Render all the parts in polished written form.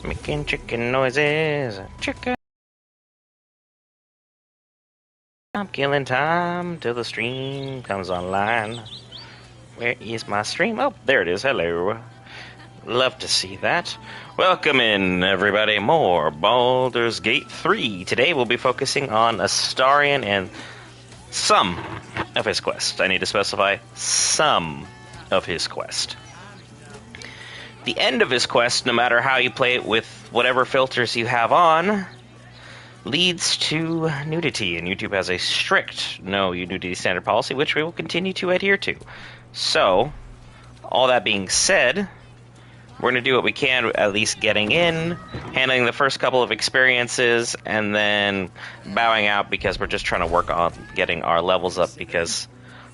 Making chicken noises. Chicken. I'm killing time till the stream comes online. Where is my stream? Oh, there it is. Hello. Love to see that. Welcome in, everybody. More Baldur's Gate 3. Today we'll be focusing on Astarion and some of his quest. I need to specify some of his quest. The end of his quest, no matter how you play it with whatever filters you have on, leads to nudity, and YouTube has a strict no nudity standard policy, which we will continue to adhere to. So, all that being said, we're going to do what we can, at least getting in, handling the first couple of experiences, and then bowing out because we're just trying to work on getting our levels up, because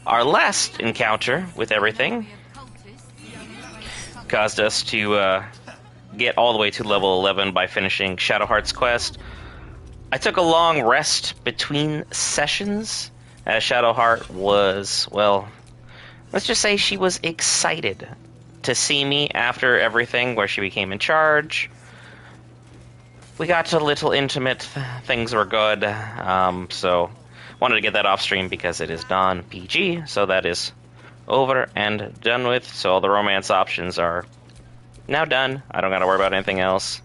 our last encounter with everything caused us to get all the way to level 11 by finishing Shadowheart's quest. I took a long rest between sessions, as Shadowheart was, well, let's just say she was excited to see me after everything, where she became in charge. We got a little intimate, things were good, so wanted to get that off stream because it is non-PG, so that is over and done with. So all the romance options are now done. I don't gotta worry about anything else.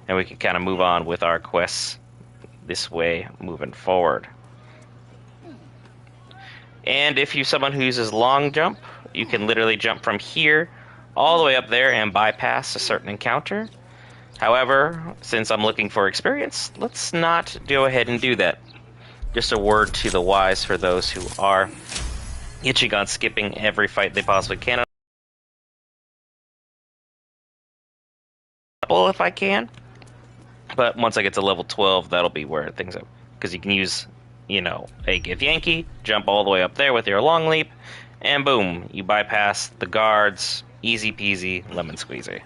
And we can kind of move on with our quests this way moving forward. And if you're someone who uses long jump, you can literally jump from here all the way up there and bypass a certain encounter. However, since I'm looking for experience, let's not go ahead and do that. Just a word to the wise for those who are itching on skipping every fight they possibly can. If I can. But once I get to level 12, that'll be where things are. Because you can use, you know, a Give Yankee, jump all the way up there with your long leap, and boom, you bypass the guards. Easy peasy, lemon squeezy.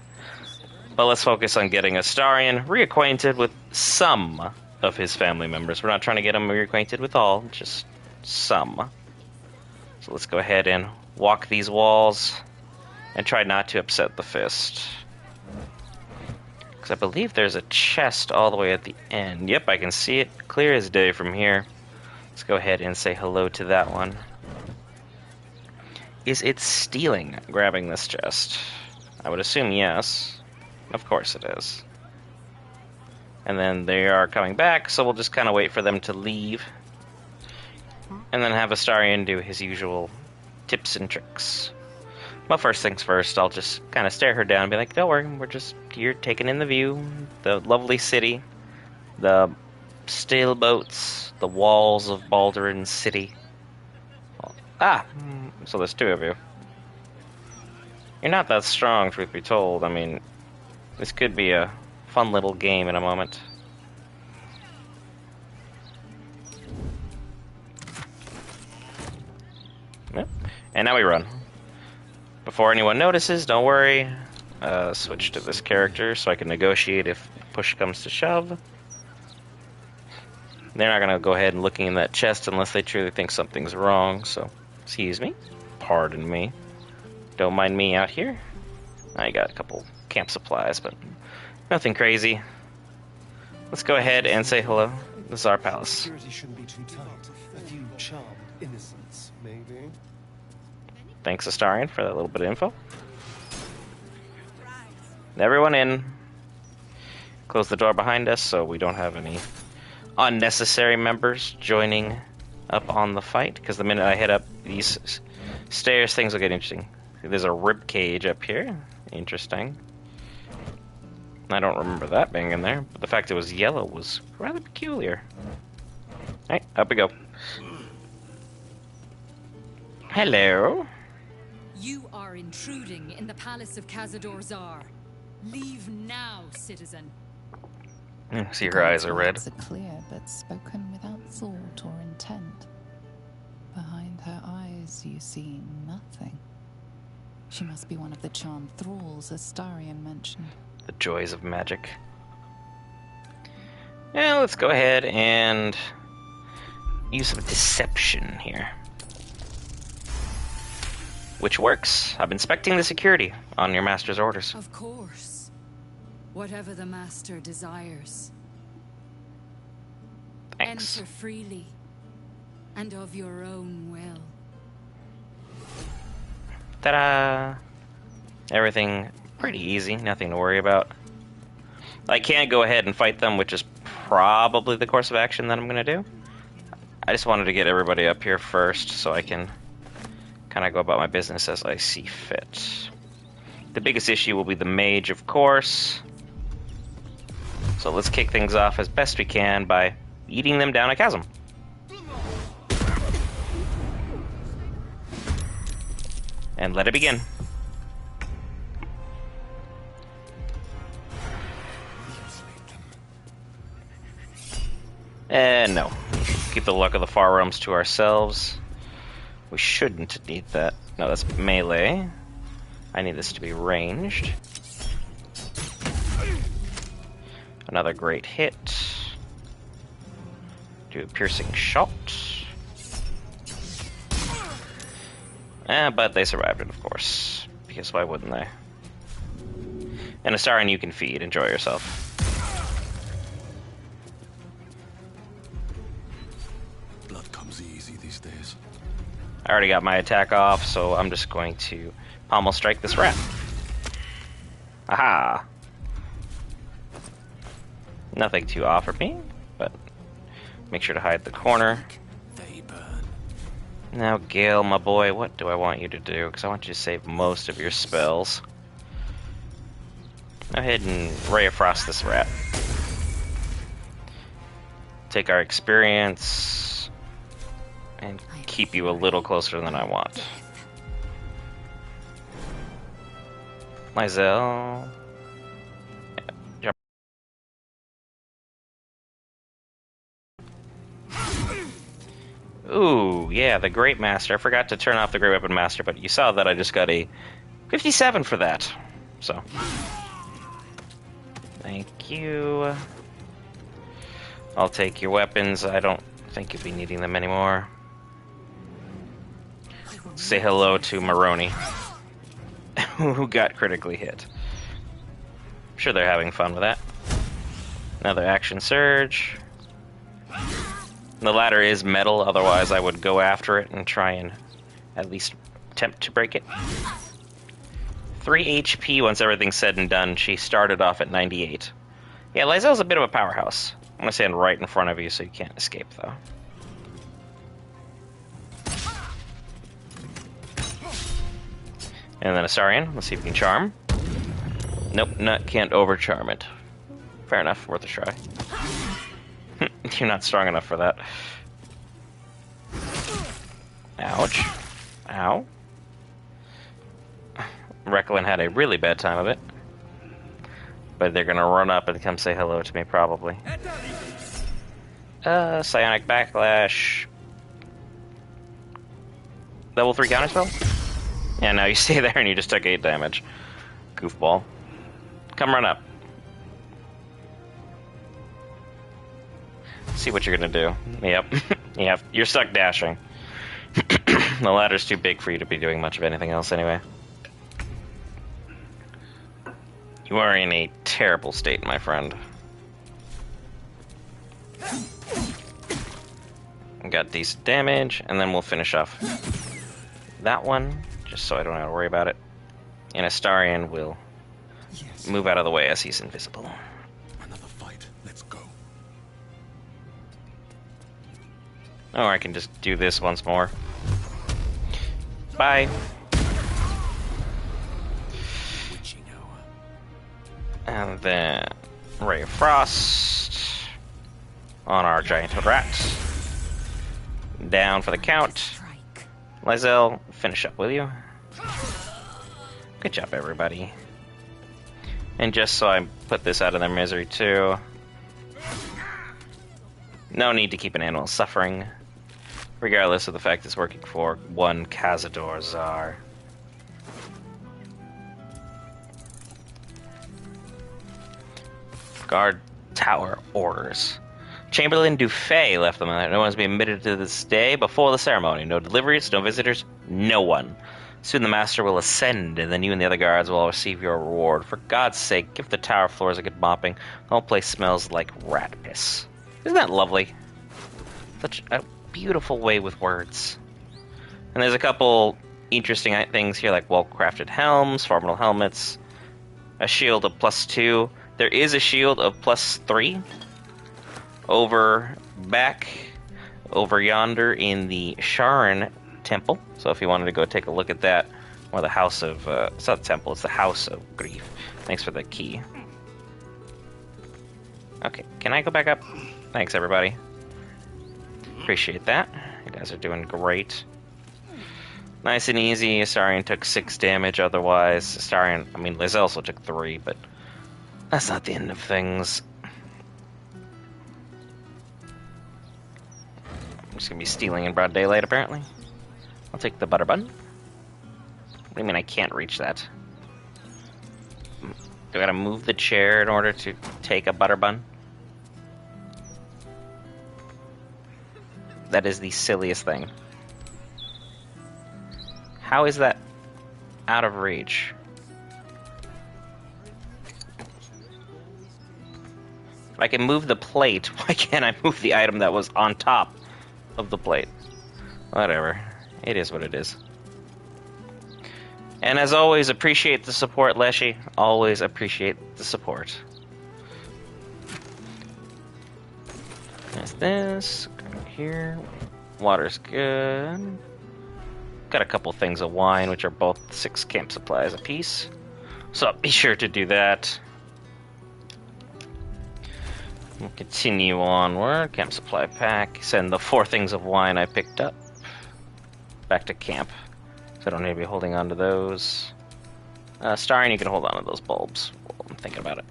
But let's focus on getting Astarion reacquainted with some of his family members. We're not trying to get him reacquainted with all, just some. So let's go ahead and walk these walls and try not to upset the fist. I believe there's a chest all the way at the end. Yep, I can see it clear as day from here. Let's go ahead and say hello to that one. Is it stealing grabbing this chest? I would assume yes. Of course it is. And then they are coming back, so we'll just kind of wait for them to leave. And then have Astarion do his usual tips and tricks. Well, first things first, I'll just kind of stare her down and be like, don't worry, we're just here taking in the view, the lovely city, the still boats, the walls of Baldur City. Ah, so there's two of you. You're not that strong, truth be told. I mean, this could be a fun little game in a moment. Yep. And now we run. Before anyone notices, don't worry. Switch to this character so I can negotiate if push comes to shove. They're not going to go ahead and looking in that chest unless they truly think something's wrong, so excuse me. Pardon me. Don't mind me out here. I got a couple camp supplies, but nothing crazy. Let's go ahead and say hello. This is our palace. Security shouldn't be too tight. A few charmed innocents, maybe. Thanks, Astarion, for that little bit of info. Everyone in. Close the door behind us so we don't have any unnecessary members joining up on the fight, because the minute I head up these stairs, things will get interesting. There's a rib cage up here. Interesting. I don't remember that being in there, but the fact it was yellow was rather peculiar. Alright, up we go. Hello. You are intruding in the palace of Cazador Zar. Leave now, citizen. See, her eyes are red. Words are clear, but spoken without thought or intent. Behind her eyes, you see nothing. She must be one of the charmed thralls Astarion mentioned. The joys of magic. Yeah, let's go ahead and use some deception here. Which works. I'm inspecting the security on your master's orders. Of course. Whatever the master desires. Thanks. Enter freely, and of your own will. Ta-da! Everything pretty easy, nothing to worry about. I can't go ahead and fight them, which is probably the course of action that I'm going to do. I just wanted to get everybody up here first so I can kind of go about my business as I see fit. The biggest issue will be the mage, of course. So let's kick things off as best we can by eating them down a chasm. And let it begin. No. Keep the luck of the far realms to ourselves. We shouldn't need that. No, that's melee. I need this to be ranged. Another great hit. Do a piercing shot. But they survived it, of course. Because why wouldn't they? And a Sarin you can feed. Enjoy yourself. Blood comes easy these days. I already got my attack off, so I'm just going to pommel strike this rat. Aha! Nothing to offer me, but make sure to hide the corner. They burn. Now, Gale, my boy, what do I want you to do? Because I want you to save most of your spells. Go ahead and Ray of Frost this rat. Take our experience and keep you a little closer than I want. Lysel. Jump. Ooh, yeah, the Great Master. I forgot to turn off the Great Weapon Master, but you saw that I just got a 57 for that. So, thank you. I'll take your weapons. I don't think you'll be needing them anymore. Say hello to Maroni, who got critically hit. I'm sure they're having fun with that. Another action surge. The ladder is metal, otherwise I would go after it and try and at least attempt to break it. 3 HP once everything's said and done. She started off at 98. Yeah, Lysel's a bit of a powerhouse. I'm gonna stand right in front of you so you can't escape, though. And then a Sarin. Let's see if we can charm. Nope, can't overcharm it. Fair enough, worth a try. You're not strong enough for that. Ouch. Ow. Recklin had a really bad time of it. But they're gonna run up and come say hello to me, probably. Psionic Backlash. Level 3 counterspell? Yeah, no, you stay there and you just took 8 damage. Goofball. Come run up. See what you're gonna do. Yep. Yep, you're stuck dashing. The ladder's too big for you to be doing much of anything else anyway. You are in a terrible state, my friend. Got decent damage, and then we'll finish off that one, just so I don't have to worry about it. And Astarion will move out of the way as he's invisible. Another fight. Let's go. Or I can just do this once more. Bye. And then Ray of Frost on our giant rat. Down for the count. Lysel, finish up, will you? Good job, everybody. And just so I put this out of their misery, too. No need to keep an animal suffering, regardless of the fact it's working for one Cazador Czar. Guard Tower orders. Chamberlain Dufay left them there. No one's been admitted to this day before the ceremony. No deliveries, no visitors, no one. Soon the master will ascend, and then you and the other guards will all receive your reward. For God's sake, give the tower floors a good mopping. The whole place smells like rat piss. Isn't that lovely? Such a beautiful way with words. And there's a couple interesting things here, like well-crafted helms, formidable helmets, a shield of +2. There is a shield of +3 over yonder in the Sarin temple. So if you wanted to go take a look at that, or the house of it's not the temple, it's the house of grief. Thanks for the key. Okay, can I go back up? Thanks, everybody. Appreciate that. You guys are doing great. Nice and easy. Sarin took 6 damage otherwise. Sarin, I mean, Liz also took 3, but that's not the end of things. I'm just gonna be stealing in broad daylight, apparently. I'll take the butter bun. What do you mean I can't reach that? Do I gotta move the chair in order to take a butter bun? That is the silliest thing. How is that out of reach? If I can move the plate, why can't I move the item that was on top of the plate? Whatever. It is what it is. And as always, appreciate the support, Leshy. Always appreciate the support. There's this. Go here. Water's good. Got a couple things of wine, which are both 6 camp supplies apiece. So be sure to do that. We'll continue onward. Camp supply pack. Send the 4 things of wine I picked up back to camp. So I don't need to be holding on to those. Starring, you can hold on to those bulbs while I'm thinking about it.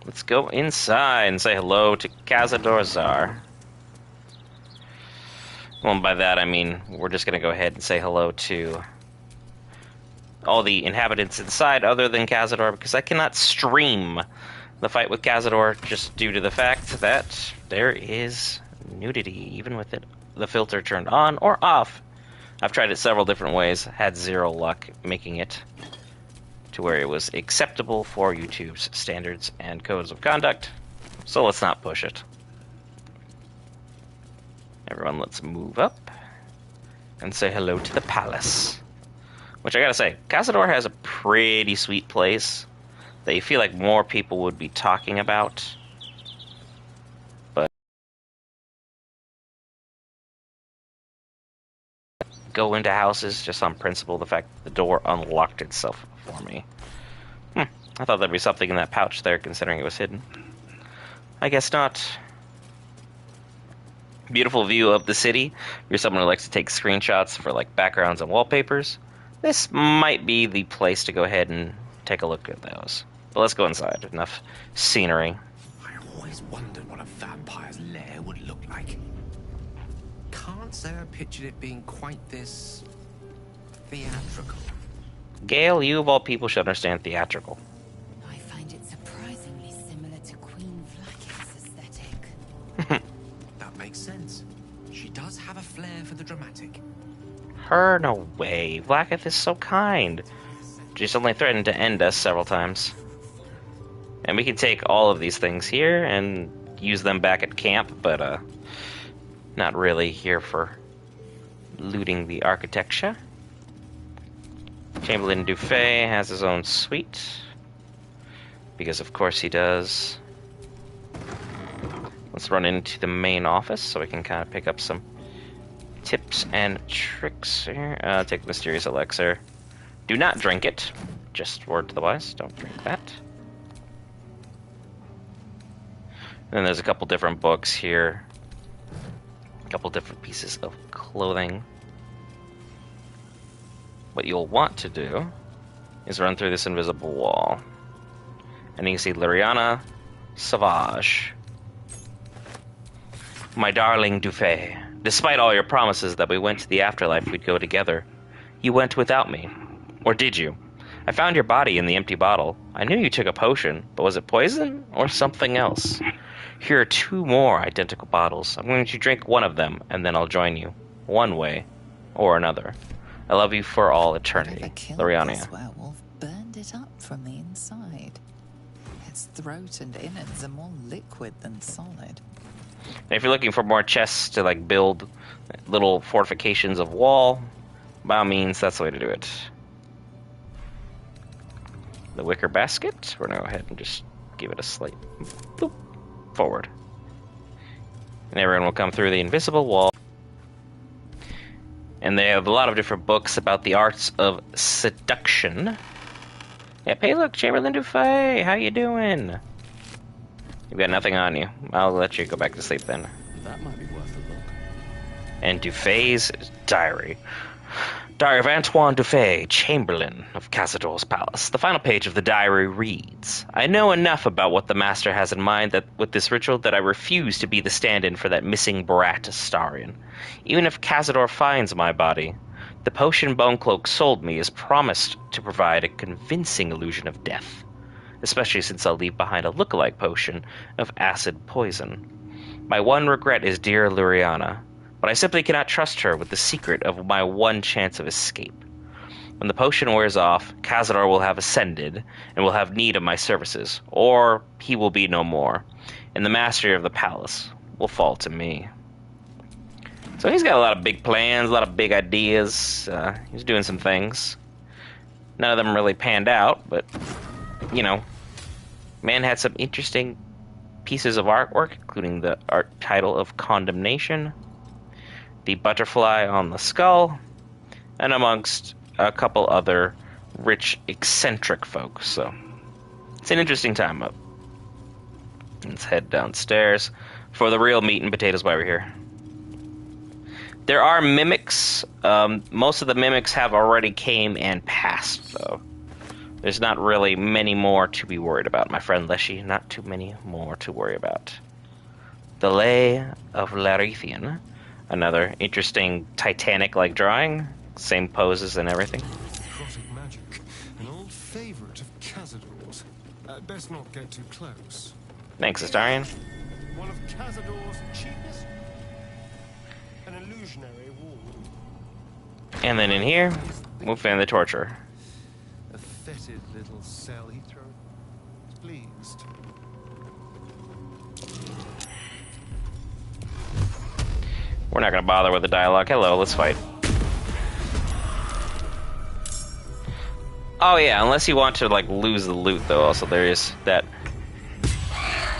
Let's go inside and say hello to Cazador Zar. Well, by that I mean we're just going to go ahead and say hello to all the inhabitants inside other than Cazador, because I cannot stream the fight with Cazador just due to the fact that there is nudity, even with the filter turned on or off. I've tried it several different ways, had 0 luck making it to where it was acceptable for YouTube's standards and codes of conduct, so let's not push it. Everyone, let's move up and say hello to the palace. Which I gotta say, Cazador has a pretty sweet place that you feel like more people would be talking about. But go into houses just on principle, the fact that the door unlocked itself for me. I thought there'd be something in that pouch there, considering it was hidden. I guess not. Beautiful view of the city. If you're someone who likes to take screenshots for like backgrounds and wallpapers, this might be the place to go ahead and take a look at those. But let's go inside. Enough scenery. I always wondered what a vampire's lair would look like. Can't say I pictured it being quite this theatrical. Gale, you of all people should understand theatrical. I find it surprisingly similar to Queen Vlaakith's aesthetic. That makes sense. She does have a flair for the dramatic. Her, no way. Vlaakith is so kind. She's only threatened to end us several times. And we can take all of these things here and use them back at camp, but not really here for looting the architecture. Chamberlain Dufay has his own suite, because of course he does. Let's run into the main office so we can kind of pick up some tips and tricks here. Take the mysterious elixir. Do not drink it. Just word to the wise, don't drink that. And then there's a couple different books here. A couple different pieces of clothing. What you'll want to do is run through this invisible wall. And you can see Liriana Savage. My darling Dufay, despite all your promises that we went to the afterlife we'd go together, you went without me. Or did you? I found your body in the empty bottle. I knew you took a potion, but was it poison or something else? Here are 2 more identical bottles. I'm going to drink one of them, and then I'll join you. One way or another. I love you for all eternity. Whatever killed Loriania. this werewolf burned it up from the inside. Its throat and innards are more liquid than solid. And if you're looking for more chests to like build little fortifications of wall, by all means, that's the way to do it. The wicker basket. We're gonna go ahead and just give it a slight boop forward, and everyone will come through the invisible wall. And they have a lot of different books about the arts of seduction. Yeah, hey, look, Chamberlain Dufay, how you doing? You've got nothing on you. I'll let you go back to sleep then. That might be worth a look. And Dufay's diary. Diary of Antoine Dufay, Chamberlain of Cazador's Palace. The final page of the diary reads, I know enough about what the Master has in mind that with this ritual that I refuse to be the stand-in for that missing brat Sarin. Even if Cazador finds my body, the potion Bonecloak sold me is promised to provide a convincing illusion of death, especially since I'll leave behind a look-alike potion of acid poison. My one regret is dear Luriana, but I simply cannot trust her with the secret of my one chance of escape. When the potion wears off, Cazador will have ascended and will have need of my services, or he will be no more, and the mastery of the palace will fall to me. So he's got a lot of big plans, a lot of big ideas. He's doing some things. None of them really panned out, but, you know, man had some interesting pieces of artwork, including the art title of Condemnation, the butterfly on the skull, and amongst a couple other rich, eccentric folks. So it's an interesting time up. Let's head downstairs for the real meat and potatoes while we're here. There are mimics. Most of the mimics have already came and passed, though. There's not really many more to be worried about, my friend Leshy. Not too many more to worry about. The Lay of Larethian. Another interesting Titanic-like drawing. Same poses and everything. Necrotic magic, an old favorite of Cazador's. Best not get too close. Thanks, Astarion. One of Cazador's cheapest. An illusionary wall. And then in here, we'll find the torture. A fetid little cell he throws. Pleased. We're not going to bother with the dialogue. Hello, let's fight. Oh yeah, unless you want to like lose the loot though, also there is that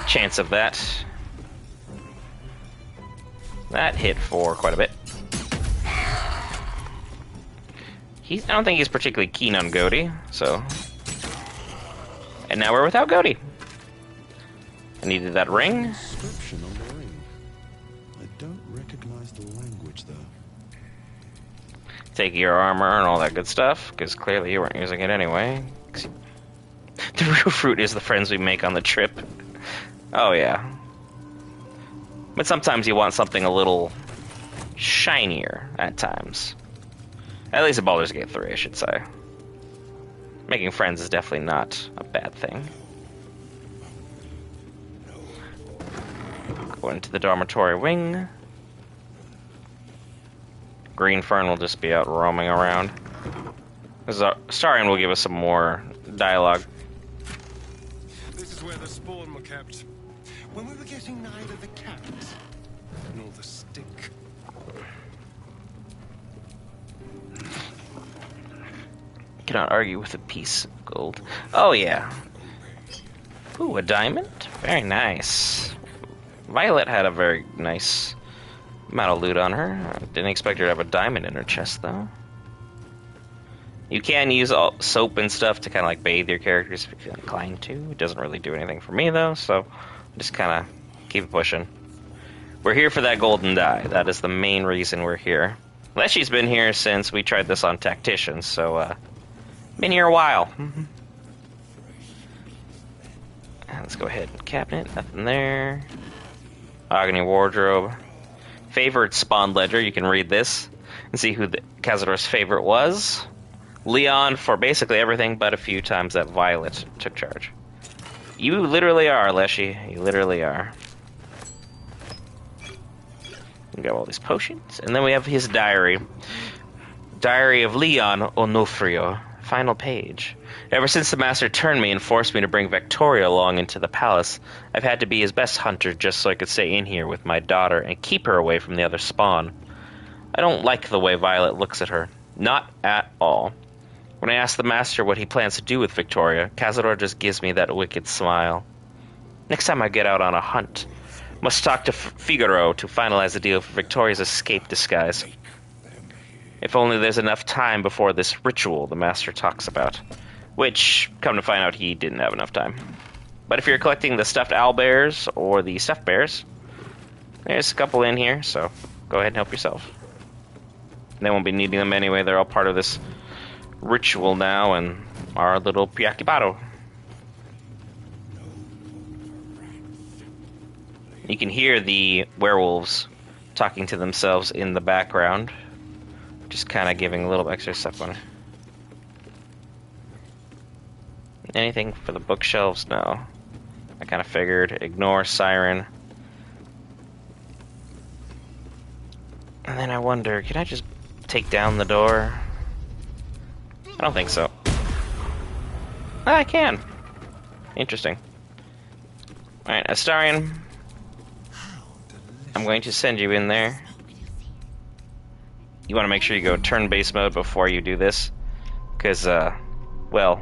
chance of that. That hit for quite a bit. I don't think he's particularly keen on Goaty, so. And now we're without Goaty. I needed that ring. Inscription on the ring. I don't recognize the language though. Take your armor and all that good stuff, because clearly you weren't using it anyway. The real fruit is the friends we make on the trip. Oh yeah. But sometimes you want something a little shinier at times. At least at Baldur's Gate 3, I should say. Making friends is definitely not a bad thing. Go into the dormitory wing. Green Fern will just be out roaming around. Starion will give us some more dialogue. This is where the spawn were kept. When we were getting neither the cat nor the stick. Cannot argue with a piece of gold. Oh yeah. Ooh, a diamond? Very nice. Violet had a very nice amount of loot on her. I didn't expect her to have a diamond in her chest, though. You can use soap and stuff to kind of like bathe your characters if you feel inclined to. It doesn't really do anything for me, though, so just kind of keep it pushing. We're here for that golden dye. That is the main reason we're here. Leshy's been here since we tried this on Tacticians, so been here a while. Let's go ahead and cabinet. Nothing there. Agony Wardrobe. Favorite Spawn Ledger. You can read this and see who Cazador's favorite was. Leon for basically everything but a few times that Violet took charge. You literally are, Leshy. You literally are. We got all these potions. And then we have his diary. Diary of Leon Onofrio. Final page. Ever since the master turned me and forced me to bring Victoria along into the palace, I've had to be his best hunter just so I could stay in here with my daughter and keep her away from the other spawn. I don't like the way Violet looks at her. Not at all. When I ask the master what he plans to do with Victoria, Cazador just gives me that wicked smile. Next time I get out on a hunt, must talk to Figaro to finalize the deal for Victoria's escape disguise. If only there's enough time before this ritual the master talks about. Which, come to find out, he didn't have enough time. But if you're collecting the stuffed owlbears or the stuffed bears, there's a couple in here, so go ahead and help yourself. They won't be needing them anyway. They're all part of this ritual now and our little Piakibaro. You can hear the werewolves talking to themselves in the background. Just kind of giving a little extra stuff on it. Anything for the bookshelves? No. I kind of figured. Ignore Sarin. And then I wonder, can I just take down the door? I don't think so. I can. Interesting. Alright, Astarion. I'm going to send you in there. You want to make sure you go turn-based mode before you do this. Because, well,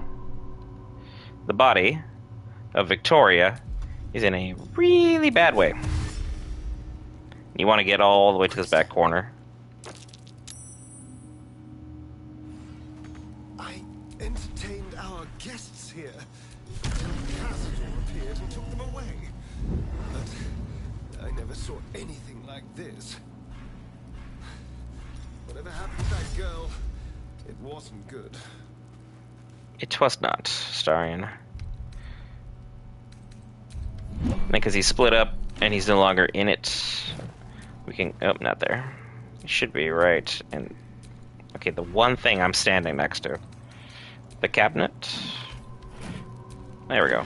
the body of Victoria is in a really bad way. You want to get all the way to this back corner. I entertained our guests here until Cazador appeared and took them away. But I never saw anything like this. Whatever happened to that girl, it wasn't good. It was not, Starion. Because he split up and he's no longer in it. We can... Oh, not there. It should be right. And okay, the one thing I'm standing next to. The cabinet. There we go.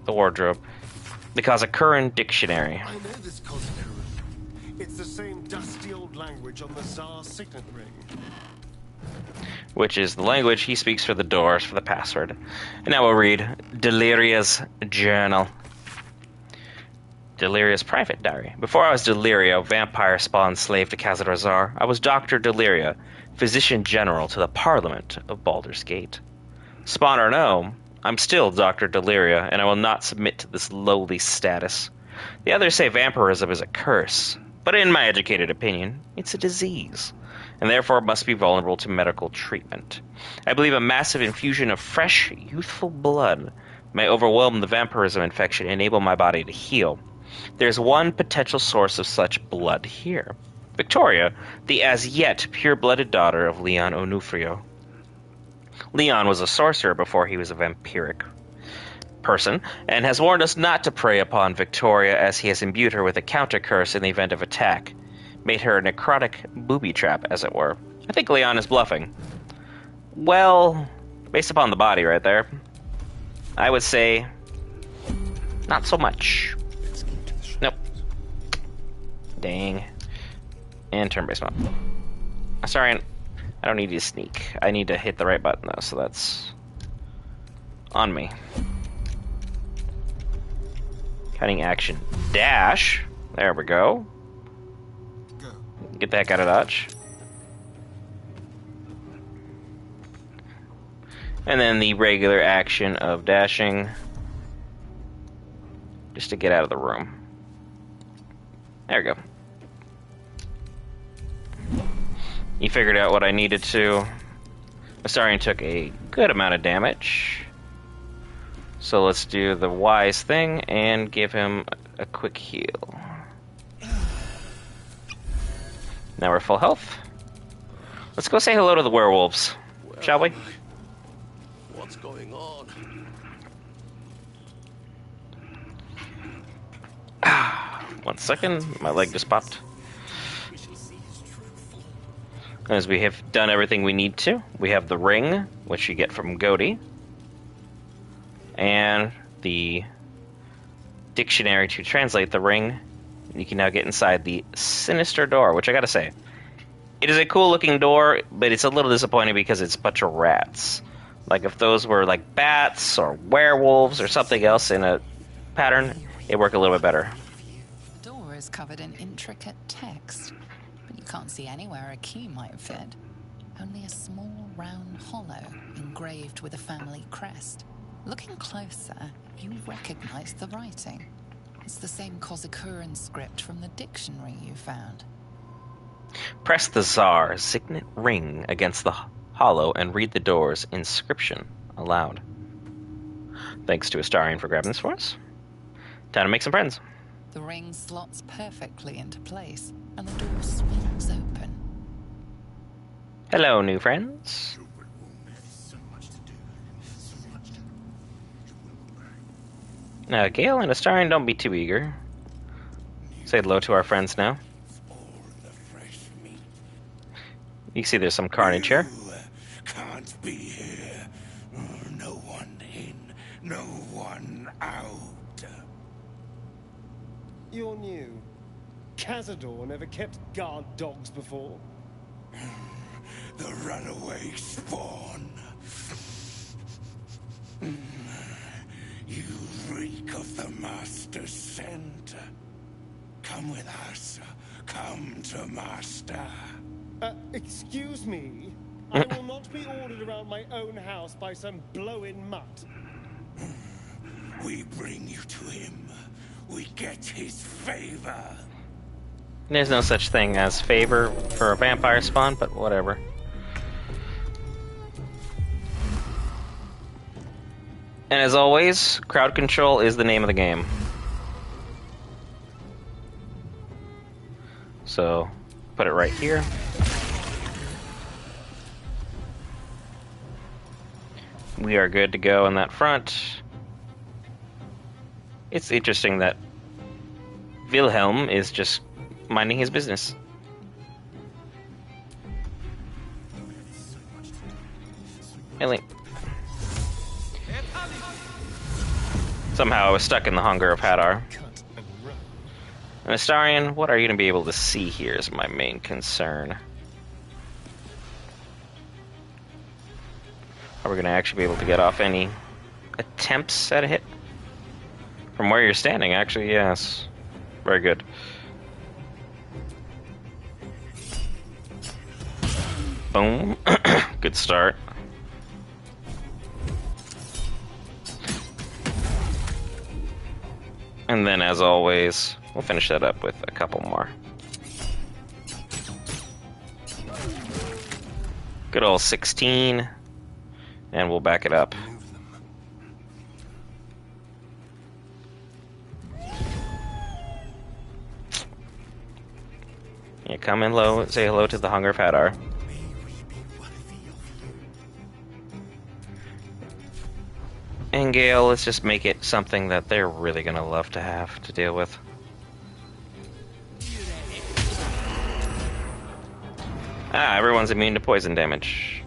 The wardrobe. Because a current dictionary. I know this cosmic room. It's the same dusty old language on the Tsar's signet ring. Which is the language he speaks for the doors for the password. And now we'll read Deliria's journal. Deliria's private diary. Before I was Deliria, vampire spawn slave to Cazador Zar, I was Dr. Deliria, physician general to the Parliament of Baldur's Gate. Spawn or no, I'm still Dr. Deliria, and I will not submit to this lowly status. The others say vampirism is a curse, but in my educated opinion, it's a disease, and therefore must be vulnerable to medical treatment. I believe a massive infusion of fresh, youthful blood may overwhelm the vampirism infection and enable my body to heal. There's one potential source of such blood here. Victoria, the as-yet pure-blooded daughter of Leon Onufrio. Leon was a sorcerer before he was a vampiric person, and has warned us not to prey upon Victoria as he has imbued her with a counter-curse in the event of attack. Made her a necrotic booby trap, as it were. I think Leon is bluffing. Well, based upon the body right there, I would say not so much. Nope. Dang. And turn-based mode. Sorry, I don't need you to sneak. I need to hit the right button, though, so that's on me. Cutting action. Dash. There we go. Get the heck out of Dodge. And then the regular action of dashing. Just to get out of the room. There we go. You figured out what I needed to. Astarion took a good amount of damage. So let's do the wise thing and give him a quick heal. Now we're full health. Let's go say hello to the werewolves, shall we? What's going on? One second, my leg just popped. As we have done everything we need to, we have the ring, which you get from Godi, and the dictionary to translate the ring. You can now get inside the sinister door, which I gotta say, it is a cool looking door, but it's a little disappointing because it's a bunch of rats. Like if those were like bats or werewolves or something else in a pattern, it'd work a little bit better. The door is covered in intricate text, but you can't see anywhere a key might fit. Only a small round hollow engraved with a family crest. Looking closer, you recognize the writing. It's the same Kozikuran script from the dictionary you found. Press the Tsar's signet ring against the hollow and read the door's inscription aloud. Thanks to Astarion for grabbing this for us. Time to make some friends. The ring slots perfectly into place, and the door swings open. Hello, new friends. Now, Gale and Astarion, don't be too eager. Say hello to our friends now. You can see there's some carnage here. Can't be here. No one in, no one out. You're new. Cazador never kept guard dogs before. The runaway spawn. You reek of the Master's scent. Come with us. Come to Master. Excuse me? I will not be ordered around my own house by some blow-in mutt. We bring you to him. We get his favor. There's no such thing as favor for a vampire spawn, but whatever. And as always, crowd control is the name of the game. So, put it right here. We are good to go in that front. It's interesting that Wilhelm is just minding his business. Ellie. Somehow I was stuck in the hunger of Hadar. And Astarion, what are you going to be able to see here is my main concern. Are we going to actually be able to get off any attempts at a hit? From where you're standing, actually, yes. Very good. Boom. Good start. And then, as always, we'll finish that up with a couple more. Good old 16. And we'll back it up. Yeah, come in low, say hello to the Hunger of Hadar. And Gale, let's just make it something that they're really gonna love to have to deal with. Ah, everyone's immune to poison damage.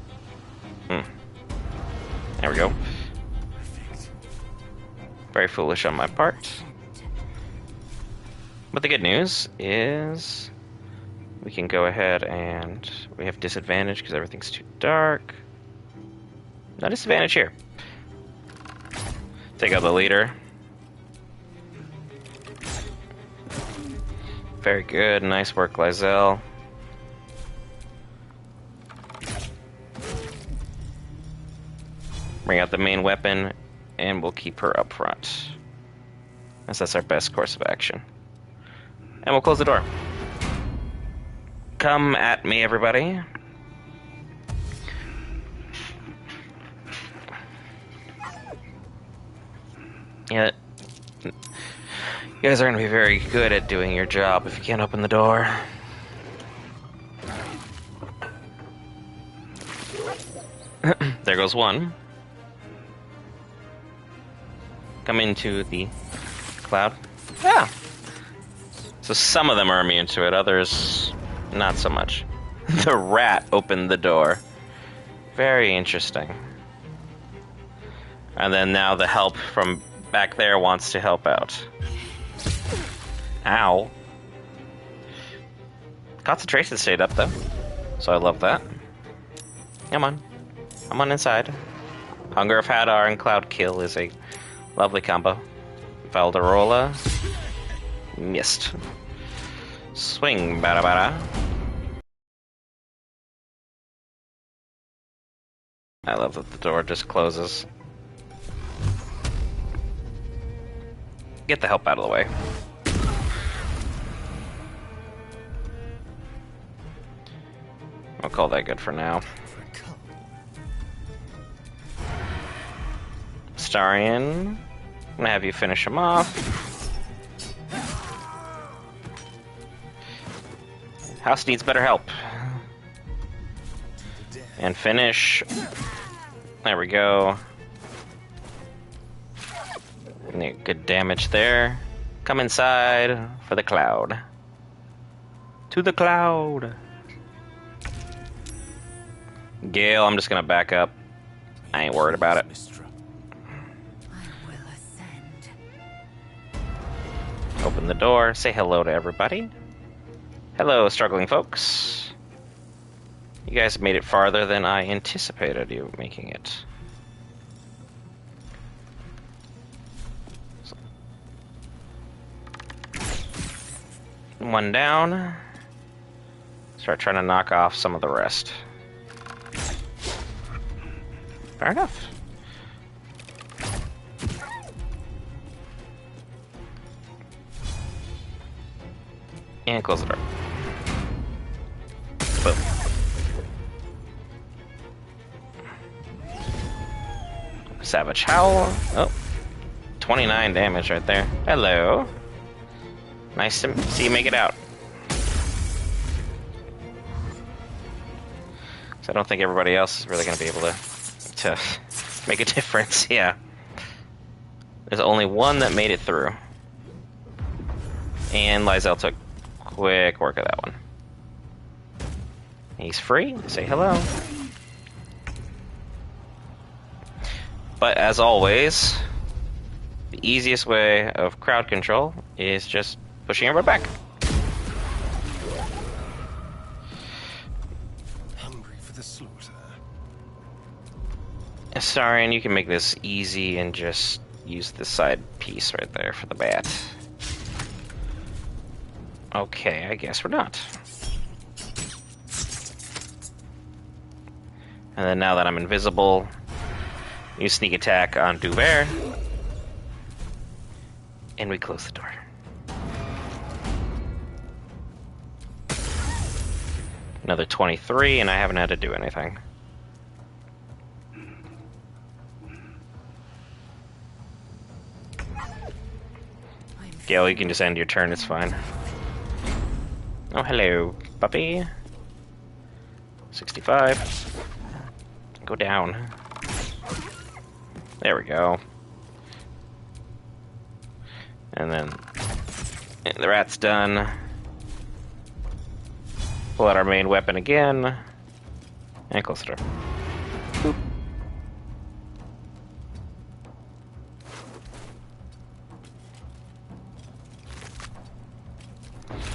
There we go. Very foolish on my part. But the good news is we can go ahead and we have disadvantage because everything's too dark. No disadvantage here. Take out the leader. Very good. Nice work, Lizelle. Bring out the main weapon, and we'll keep her up front. As that's our best course of action. And we'll close the door. Come at me, everybody. Yeah. You guys are going to be very good at doing your job if you can't open the door. There goes one. Come into the cloud. Yeah. So some of them are immune to it, others not so much. The rat opened the door. Very interesting. And then now the help from back there wants to help out. Ow. Concentration stayed up though, so I love that. Come on. Come on inside. Hunger of Hadar and Cloud Kill is a lovely combo. Valderola. Missed. Swing, bada bada. I love that the door just closes. Get the help out of the way. I'll call that good for now. Sarin, I'm gonna have you finish him off. House needs better help. And finish. There we go. Good damage there. Come inside for the cloud. To the cloud. Gale, I'm just gonna back up. I ain't worried about it. Open the door. Say hello to everybody. Hello, struggling folks. You guys made it farther than I anticipated you making it. One down. Start trying to knock off some of the rest. Fair enough. And close the door. Boom. Savage Howl. Oh. 29 damage right there. Hello. Nice to see you make it out. So I don't think everybody else is really going to be able to make a difference. Yeah. There's only one that made it through. And Lysel took quick work of that one. He's free. Say hello. But as always, the easiest way of crowd control is just pushing everyone back. Hungry for the slaughter. Sorry, and you can make this easy and just use the side piece right there for the bat. Okay, I guess we're not. And then now that I'm invisible, you sneak attack on Duvert. And we close the door. Another 23, and I haven't had to do anything. Gale, you can just end your turn, it's fine. Oh, hello, puppy. 65. Go down. There we go. And then the rat's done. Pull out our main weapon again. And close the door. Boop.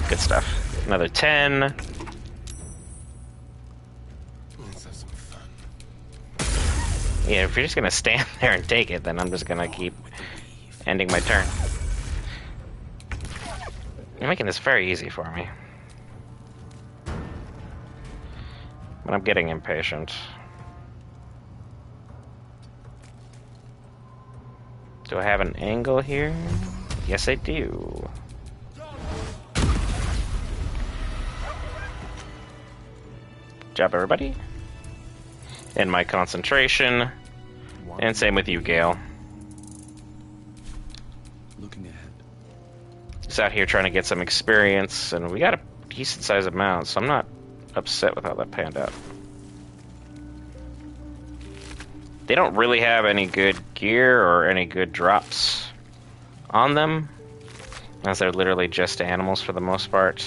Good stuff. Another 10. Let's have some fun. Yeah, if you're just gonna stand there and take it, then I'm just gonna keep ending my turn. You're making this very easy for me. But I'm getting impatient. Do I have an angle here? Yes, I do. Job, everybody. And my concentration. And same with you, Gale. Looking ahead. Just out here trying to get some experience, and we got a decent sized amount, so I'm not upset with how that panned out. They don't really have any good gear or any good drops on them, as they're literally just animals for the most part.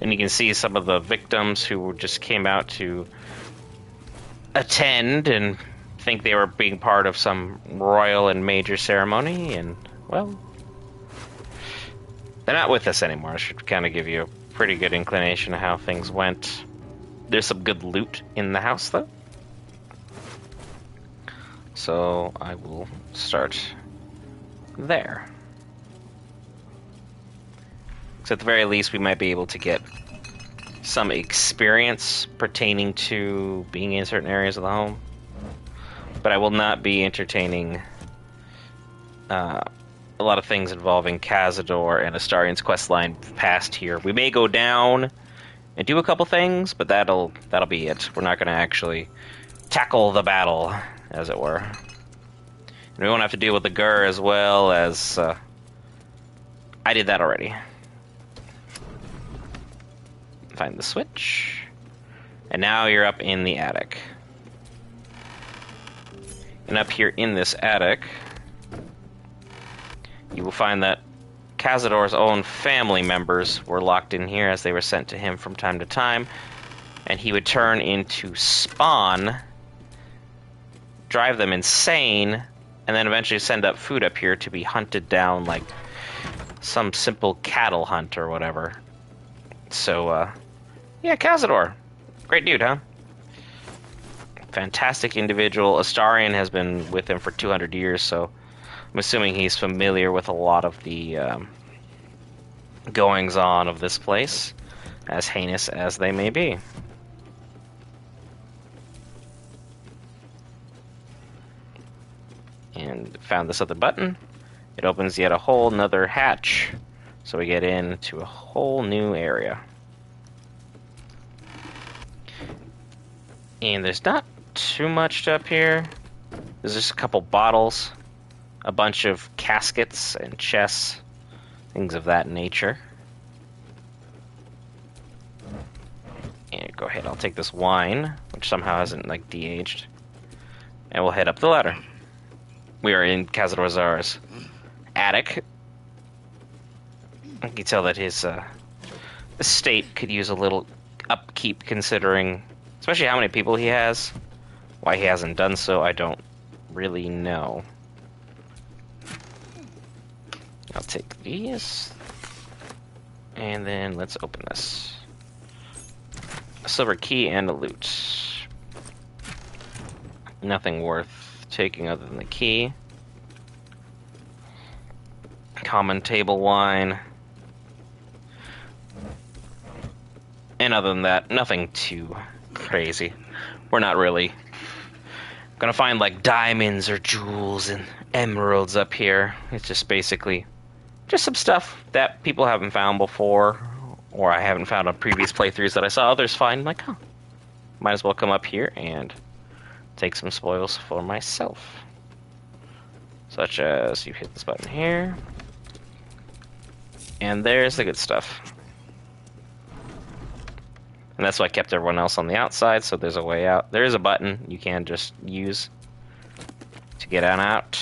And you can see some of the victims who just came out to attend and think they were being part of some royal and major ceremony, and, well, they're not with us anymore. I should kind of give you a pretty good inclination of how things went. There's some good loot in the house, though. So I will start there. So at the very least, we might be able to get some experience pertaining to being in certain areas of the home. But I will not be entertaining a lot of things involving Cazador and Astarian's questline past here. We may go down and do a couple things, but that'll be it. We're not going to actually tackle the battle, as it were. And we won't have to deal with the Gur as well, as I did that already. Find the switch. And now you're up in the attic. And up here in this attic, you will find that Cazador's own family members were locked in here as they were sent to him from time to time. And he would turn into spawn, drive them insane, and then eventually send up food up here to be hunted down like some simple cattle hunt or whatever. So, yeah, Cazador. Great dude, huh? Fantastic individual. Astarian has been with him for 200 years, so I'm assuming he's familiar with a lot of the goings-on of this place, as heinous as they may be. And found this other button. It opens yet a whole nother hatch, so we get into a whole new area. And there's not too much up here. There's just a couple bottles, a bunch of caskets and chests, things of that nature. And go ahead, I'll take this wine, which somehow hasn't like de-aged, and we'll head up the ladder. We are in Cazador Zar's attic. I can tell that his estate could use a little upkeep, considering especially how many people he has. Why he hasn't done so, I don't really know. I'll take these. And then let's open this. A silver key and a loot. Nothing worth taking other than the key. Common table wine. And other than that, nothing too crazy. We're not really gonna find like diamonds or jewels and emeralds up here. It's just basically just some stuff that people haven't found before, or I haven't found on previous playthroughs that I saw others find. Like, oh, might as well come up here and take some spoils for myself. Such as, you hit this button here, and there's the good stuff. And that's why I kept everyone else on the outside, so there's a way out. There is a button you can just use to get on out,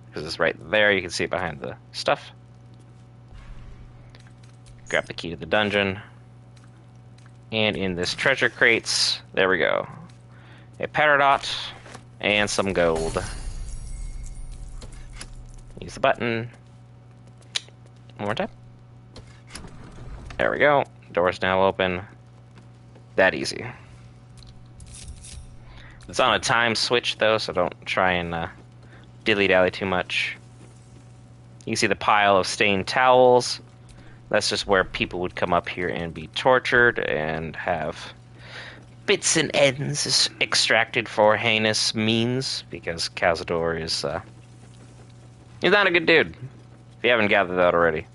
because it's right there. You can see it behind the stuff. Grab the key to the dungeon. And in this treasure crates, there we go. A peridot and some gold. Use the button. One more time. There we go. Door's now open. That easy. It's on a time switch though, so don't try and dilly-dally too much. You can see the pile of stained towels. That's just where people would come up here and be tortured and have bits and ends extracted for heinous means, because Cazador is he's not a good dude, if you haven't gathered that already.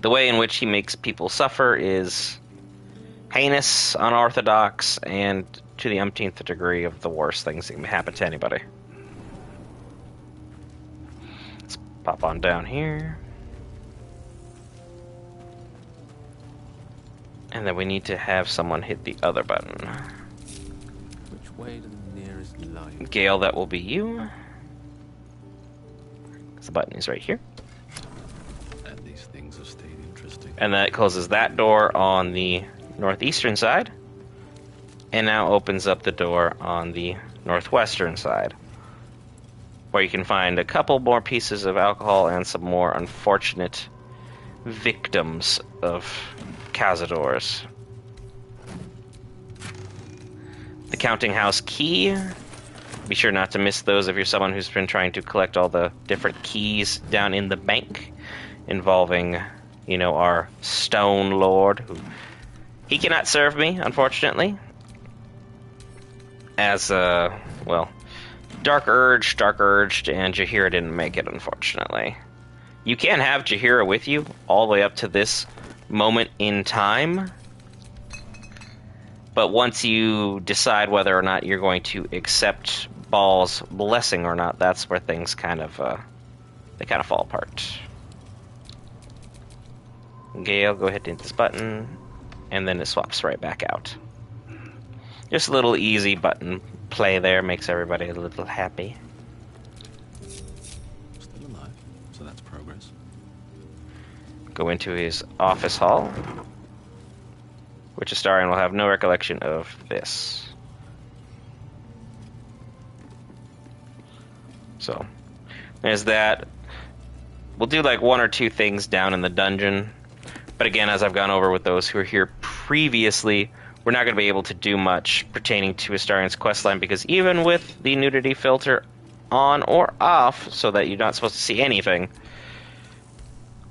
The way in which he makes people suffer is heinous, unorthodox, and to the umpteenth degree of the worst things that can happen to anybody. Let's pop on down here. And then we need to have someone hit the other button. Which way to the nearest light? Gale, that will be you. The button is right here. At the These things have stayed interesting. And that closes that door on the northeastern side. And now opens up the door on the northwestern side, where you can find a couple more pieces of alcohol and some more unfortunate victims of Cazadors. The counting house key. Be sure not to miss those if you're someone who's been trying to collect all the different keys down in the bank involving, you know, our Stone Lord, who he cannot serve me, unfortunately. As, well, Dark Urged, and Jaheira didn't make it, unfortunately. You can have Jaheira with you all the way up to this moment in time, but once you decide whether or not you're going to accept Baal's blessing or not, that's where things kind of, they kind of fall apart. Gale, go ahead and hit this button, and then it swaps right back out. Just a little easy button play there, makes everybody a little happy. Still alive, so that's progress. Go into his office hall, which Astarion will have no recollection of this. So, there's that. We'll do like one or two things down in the dungeon, but again, as I've gone over with those who are here previously, we're not going to be able to do much pertaining to Astarion's questline, because even with the nudity filter on or off, so that you're not supposed to see anything,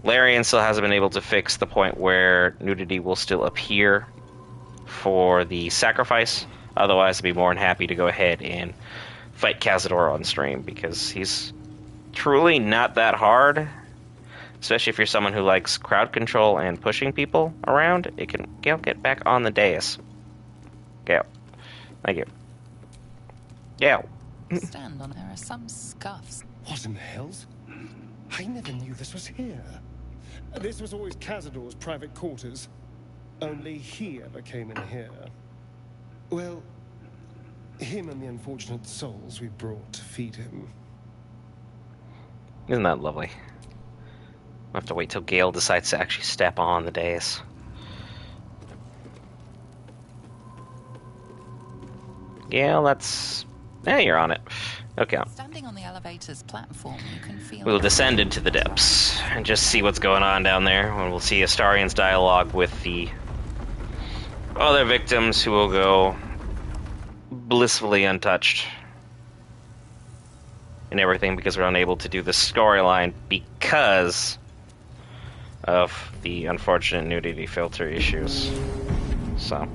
Larian still hasn't been able to fix the point where nudity will still appear for the sacrifice. Otherwise, I'd be more than happy to go ahead and fight Cazador on stream, because he's truly not that hard. Especially if you're someone who likes crowd control and pushing people around. It can Gale, get back on the dais. Gale. Thank you. Gale. Stand on. There are some scuffs. What in the hells? I never knew this was here. This was always Cazador's private quarters. Only he ever came in here. Well, him and the unfortunate souls we brought to feed him. Isn't that lovely? We'll have to wait till Gale decides to actually step on the dais. Gale, that's... Yeah, you're on it. Okay. Standing on the elevator's platform, you can feel... We'll descend into the depths and just see what's going on down there. And we'll see Astarion's dialogue with the other victims who will go blissfully untouched. And everything, because we're unable to do the storyline because of the unfortunate nudity filter issues. So,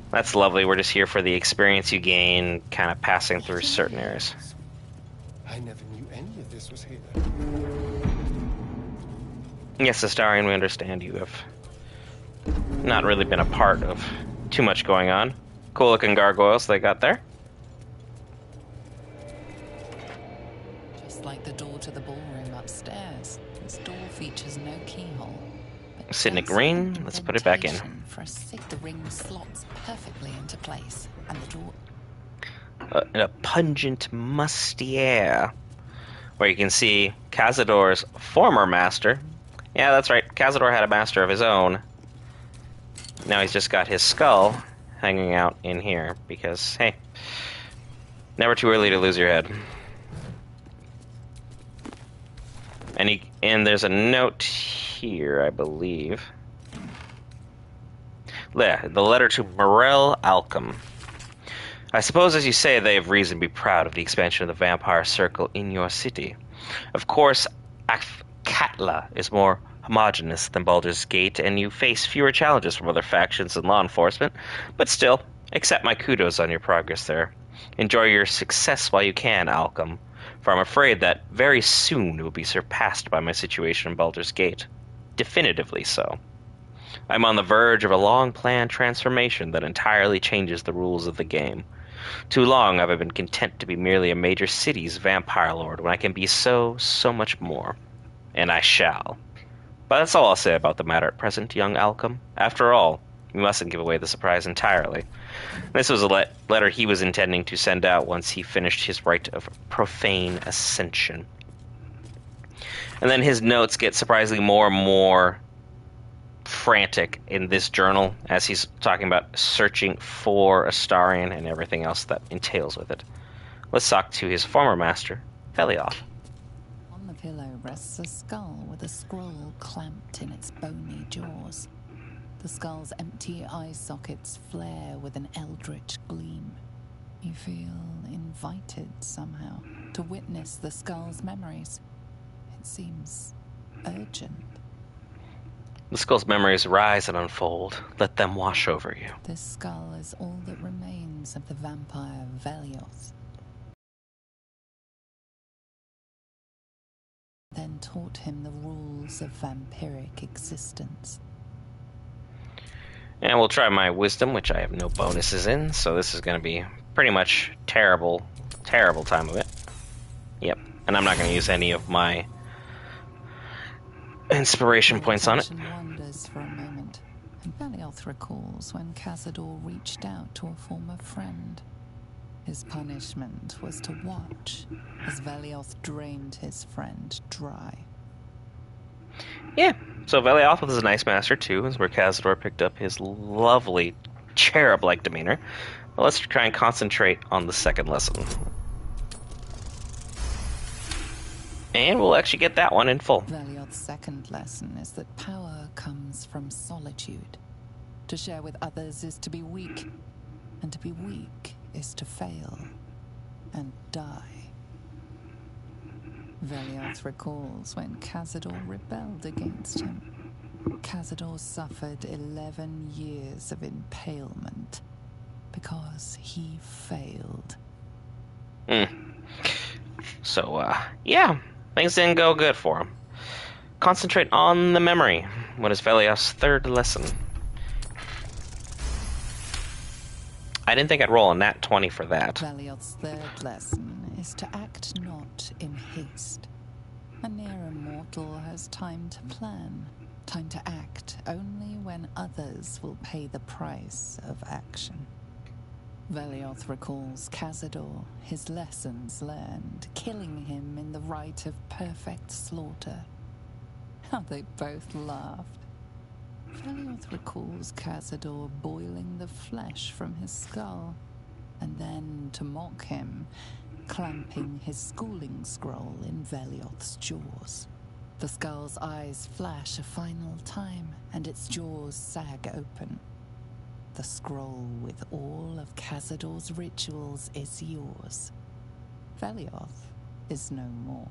that's lovely. We're just here for the experience you gain, kind of passing through certain areas. I never knew any of this was here. Yes, Astarion, we understand you have not really been a part of too much going on. Cool looking gargoyles they got there. Just like the door to the ballroom upstairs, this door features no keyhole. But Sidney does Green, have let's put it back in. indentation for a the ring slots perfectly into place, and the door... A pungent, musty air, where you can see Cazador's former master. Yeah, that's right, Cazador had a master of his own. Now he's just got his skull hanging out in here, because, hey, never too early to lose your head. And there's a note here, I believe. The letter to Morel Alchem. I suppose, as you say, they have reason to be proud of the expansion of the vampire circle in your city. Of course, Katla is more homogeneous than Baldur's Gate, and you face fewer challenges from other factions and law enforcement, but still, accept my kudos on your progress there. Enjoy your success while you can, Alchem, for I'm afraid that very soon it will be surpassed by my situation in Baldur's Gate. Definitively so. I'm on the verge of a long-planned transformation that entirely changes the rules of the game. Too long have I been content to be merely a major city's vampire lord when I can be so much more. And I shall. But that's all I'll say about the matter at present, young Alchem. After all, we mustn't give away the surprise entirely. This was a letter he was intending to send out once he finished his rite of profane ascension. And then his notes get surprisingly more and more frantic in this journal as he's talking about searching for Astarion and everything else that entails with it. Let's talk to his former master, Velioth. On the pillow rests a skull with a scroll clamped in its bony jaws. The skull's empty eye sockets flare with an eldritch gleam. You feel invited somehow to witness the skull's memories. It seems urgent. The skull's memories rise and unfold. Let them wash over you. This skull is all that remains of the vampire Velioth. Then taught him the rules of vampiric existence. And we'll try my wisdom, which I have no bonuses in, so this is going to be pretty much terrible time of it. Yep, and I'm not going to use any of my inspiration points on it. Wanders for a moment, and Velioth recalls when Cazador reached out to a former friend. His punishment was to watch as Velioth drained his friend dry. Yeah, so Velioth was a nice master too, is where Cazador picked up his lovely cherub-like demeanor. But let's try and concentrate on the second lesson. And we'll actually get that one in full. Velioth's second lesson is that power comes from solitude. To share with others is to be weak, and to be weak is to fail and die. Velioth recalls when Cazador rebelled against him. Cazador suffered 11 years of impalement because he failed. So, yeah, things didn't go good for him. Concentrate on the memory. What is Velioth's third lesson? I didn't think I'd roll a nat 20 for that. Velioth's third lesson is to act not in haste. A near immortal has time to plan, time to act only when others will pay the price of action. Velioth recalls Cazador, his lessons learned, killing him in the rite of perfect slaughter. How they both laughed. Velioth recalls Cazador boiling the flesh from his skull, and then, to mock him, clamping his schooling scroll in Velioth's jaws. The skull's eyes flash a final time, and its jaws sag open. The scroll with all of Cazador's rituals is yours. Velioth is no more.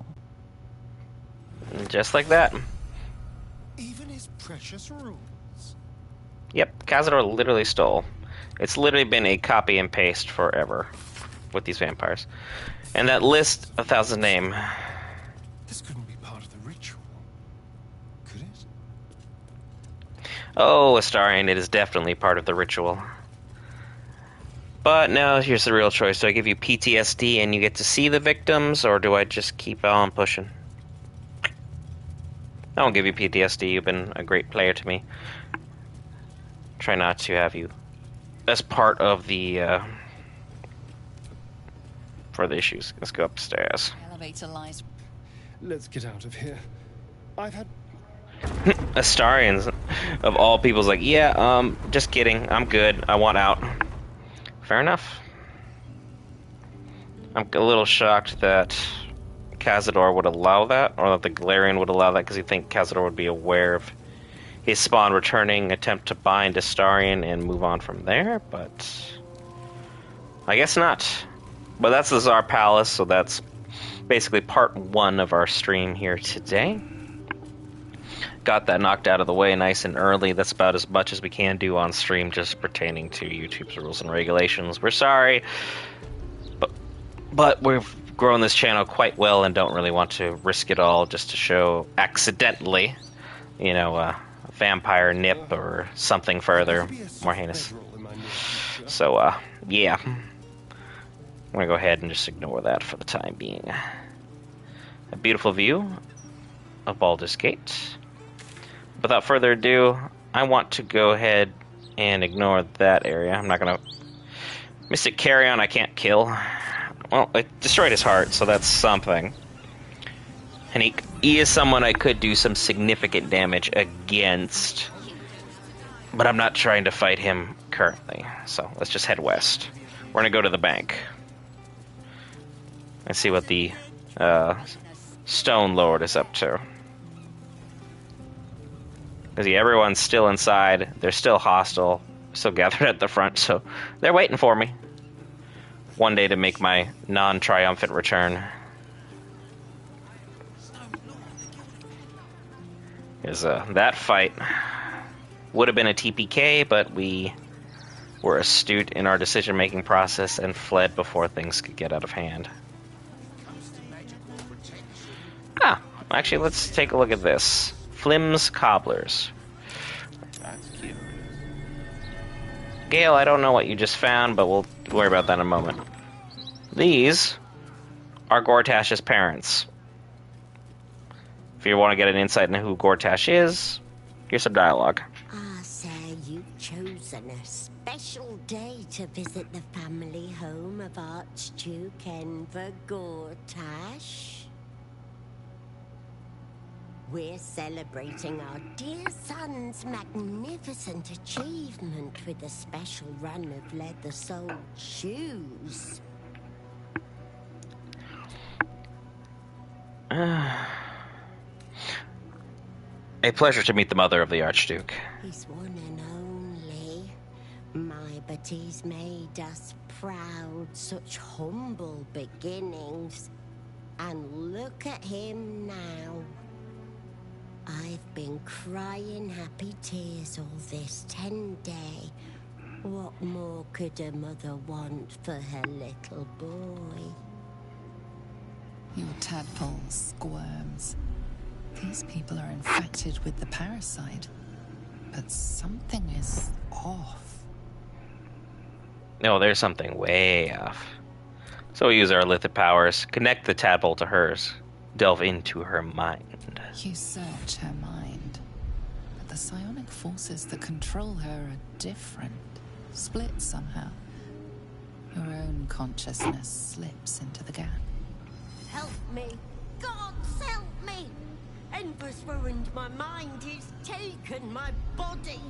Just like that. Even his precious rules. Yep, Cazador literally stole. It's literally been a copy and paste forever with these vampires. And that list of 1,000 name. This couldn't be part of the ritual, could it? Oh, Astarion, it is definitely part of the ritual. But now here's the real choice. Do I give you PTSD and you get to see the victims, or do I just keep on pushing? I won't give you PTSD. You've been a great player to me. Try not to have you as part of the for the issues. Let's go upstairs. Elevator lies. Let's get out of here. I've had... Astarions of all people's like, yeah, just kidding. I'm good. I want out. Fair enough. I'm a little shocked that Cazador would allow that, or that the Galarian would allow that, because you think Cazador would be aware of his spawn returning, attempt to bind Astarion, and move on from there, but I guess not. But that's the Tsar Palace, so that's basically part one of our stream here today. Got that knocked out of the way nice and early. That's about as much as we can do on stream, just pertaining to YouTube's rules and regulations. We're sorry, but we've grown this channel quite well and don't really want to risk it all just to show accidentally, you know, a vampire nip or something further more heinous. So, yeah. I'm gonna go ahead and just ignore that for the time being. A beautiful view of Baldur's Gate. Without further ado, I want to go ahead and ignore that area. I'm not gonna... Mystic Carrion I can't kill. Well, it destroyed his heart, so that's something. And he is someone I could do some significant damage against. But I'm not trying to fight him currently. So let's just head west. We're going to go to the bank. And see what the Stone Lord is up to. Because everyone's still inside. They're still hostile. Still gathered at the front. So they're waiting for me. One day to make my non-triumphant return. Because that fight would have been a TPK, but we were astute in our decision-making process and fled before things could get out of hand. Ah, actually, let's take a look at this. Flim's Cobblers. That's cute. Gale, I don't know what you just found, but we'll worry about that in a moment. These are Gortash's parents. If you want to get an insight into who Gortash is, here's some dialogue. Ah, sir, you've chosen a special day to visit the family home of Archduke Enver Gortash. We're celebrating our dear son's magnificent achievement with a special run of leather-soled shoes. A pleasure to meet the mother of the Archduke. He's one and only. My, but he's made us proud, such humble beginnings. And look at him now. I've been crying happy tears all this 10 day. What more could a mother want for her little boy? Your tadpole squirms. These people are infected with the parasite. But something is off. No, there's something way off. So we use our lithic powers, connect the tadpole to hers, delve into her mind. You search her mind. But the psionic forces that control her are different. Split somehow. Your own consciousness slips into the gap. Help me! Gods, help me! Enver's ruined my mind. He's taken my body.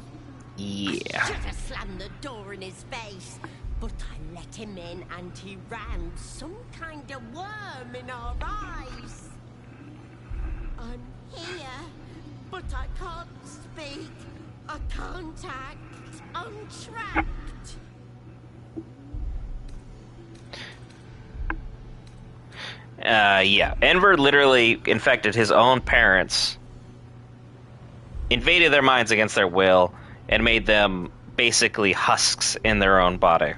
Yeah. I should have slammed the door in his face. But I let him in and he ran some kind of worm in our eyes. I'm here, but I can't speak. I can't act. I'm trapped. Yeah. Enver literally infected his own parents, invaded their minds against their will, and made them basically husks in their own body.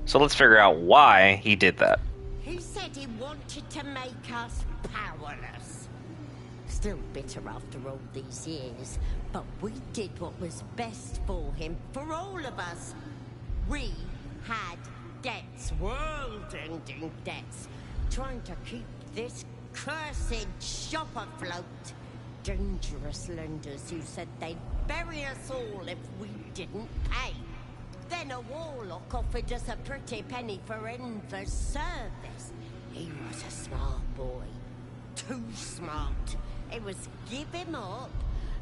So let's figure out why he did that. He said he wanted to make us powerless. Still bitter after all these years, but we did what was best for him, for all of us. We had debts, world-ending debts, trying to keep this cursed shop afloat. Dangerous lenders who said they'd bury us all if we didn't pay. Then a warlock offered us a pretty penny for Enver's service. He was a smart boy. Too smart. It was give him up,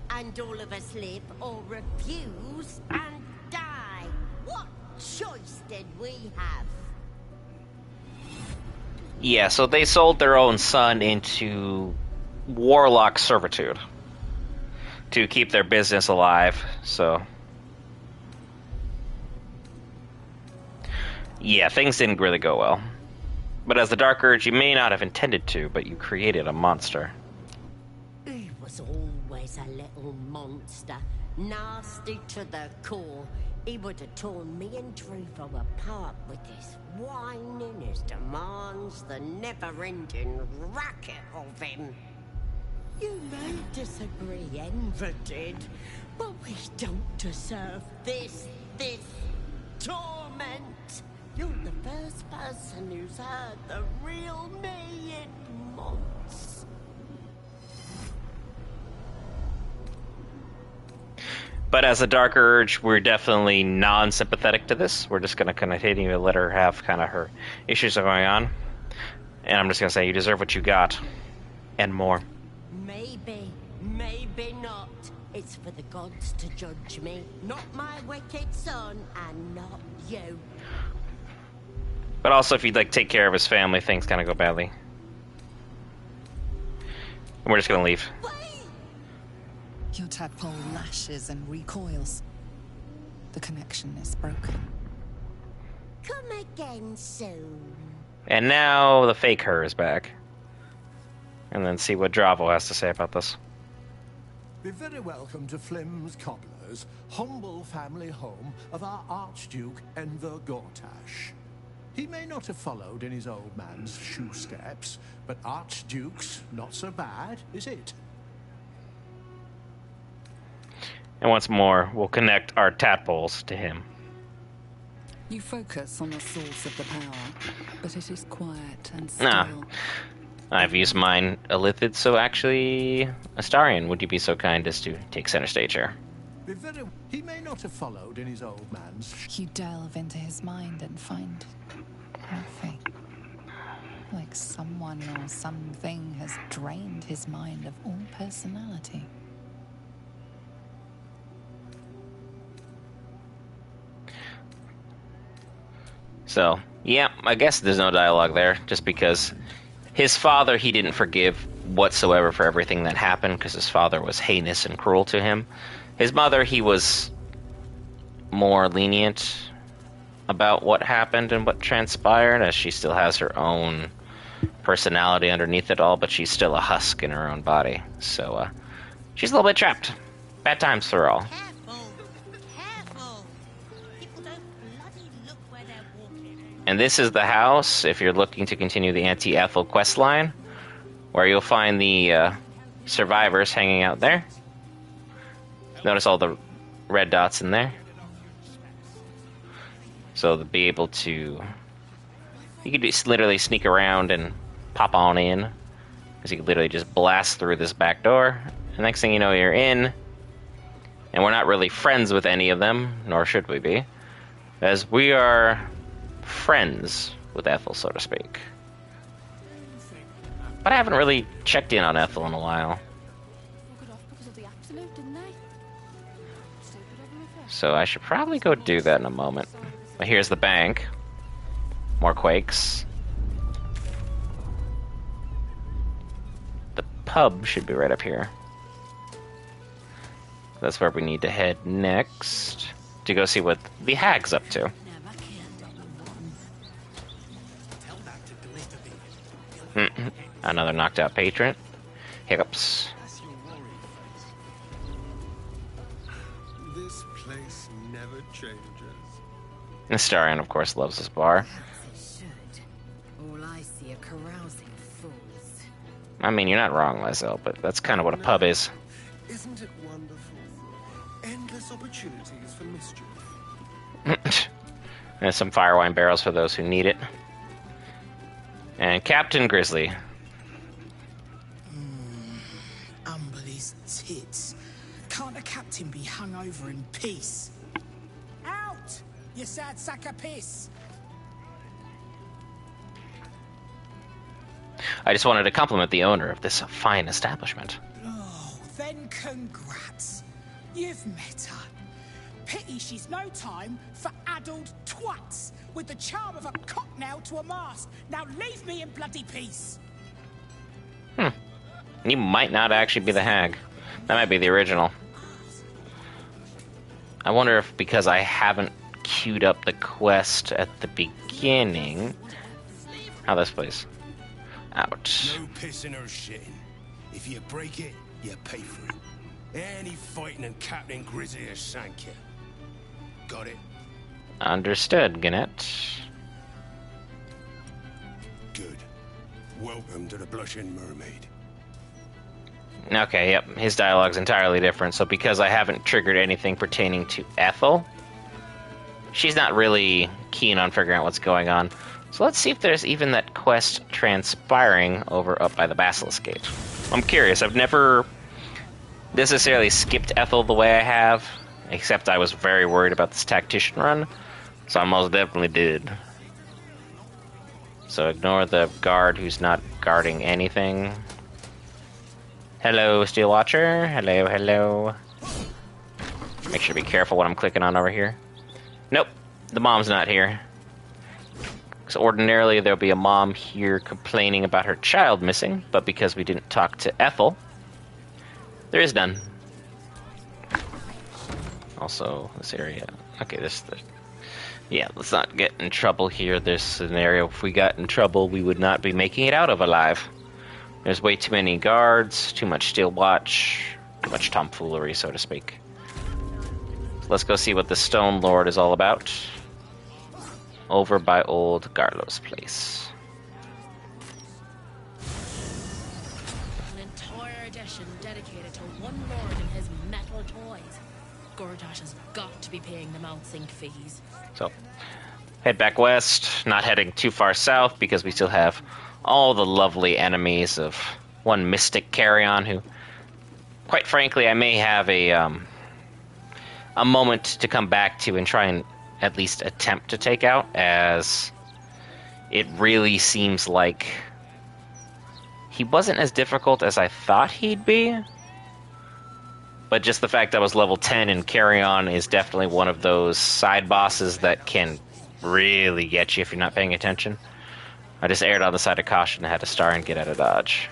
and all of us live, or refuse and die. What choice did we have? Yeah, so they sold their own son into warlock servitude to keep their business alive, so... Yeah, things didn't really go well. But as the Dark Urge, you may not have intended to, but you created a monster. He was always a little monster, nasty to the core. He would have torn me and Druvo apart with his whining, his demands, the never-ending racket of him. You may disagree, Enver did, but we don't deserve this torment. You're the first person who's heard the real me in months. But as a Dark Urge, we're definitely non-sympathetic to this. We're just going to continue to let her have kind of her issues going on. And I'm just going to say, you deserve what you got. And more. Maybe, maybe not. It's for the gods to judge me, not my wicked son, and not you. But also, if you like take care of his family, things kind of go badly. And we're just gonna leave. Your tadpole lashes and recoils. The connection is broken. Come again soon. And now the fake her is back. And then see what Dravo has to say about this. Be very welcome to Flim's Cobblers, humble family home of our Archduke Enver Gortash. He may not have followed in his old man's shoe steps, but Archduke's not so bad, is it? And once more, we'll connect our tadpoles to him. You focus on the source of the power, but it is quiet and still. Nah. I've used mine Illithid, so actually, Astarion, would you be so kind as to take center stage here? He may not have followed in his old man's... You delve into his mind and find nothing. Like someone or something has drained his mind of all personality. So, yeah, I guess there's no dialogue there, just because his father he didn't forgive whatsoever for everything that happened, because his father was heinous and cruel to him. His mother, he was more lenient about what happened and what transpired, as she still has her own personality underneath it all, but she's still a husk in her own body. So, she's a little bit trapped. Bad times for her all. And this is the house, if you're looking to continue the anti-Ethel quest line, where you'll find the survivors hanging out there. Notice all the red dots in there. So to be able to... You could just literally sneak around and pop on in. Because you could literally just blast through this back door. And next thing you know, you're in. And we're not really friends with any of them, nor should we be. As we are... friends with Ethel, so to speak. But I haven't really checked in on Ethel in a while. So I should probably go do that in a moment. But here's the bank. More quakes. The pub should be right up here. That's where we need to head next to go see what the hag's up to. Another knocked out patron. Hiccups. This place never changes. Astarion, of course, loves this bar. All I see are carousing fools. I mean, you're not wrong, Lizelle, but that's kind of what a pub is. Isn't it wonderful? Endless opportunities for mischief. There's some fire wine barrels for those who need it. And Captain Grizzly. Umberly's tits. Can't a captain be hung over in peace? Out, you sad sack of piss! I just wanted to compliment the owner of this fine establishment. Oh, then congrats. You've met her. Pity she's no time for addled twats with the charm of a cocknail to a mast. Now leave me in bloody peace. You might not actually be the hag. That might be the original. I wonder if because I haven't queued up the quest at the beginning... How this plays. Out. No pissing or shitting. If you break it, you pay for it. Any fighting and Captain Grizzly has sank you. Got it? Understood, Gannett. Good. Welcome to the Blushing Mermaid. Okay, yep, his dialogue's entirely different, so because I haven't triggered anything pertaining to Ethel, she's not really keen on figuring out what's going on. So let's see if there's even that quest transpiring over up by the Basilisk Gate. I'm curious, I've never necessarily skipped Ethel the way I have, except I was very worried about this tactician run, so I most definitely did. So ignore the guard who's not guarding anything. Hello, Steel Watcher. Hello, hello. Make sure to be careful what I'm clicking on over here. Nope, the mom's not here. So ordinarily there'll be a mom here complaining about her child missing, but because we didn't talk to Ethel, there is none. Also, this area. Okay, yeah, let's not get in trouble here. This scenario, if we got in trouble, we would not be making it out of alive. There's way too many guards, too much steel watch, too much tomfoolery, so to speak. So let's go see what the Stone Lord is all about. Over by old Garlo's place. An entire edition dedicated to one lord and his metal toys. Gortash has got to be paying them out sync fees. So, head back west, not heading too far south because we still have all the lovely enemies of one mystic carry-on who, quite frankly, I may have a moment to come back to and try and at least attempt to take out, as it really seems like he wasn't as difficult as I thought he'd be. But just the fact that I was level 10 and carry-on is definitely one of those side bosses that can really get you if you're not paying attention. I just erred on the side of caution and had to star and get out of dodge.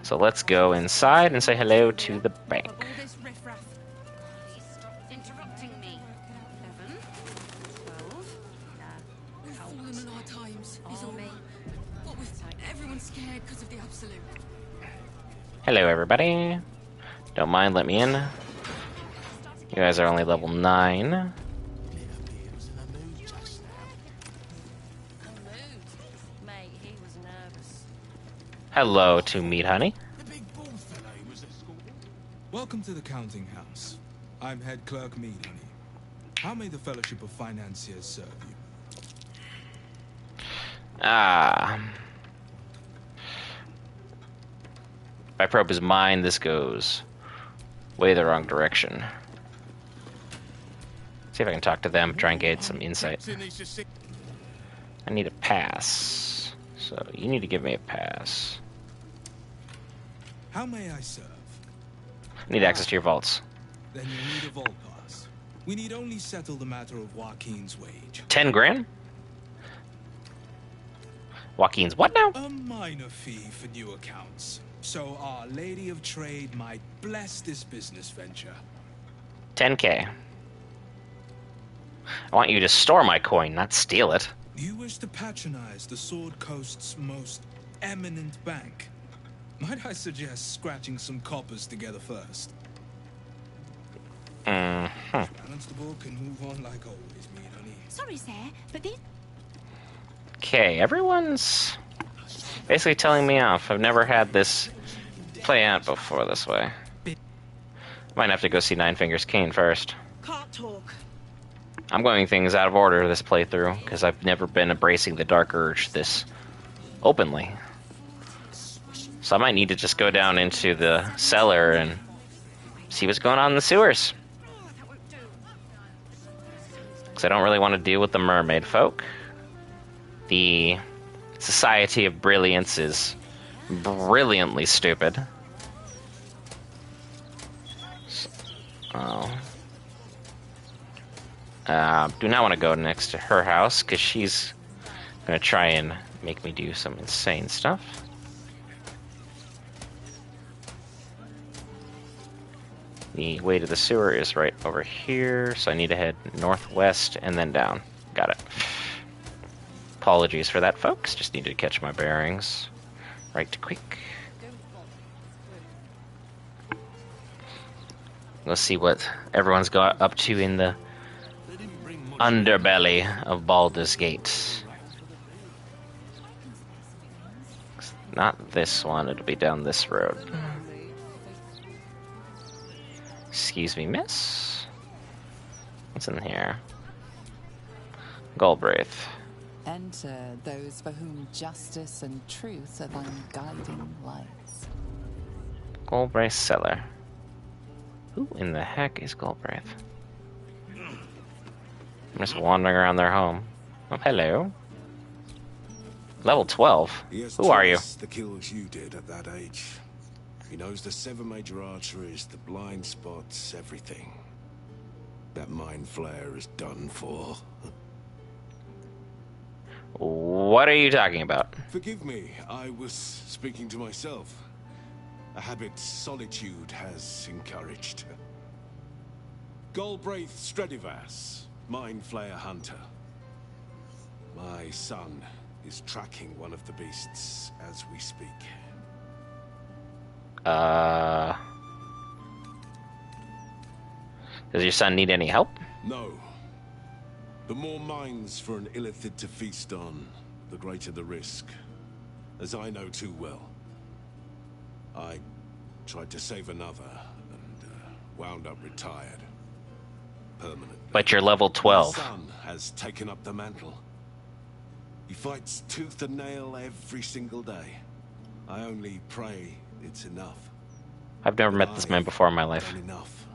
So let's go inside and say hello to the bank. Hello, everybody. Don't mind, let me in. You guys are only level 9. Hello to Meat Honey. Welcome to the counting house. I'm head clerk Meat Honey. How may the Fellowship of Financiers serve you? If I probe his mind, this goes way the wrong direction. See if I can talk to them, try and get some insight. I need a pass. So you need to give me a pass. How may I serve? I need access to your vaults. Then you need a vault pass. We need only settle the matter of Joaquin's wage. 10 grand? Joaquin's what now? A minor fee for new accounts. So Our Lady of Trade might bless this business venture. 10K. I want you to store my coin, not steal it. You wish to patronize the Sword Coast's most eminent bank. Might I suggest scratching some coppers together first? Balance the book and move on like always, Meat Honey. Sorry, sir, but these... Okay, everyone's basically telling me off. I've never had this play out before this way. Might have to go see Nine Fingers Kane first. Can't talk. I'm going things out of order this playthrough, because I've never been embracing the Dark Urge this openly. So I might need to just go down into the cellar and see what's going on in the sewers. Because I don't really want to deal with the mermaid folk. The Society of Brilliance is brilliantly stupid. Oh. Do not want to go next to her house, because she's going to try and make me do some insane stuff. The way to the sewer is right over here, so I need to head northwest and then down. Got it. Apologies for that, folks. Just needed to catch my bearings right quick. Let's see what everyone's got up to in the underbelly of Baldur's Gate. Not this one, it'll be down this road. Excuse me, miss? What's in here? Galbraith. Enter those for whom justice and truth are thine guiding lights. Galbraith cellar. Who in the heck is Galbraith? I'm just wandering around their home. Oh, hello. Level 12? He has Who are you? twice the kills you did at that age. He knows the 7 major arteries, the blind spots, everything. That mind flare is done for. What are you talking about? Forgive me, I was speaking to myself. A habit solitude has encouraged. Galbraith Stredivas, mind flayer hunter. My son is tracking one of the beasts as we speak. Does your son need any help? No. The more minds for an illithid to feast on, the greater the risk. As I know too well. I tried to save another, and wound up retired. Permanently. But you're level 12. My son has taken up the mantle. He fights tooth and nail every single day. I only pray it's enough. I've never met this man before in my life. Done enough.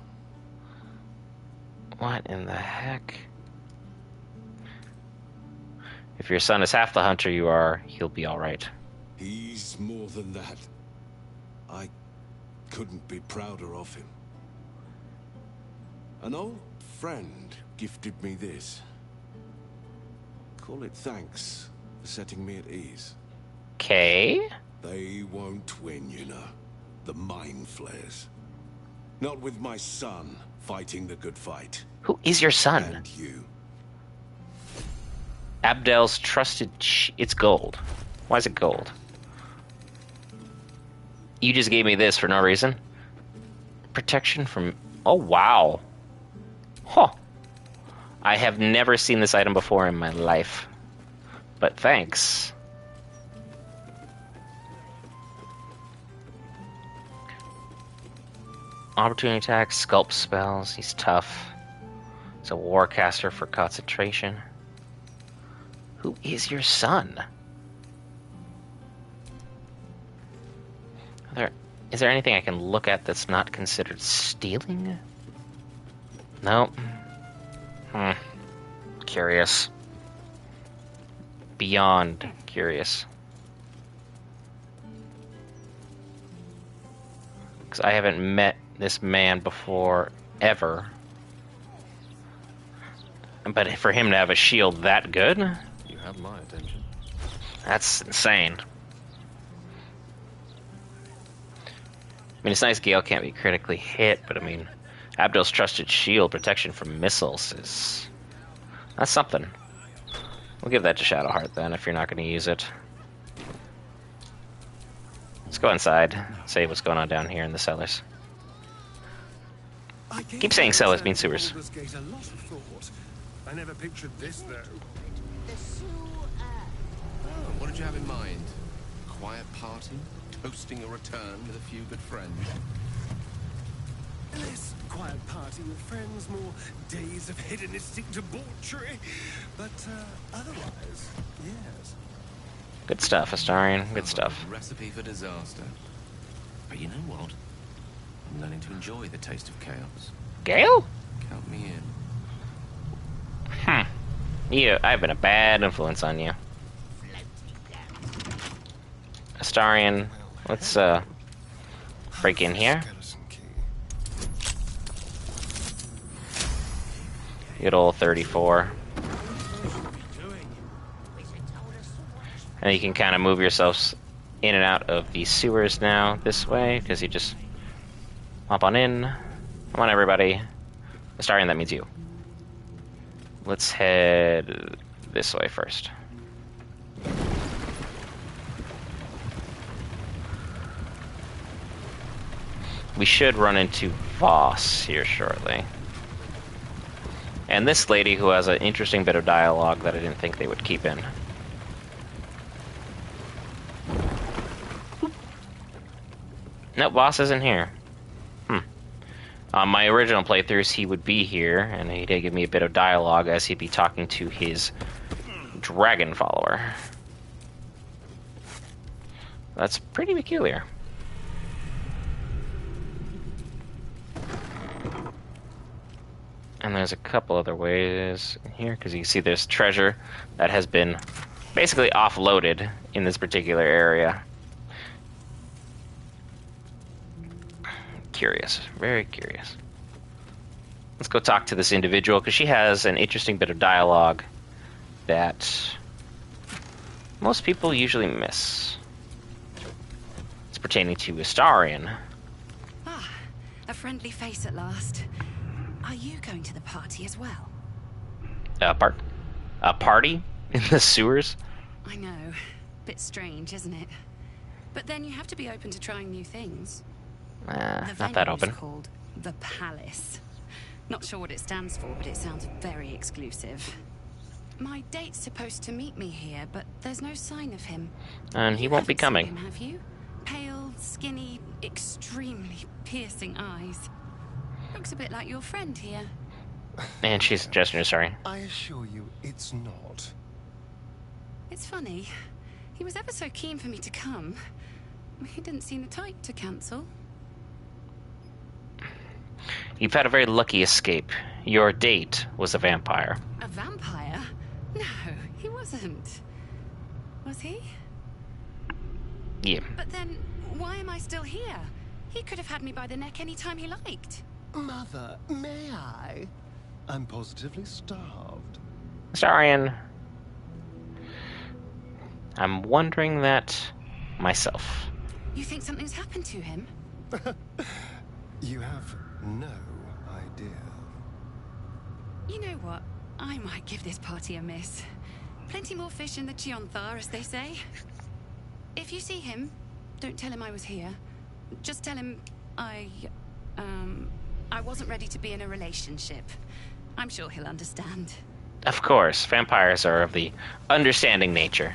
What in the heck? If your son is half the hunter you are, he'll be alright. He's more than that. I couldn't be prouder of him. An old friend gifted me this. Call it thanks for setting me at ease. Okay. They won't win, you know. The mind flares. Not with my son fighting the good fight. Who is your son? And you. Abdel's trusted it's gold. Why is it gold? You just gave me this for no reason? Protection from... Oh, wow. Huh. I have never seen this item before in my life. But thanks. Opportunity attack, sculpt spells. He's tough. He's a warcaster for concentration. Who is your son? Is there anything I can look at that's not considered stealing? Nope. Curious. Beyond curious. Because I haven't met this man before, ever. But for him to have a shield that good? You have my attention. That's insane. I mean, it's nice Gale can't be critically hit, but I mean, Abdel's trusted shield protection from missiles is... That's something. We'll give that to Shadowheart then, if you're not going to use it. Let's go inside, see what's going on down here in the cellars. Keep saying cellars mean sewers. I never pictured this, though. Oh, what did you have in mind? Quiet party? Toasting a return with a few good friends? Less quiet party with friends, more days of hedonistic debauchery. But otherwise, yes. Good stuff, Astarion. Good stuff. Recipe for disaster. But you know what? I'm learning to enjoy the taste of chaos. Gale? Count me in. I've been a bad influence on you. Astarion, let's break in here. Good old 34. And you can kind of move yourselves in and out of the sewers now this way, because you just hop on in. Come on, everybody. Astarion, that means you. Let's head this way first. We should run into Voss here shortly. And this lady who has an interesting bit of dialogue that I didn't think they would keep in. Nope, Voss isn't here. On my original playthroughs, he would be here, and he did give me a bit of dialogue as he'd be talking to his dragon follower. That's pretty peculiar. And there's a couple other ways in here, because you can see there's treasure that has been basically offloaded in this particular area. Curious, very curious. Let's go talk to this individual, because she has an interesting bit of dialogue that most people usually miss. It's pertaining to Astarion. Ah, a friendly face at last. Are you going to the party as well? A party in the sewers? I know. Bit strange, isn't it? But then you have to be open to trying new things. The Not that open. venue's called the Palace. Not sure what it stands for, but it sounds very exclusive. My date's supposed to meet me here, but there's no sign of him. And he won't be coming. Him, have you? Pale, skinny, extremely piercing eyes. Looks a bit like your friend here. And she's gesturing, sorry. I assure you, it's not. It's funny. He was ever so keen for me to come. He didn't seem the type to cancel. You've had a very lucky escape. Your date was a vampire. A vampire? No, he wasn't. Was he? Yeah. But then, why am I still here? He could have had me by the neck any time he liked. Mother, may I? I'm positively starved. Astarion. I'm wondering that myself. You think something's happened to him? You have no idea. You know what? I might give this party a miss. Plenty more fish in the Chionthar, as they say. If you see him, don't tell him I was here. Just tell him I wasn't ready to be in a relationship. I'm sure he'll understand. Of course, vampires are of the understanding nature.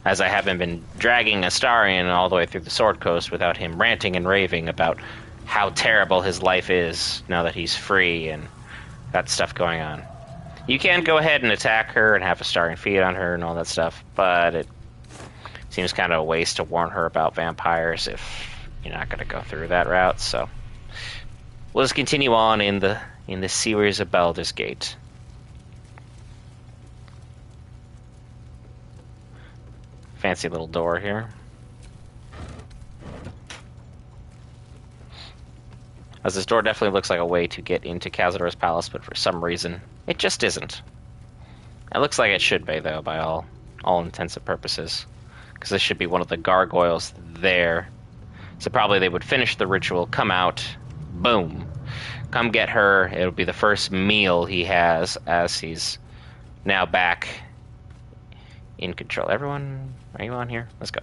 As I haven't been dragging Astarion all the way through the Sword Coast without him ranting and raving about how terrible his life is now that he's free and got stuff going on. You can go ahead and attack her and have Astarion feed on her and all that stuff, but it seems kind of a waste to warn her about vampires if you're not going to go through that route, so we'll just continue on in the sewers of Baldur's Gate. Fancy little door here. As this door definitely looks like a way to get into Cazador's palace, but for some reason, it just isn't. It looks like it should be, though, by all intents and purposes. Because this should be one of the gargoyles there. So probably they would finish the ritual, come out, boom. Come get her. It'll be the first meal he has as he's now back in control. Everyone, are you on here? Let's go.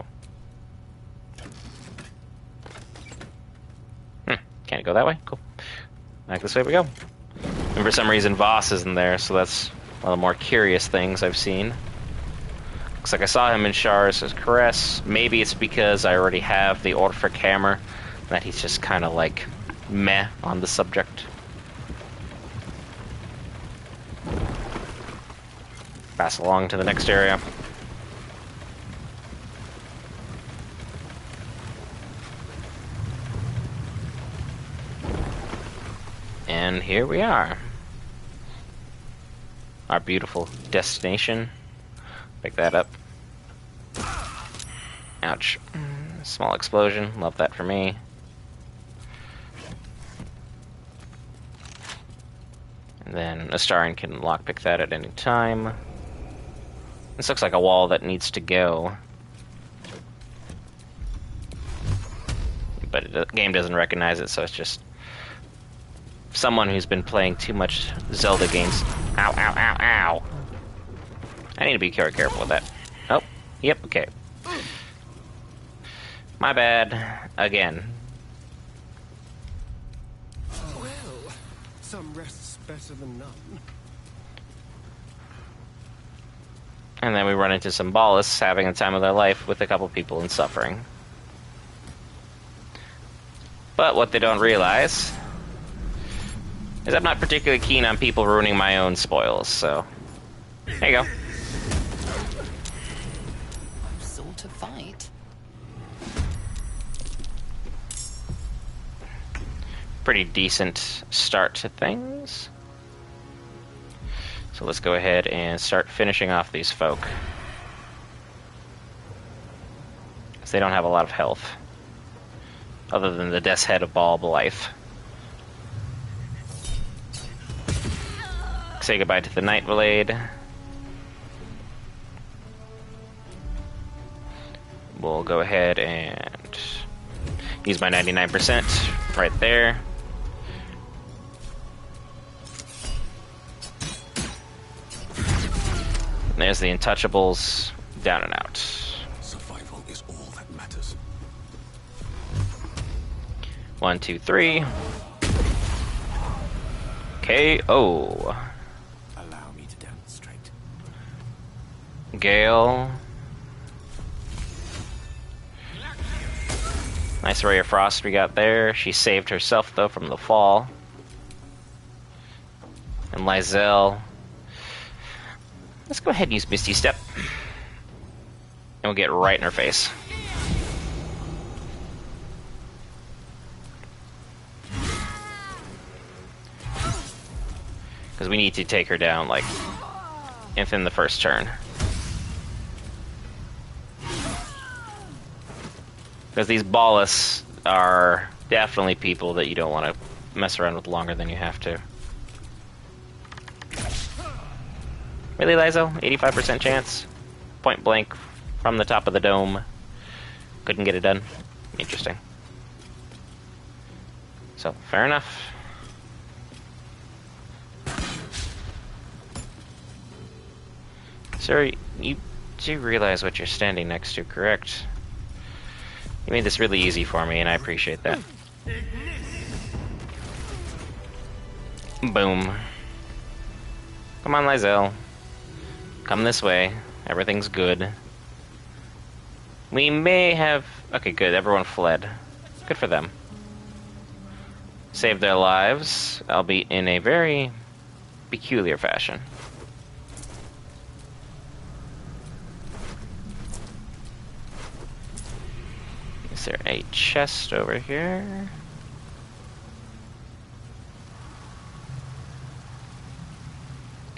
Can't go that way? Cool. Back this way we go. And for some reason Voss isn't there, so that's one of the more curious things I've seen. Looks like I saw him in Char's Caress. Maybe it's because I already have the Orphic Hammer, that he's just kind of like meh on the subject. Pass along to the next area. And here we are. Our beautiful destination. Pick that up. Ouch. Small explosion. Love that for me. And then Astarion can lockpick that at any time. This looks like a wall that needs to go. But the game doesn't recognize it, so it's just someone who's been playing too much Zelda games. Ow, ow, ow, ow. I need to be very careful with that. Oh, yep, okay. My bad. Again. Well, some rest's better than none. And then we run into some ballists having the time of their life with a couple people in suffering. But what they don't realize is I'm not particularly keen on people ruining my own spoils, so there you go. Sort of fight. Pretty decent start to things. So let's go ahead and start finishing off these folk. because they don't have a lot of health. Other than the Death's Head of Ball Life. Say goodbye to the Nightblade. We'll go ahead and use my 99% right there. And there's the Untouchables, down and out. Survival is all that matters. 1, 2, 3. KO. Allow me to demonstrate. Gale. Nice ray of frost we got there. She saved herself though from the fall. And Lizelle. Let's go ahead and use Misty Step. And we'll get right in her face. Because we need to take her down, like, within the first turn. Because these Ballas are definitely people that you don't want to mess around with longer than you have to. Really, Lizo? 85% chance? Point blank from the top of the dome. Couldn't get it done. Interesting. So, fair enough. Sir, you do realize what you're standing next to, correct? You made this really easy for me, and I appreciate that. Boom. Come on, Lizelle. Come this way. Everything's good. We may have... Okay, good. Everyone fled. Good for them. Saved their lives, albeit in a very peculiar fashion. Is there a chest over here?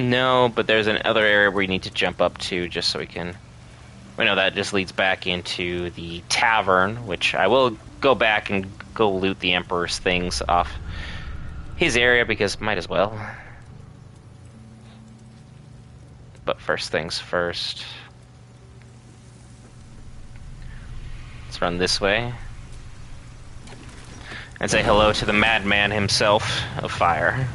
No, but there's another area where you need to jump up to just so we can... We know that just leads back into the tavern, which I will go back and go loot the Emperor's things off his area because might as well. But first things first. Let's run this way. And say hello to the madman himself of fire.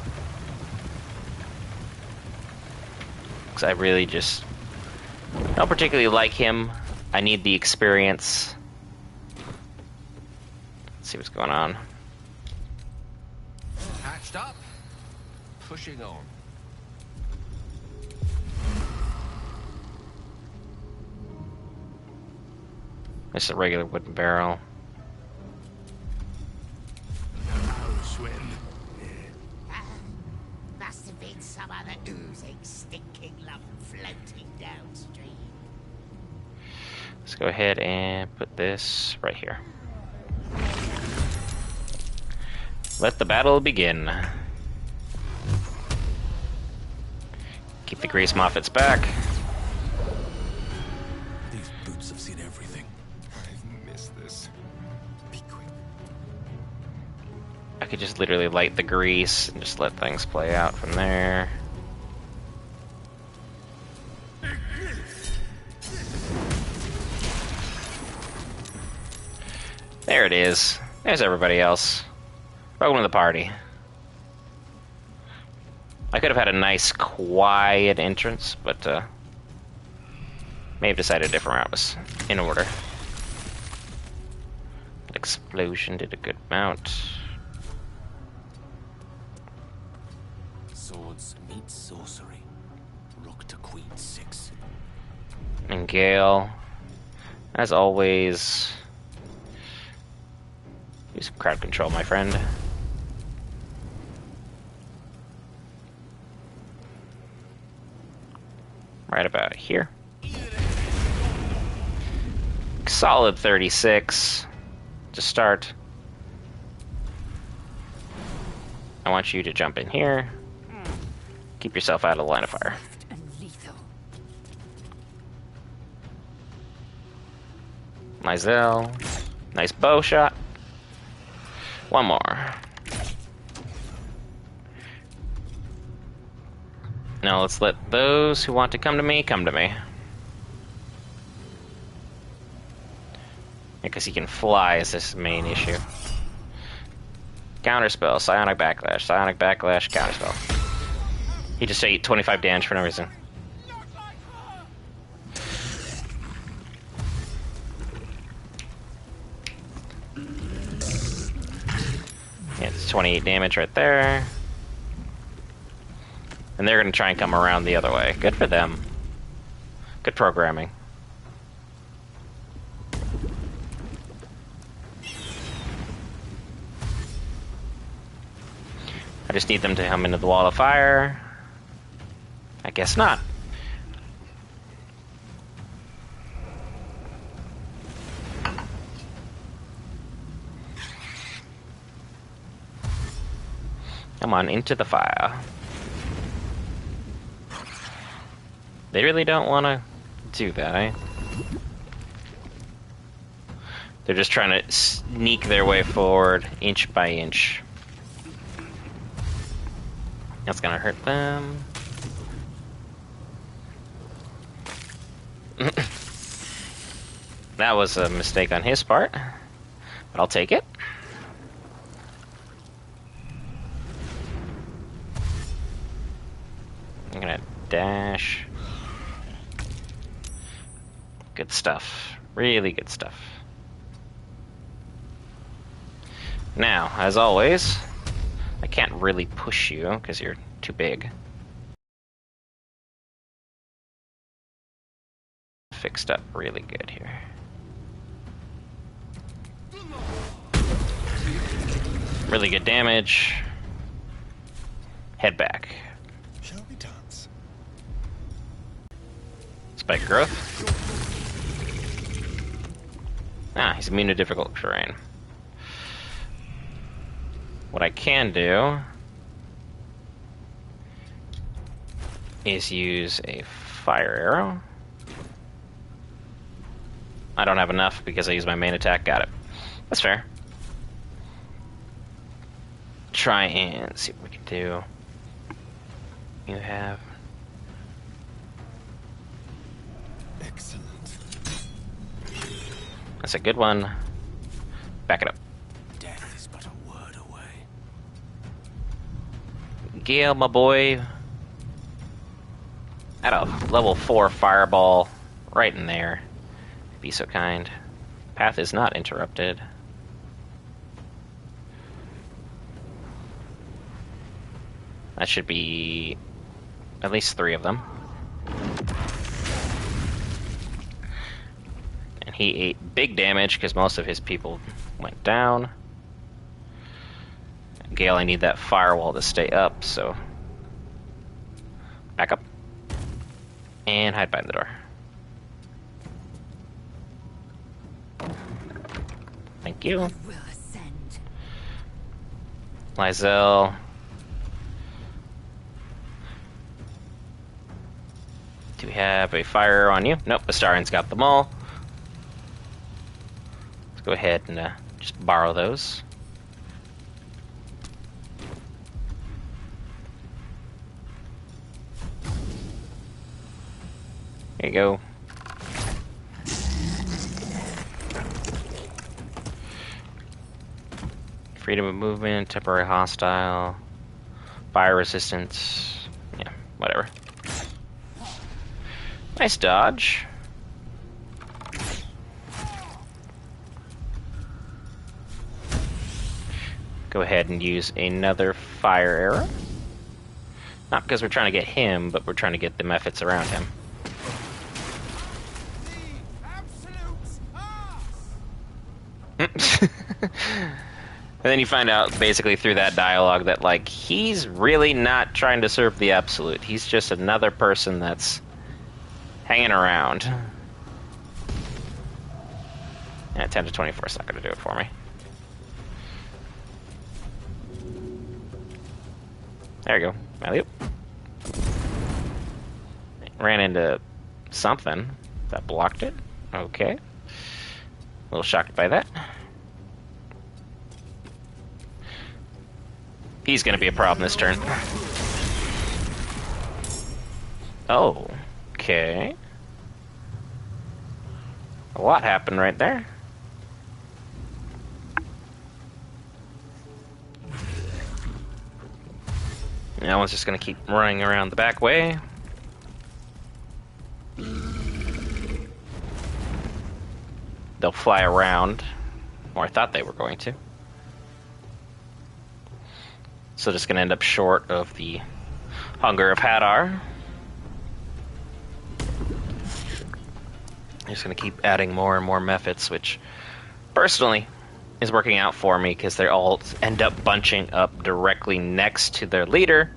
Because I really just don't particularly like him. I need the experience. Let's see what's going on. Hatched up, pushing on. It's a regular wooden barrel. Must have been some other oozing, stinking lump floating downstream. Let's go ahead and put this right here. Let the battle begin. Keep the grease moffats back. These boots have seen everything. I've missed this. Be quick. I could just literally light the grease and just let things play out from there. There it is. There's everybody else. Welcome to the party. I could have had a nice, quiet entrance, but may have decided a different route was in order. That explosion did a good amount. Swords meet sorcery. Rook to queen 6. And Gale, as always, use some crowd control, my friend. Right about here. Solid 36 to start. I want you to jump in here. Keep yourself out of the line of fire. Mizell. Nice bow shot. One more. Now let's let those who want to come to me, come to me. Because he can fly is this main issue. Counterspell, Psionic Backlash, Counterspell. He just ate 25 damage for no reason. Yeah, it's 28 damage right there. And they're going to try and come around the other way. Good for them. Good programming. I just need them to come into the wall of fire. I guess not. Come on, into the fire. They really don't want to do that, eh? They're just trying to sneak their way forward, inch by inch. That's gonna hurt them. That was a mistake on his part, but I'll take it. I'm gonna dash. Good stuff. Really good stuff. Now, as always, I can't really push you because you're too big. Fixed up really good here. Really good damage. Head back. Shall we dance? Spike growth. Ah, he's immune to difficult terrain. What I can do is use a fire arrow. I don't have enough because I used my main attack. Got it. That's fair. Try and see what we can do. You have... Excellent. That's a good one. Back it up. Death is but a word away. Gale, my boy. Add a level 4 fireball right in there. Be so kind. Path is not interrupted. That should be at least 3 of them. And he ate big damage because most of his people went down. Gale, I need that firewall to stay up, so back up and hide behind the door. Thank you. Lizelle. Do we have a fire on you? Nope, the Sarin's got them all. Let's go ahead and just borrow those. There you go. Freedom of movement, temporary hostile, fire resistance, yeah, whatever. Nice dodge. Go ahead and use another fire arrow. Not because we're trying to get him, but we're trying to get the methods around him. And then you find out, basically through that dialogue, that, like, he's really not trying to serve the Absolute. He's just another person that's hanging around. Yeah, 10 to 24 is not going to do it for me. There you go. Alley-oop. Ran into something that blocked it. Okay. little shocked by that. He's gonna be a problem this turn. Oh, okay. A lot happened right there. That one's just gonna keep running around the back way. They'll fly around, or I thought they were going to. So just gonna end up short of the Hunger of Hadar. Just gonna keep adding more and more methods, which personally is working out for me because they all end up bunching up directly next to their leader.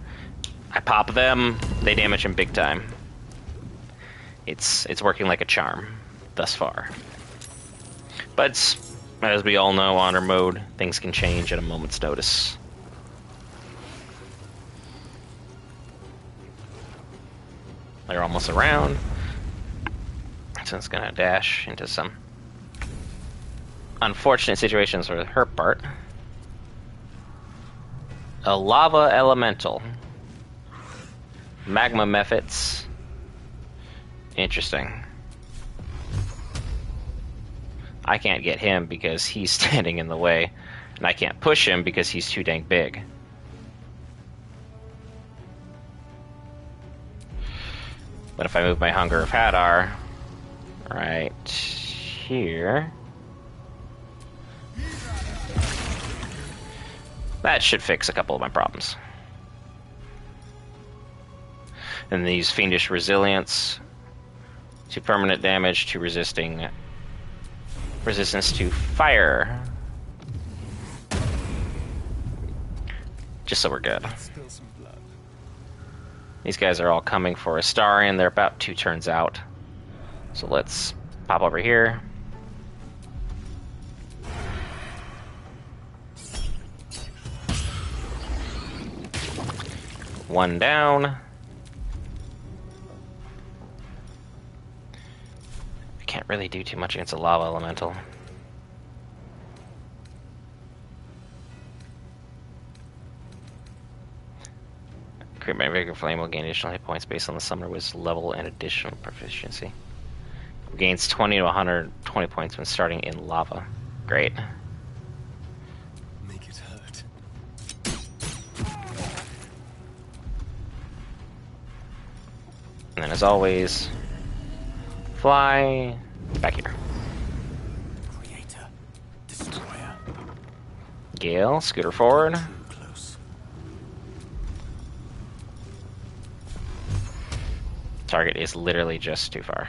I pop them, they damage him big time. It's working like a charm thus far. But as we all know, honor mode, things can change at a moment's notice. They're almost around. So it's gonna dash into some unfortunate situations for her part. A lava elemental. Magma methods. Interesting. I can't get him because he's standing in the way, and I can't push him because he's too dang big. But if I move my Hunger of Hadar right here, that should fix a couple of my problems. And these Fiendish Resilience to permanent damage to resistance to fire. Just so we're good. These guys are all coming for a Sarin. They're about 2 turns out. So let's pop over here. One down. I can't really do too much against a lava elemental. Create my Vigor Flame will gain additional hit points based on the Summoner Wizard's level and additional proficiency. Gains 20 to 120 points when starting in lava. Great. Make it hurt. And then as always, fly back here. Creator, destroyer. Gale, scooter forward. Target is literally just too far.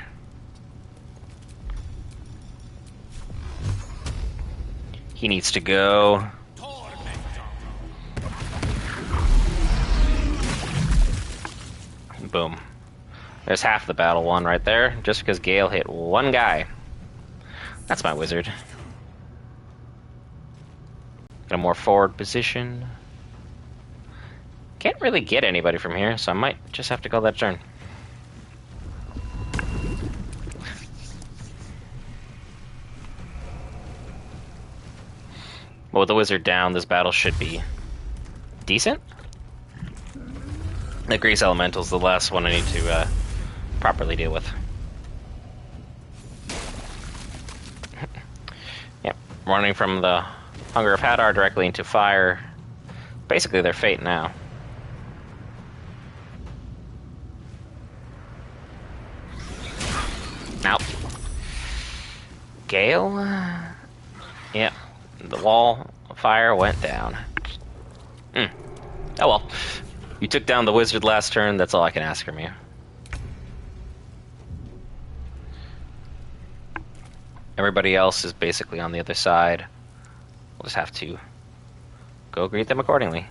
He needs to go. Boom. There's half the battle won right there, just because Gale hit one guy. That's my wizard. Get a more forward position. Can't really get anybody from here, so I might just have to go that turn. But with the wizard down, this battle should be decent. The Grease Elemental is the last one I need to properly deal with. Yep, running from the Hunger of Hadar directly into fire. Basically their fate now. Now, Gale? Yep. The wall of fire went down. Oh well. You took down the wizard last turn, that's all I can ask from you. Everybody else is basically on the other side. We'll just have to go greet them accordingly.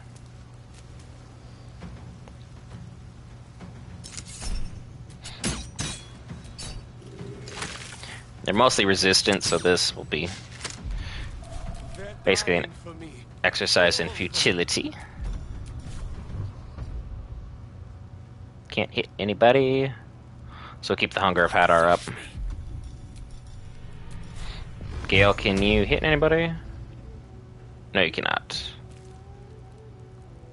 They're mostly resistant, so this will be basically an exercise in futility. Can't hit anybody, so keep the Hunger of Hadar up. Gale, can you hit anybody? No, you cannot.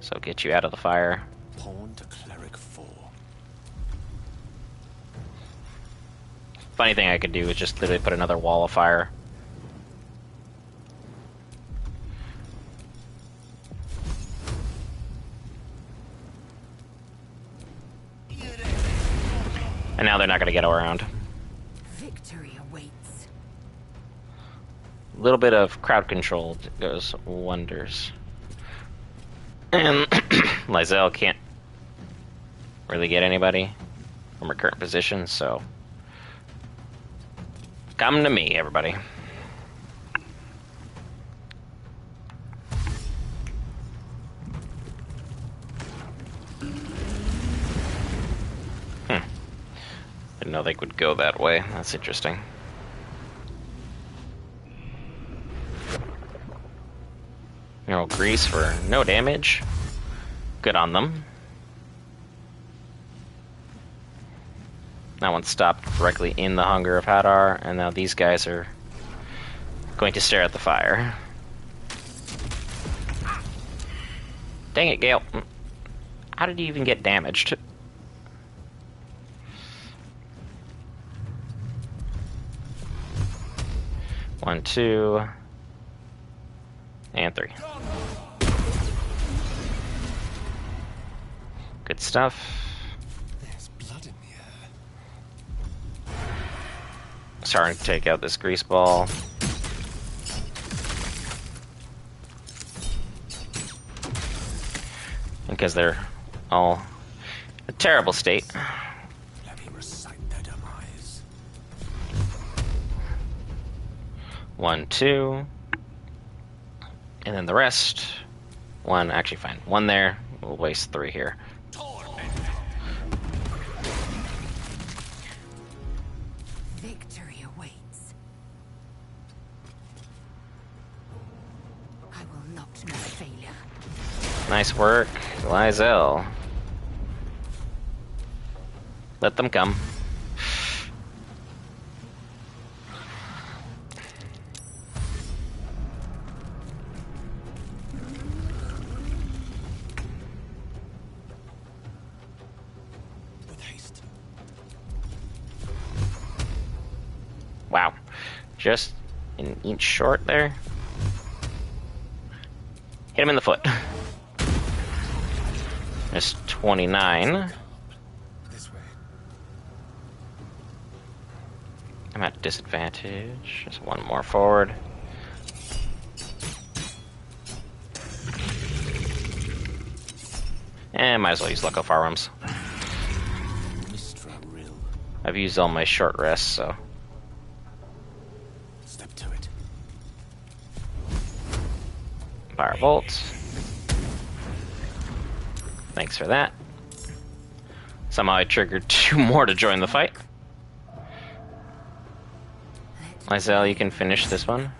So get you out of the fire. Pawn to cleric 4. Funny thing I could do is just literally put another wall of fire. And now they're not going to get around. Victory awaits. A little bit of crowd control goes wonders. And Lizelle can't really get anybody from her current position, so come to me, everybody. Didn't know they would go that way. That's interesting. No grease for no damage. Good on them. That one stopped directly in the hunger of Hadar, and now these guys are going to stare at the fire. Dang it, Gale. How did you even get damaged? One, two, and three. Good stuff. There's blood in the air. Starting to take out this grease ball. Because they're all in a terrible state. Let me recite their demise. 1, 2. And then the rest. One, actually fine. One there. We'll waste 3 here. Victory awaits. I will not know failure. Nice work, Lizelle. Let them come. With haste. Wow. Just an inch short there. Hit him in the foot. There's 29. This way. I'm at disadvantage. Just one more forward. And might as well use Luck of Firearms. I've used all my short rests, so. Step to it. Firebolt. Thanks for that. Somehow I triggered 2 more to join the fight. Lizelle, you can finish this one.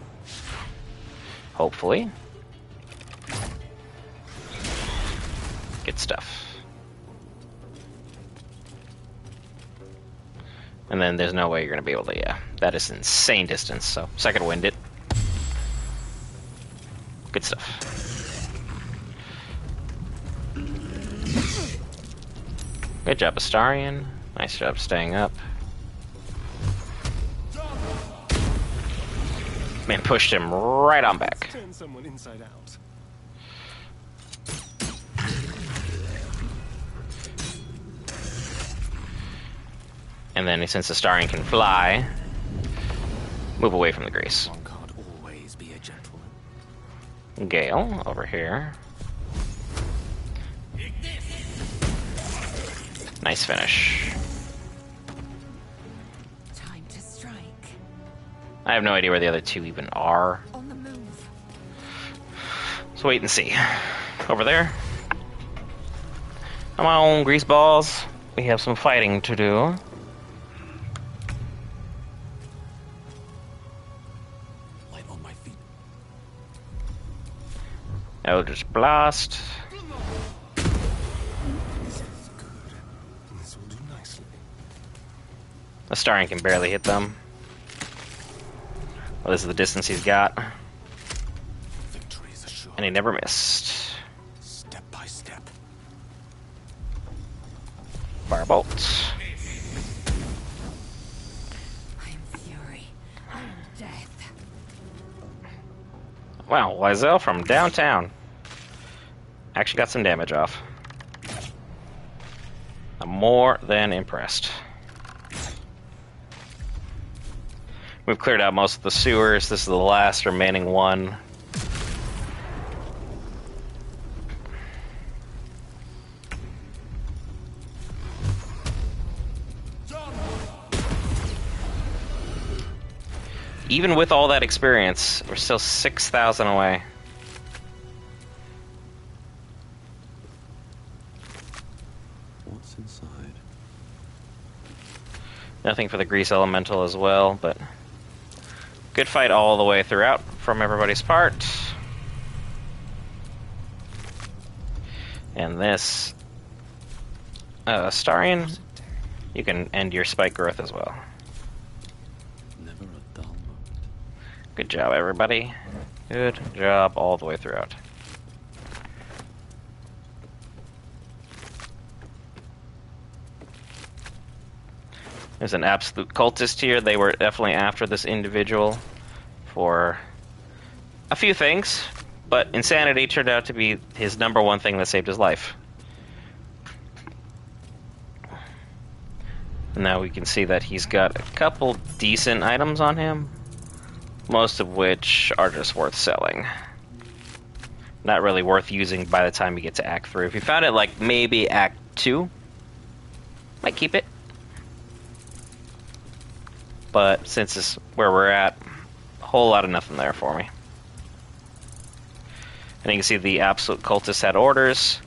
Hopefully. Good stuff. And then there's no way you're going to be able to, yeah. That is insane distance, so second wind it. Good stuff. Good job, Astarion. Nice job staying up. Man, pushed him right on back. Turn someone inside out. And then since Astarion can fly, move away from the grease. One can't always be a gentleman. Gale, over here. Nice finish. Time to strike. I have no idea where the other 2 even are. On the move. So wait and see. Over there. Come on, grease balls. We have some fighting to do. Light on my feet. Eldritch Blast. This will do nicely. Astarion can barely hit them. Well, this is the distance he's got. Victory is assured. And he never missed. Step by step. Firebolt. I'm fury. I'm death. Wow, Wiesel from downtown. Actually got some damage off. I'm more than impressed. We've cleared out most of the sewers. This is the last remaining one. Even with all that experience, we're still 6,000 away. What's inside? Nothing for the grease elemental as well, but good fight all the way throughout from everybody's part. And this Sarin, you can end your spike growth as well. Never a dull moment. Good job, everybody. Good job all the way throughout. There's an absolute cultist here. They were definitely after this individual for a few things, but insanity turned out to be his number one thing that saved his life. Now we can see that he's got a couple decent items on him, most of which are just worth selling. Not really worth using by the time you get to Act 3. If you found it like maybe Act 2, might keep it. But since it's where we're at, a whole lot of nothing there for me. And you can see the absolute cultist had orders.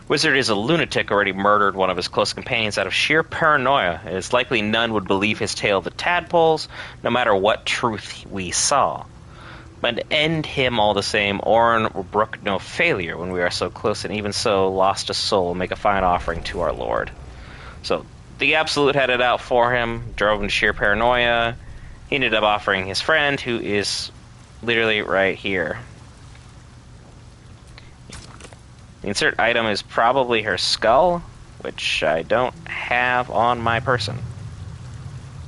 Wizard is a lunatic, already murdered one of his close companions out of sheer paranoia. It is likely none would believe his tale of the tadpoles, no matter what truth we saw. But end him all the same. Orin will brook no failure when we are so close, and even so, lost a soul will make a fine offering to our Lord. So the absolute had it out for him, drove him to sheer paranoia. He ended up offering his friend, who is literally right here. The insert item is probably her skull, which I don't have on my person.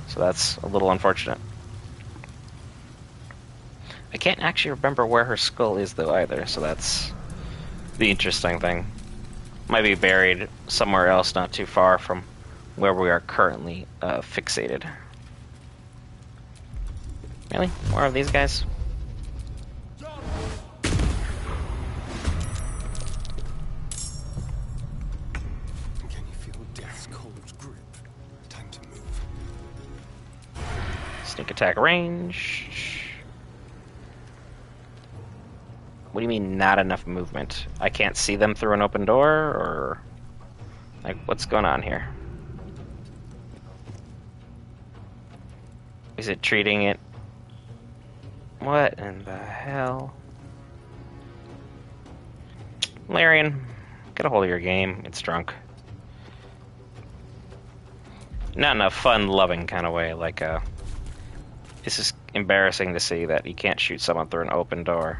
So that's a little unfortunate. I can't actually remember where her skull is, though, either, so that's the interesting thing. Might be buried somewhere else not too far from where we are currently fixated. Really? More of these guys? Sneak attack range. What do you mean not enough movement? I can't see them through an open door, or like what's going on here? Is it treating it? What in the hell? Larian, get a hold of your game. It's drunk. Not in a fun-loving kind of way, like this is embarrassing to see that you can't shoot someone through an open door.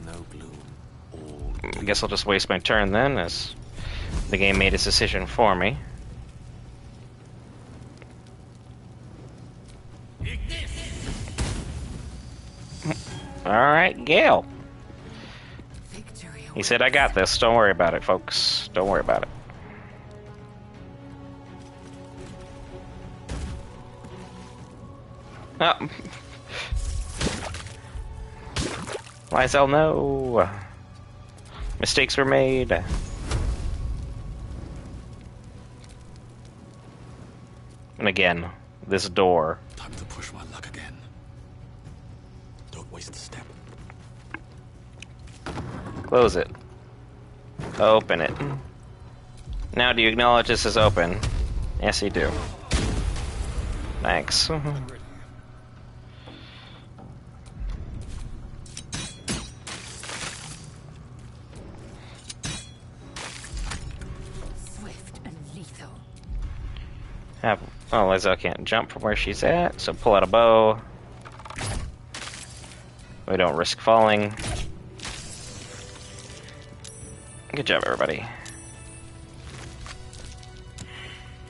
No gloom. All I guess I'll just waste my turn then, as the game made its decision for me. Alright, Gale. He said, I got this. Don't worry about it, folks. Don't worry about it. Oh. Lysel, no. Mistakes were made. And again, this door. Time to push my luck again. Don't waste a step. Close it. Open it. Now, do you acknowledge this is open? Yes, you do. Thanks. Have, oh, Lizzo can't jump from where she's at, so pull out a bow. We don't risk falling. Good job, everybody.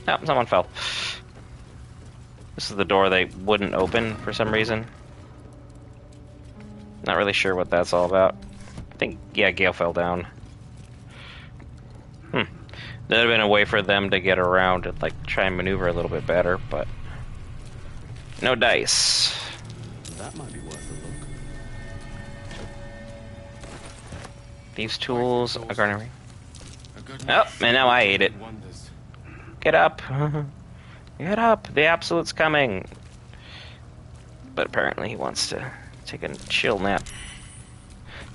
Oh, someone fell. This is the door they wouldn't open for some reason. Not really sure what that's all about. I think, yeah, Gale fell down. There'd have been a way for them to get around and, like, try and maneuver a little bit better, but... no dice. That might be worth a look. Thieves' tools, a garnery. Oh, and now I ate it. Get up! Get up! The Absolute's coming! But apparently he wants to take a chill nap.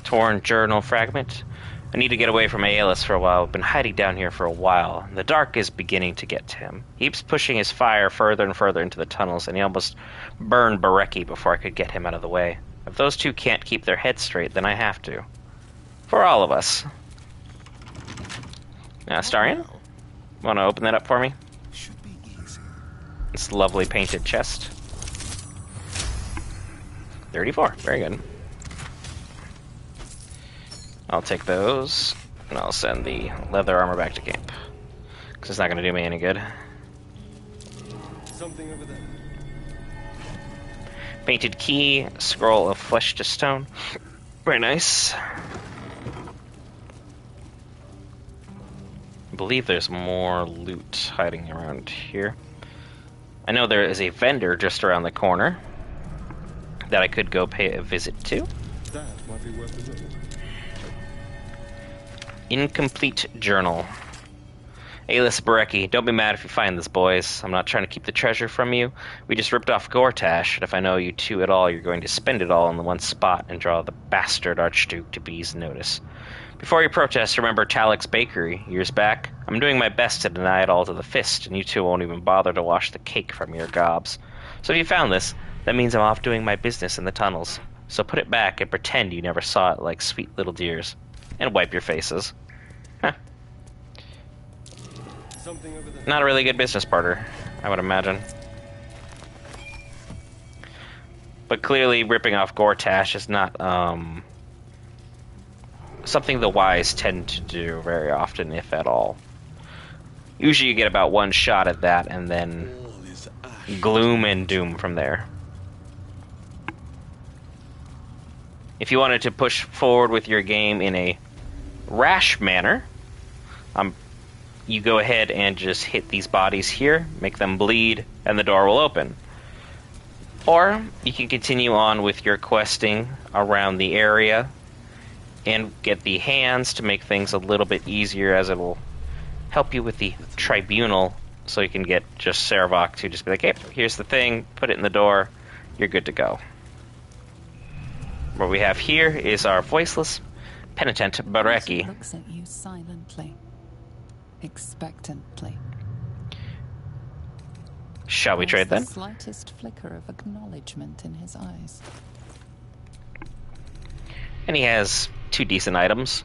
Torn journal fragment. I need to get away from Aeolus for a while. I've been hiding down here for a while. The dark is beginning to get to him. He keeps pushing his fire further and further into the tunnels, and he almost burned Bareki before I could get him out of the way. If those two can't keep their heads straight, then I have to. For all of us. Starion? Want to open that up for me? Should be easy. This lovely painted chest. 34. Very good. I'll take those, and I'll send the leather armor back to camp. Because it's not going to do me any good. Something over there. Painted key, scroll of flesh to stone. Very nice. I believe there's more loot hiding around here. I know there is a vendor just around the corner that I could go pay a visit to. That might be worth a look. Incomplete journal. Aeolus Bareki, don't be mad if you find this, boys. I'm not trying to keep the treasure from you. We just ripped off Gortash, and if I know you two at all, you're going to spend it all in the one spot and draw the bastard Archduke to B's notice. Before you protest, remember Talik's Bakery, years back? I'm doing my best to deny it all to the fist, and you two won't even bother to wash the cake from your gobs. So if you found this, that means I'm off doing my business in the tunnels. So put it back and pretend you never saw it like sweet little dears. And wipe your faces. Huh. Something over there. Not a really good business partner, I would imagine. But clearly ripping off Gortash is not, something the wise tend to do very often, if at all. Usually you get about one shot at that, and then gloom and doom from there. If you wanted to push forward with your game in a rash manner, you go ahead and just hit these bodies here, make them bleed, and the door will open. Or you can continue on with your questing around the area and get the hands to make things a little bit easier, as it will help you with the tribunal, so you can get just Saravok to just be like, hey, here's the thing, put it in the door, you're good to go. What we have here is our voiceless penitent Bareki. He looks at you silently, expectantly. Shall we trade then? The slightest flicker of acknowledgement in his eyes. And he has 2 decent items.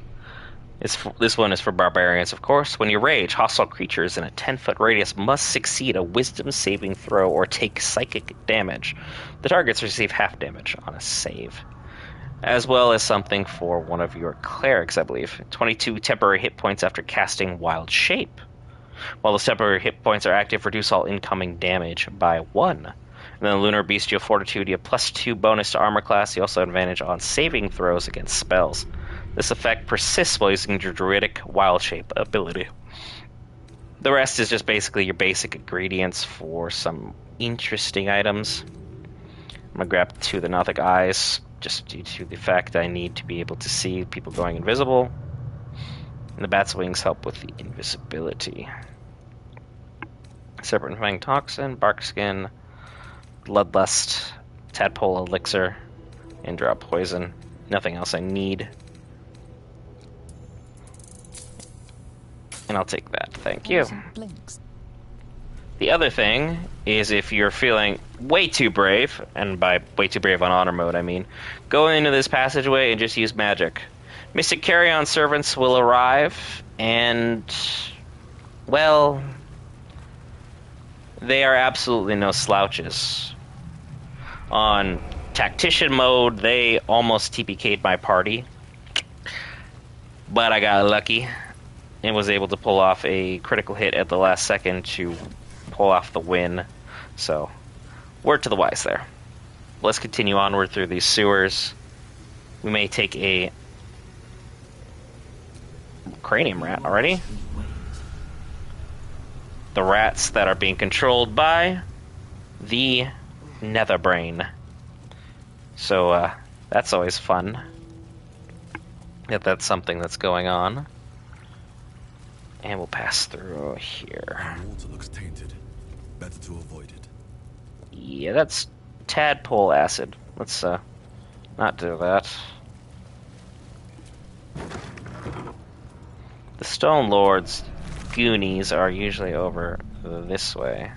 This one is for barbarians, of course. When you rage, hostile creatures in a 10-foot radius must succeed a wisdom saving throw or take psychic damage. The targets receive half damage on a save. As well as something for one of your clerics, I believe. 22 temporary hit points after casting Wild Shape. While those temporary hit points are active, reduce all incoming damage by 1. And then the Lunar Bestial Fortitude, you have +2 bonus to armor class. You also have advantage on saving throws against spells. This effect persists while using your Druidic Wild Shape ability. The rest is just basically your basic ingredients for some interesting items. I'm going to grab 2 of the Nothic Eyes, just due to the fact I need to be able to see people going invisible. And the Bat's Wings help with the invisibility. Serpent Fang Toxin, Barkskin, Bloodlust, Tadpole Elixir, and Drop Poison. Nothing else I need. And I'll take that, thank you. The other thing is, if you're feeling way too brave, and by way too brave on honor mode I mean, go into this passageway and just use magic. Mystic Carrion servants will arrive, and, well, they are absolutely no slouches. On tactician mode, they almost TPK'd my party, but I got lucky and was able to pull off a critical hit at the last second to pull off the win. So, word to the wise there. Let's continue onward through these sewers. We may take a cranium rat already. The rats that are being controlled by the nether brain. So, that's always fun. If that's something that's going on. And we'll pass through here. The water looks tainted. Better to avoid it. Yeah, that's tadpole acid. Let's, not do that. The Stone Lord's Goonies are usually over this way.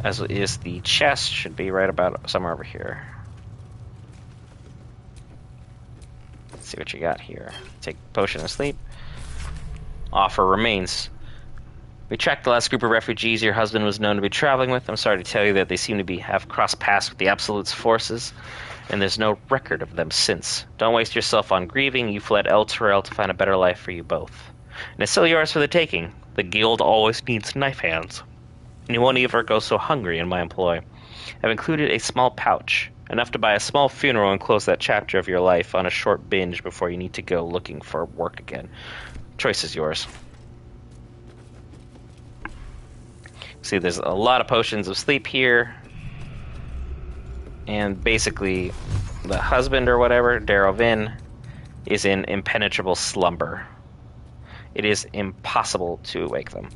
As is the chest, should be right about somewhere over here. Let's see what you got here. Take potion of sleep. Offer remains. We tracked the last group of refugees your husband was known to be traveling with. I'm sorry to tell you that they seem to have crossed paths with the Absolute's forces, and there's no record of them since. Don't waste yourself on grieving. You fled El Terrell to find a better life for you both. And it's still yours for the taking. The guild always needs knife hands. And you won't ever go so hungry in my employ. I've included a small pouch, enough to buy a small funeral and close that chapter of your life on a short binge before you need to go looking for work again. Choice is yours. See, there's a lot of potions of sleep here. And basically, the husband or whatever, Darovin, is in impenetrable slumber. It is impossible to wake them.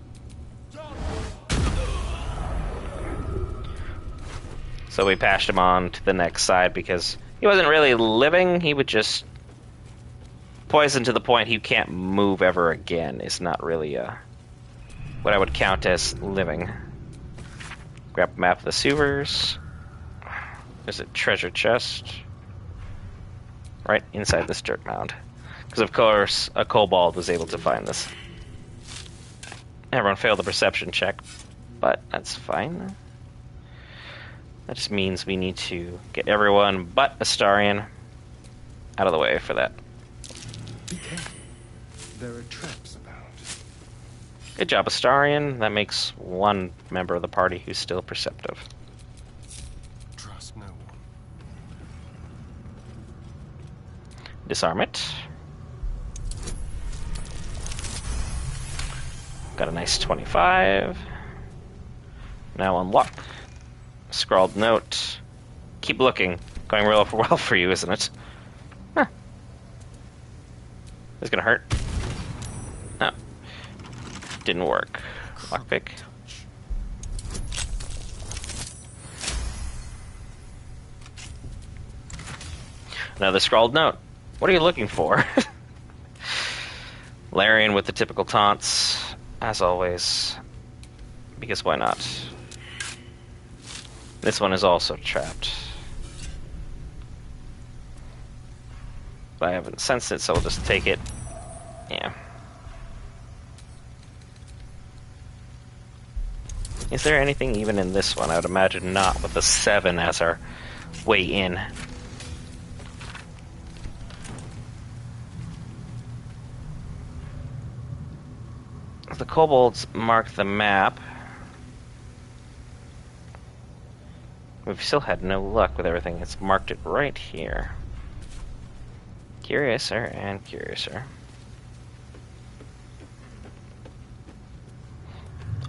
So we passed him on to the next side because he wasn't really living. He would just poison to the point he can't move ever again. Is not really what I would count as living. Grab a map of the sewers. There's a treasure chest right inside this dirt mound. Because of course a kobold was able to find this. Everyone failed the perception check, but that's fine. That just means we need to get everyone but Astarion out of the way for that. Be careful. There are traps about. Good job, Astarion. That makes one member of the party who's still perceptive. Trust no one. Disarm it. Got a nice 25. Now unlock. Scrawled note. Keep looking. Going real well for you, isn't it? Huh. It's gonna hurt. No. Didn't work. Lockpick. Another scrawled note. What are you looking for? Larian with the typical taunts, as always. Because why not? This one is also trapped. But I haven't sensed it, so we'll just take it. Yeah. Is there anything even in this one? I would imagine not, with the 7 as our way in. The kobolds mark the map. We've still had no luck with everything. It's marked it right here. Curiouser and curiouser.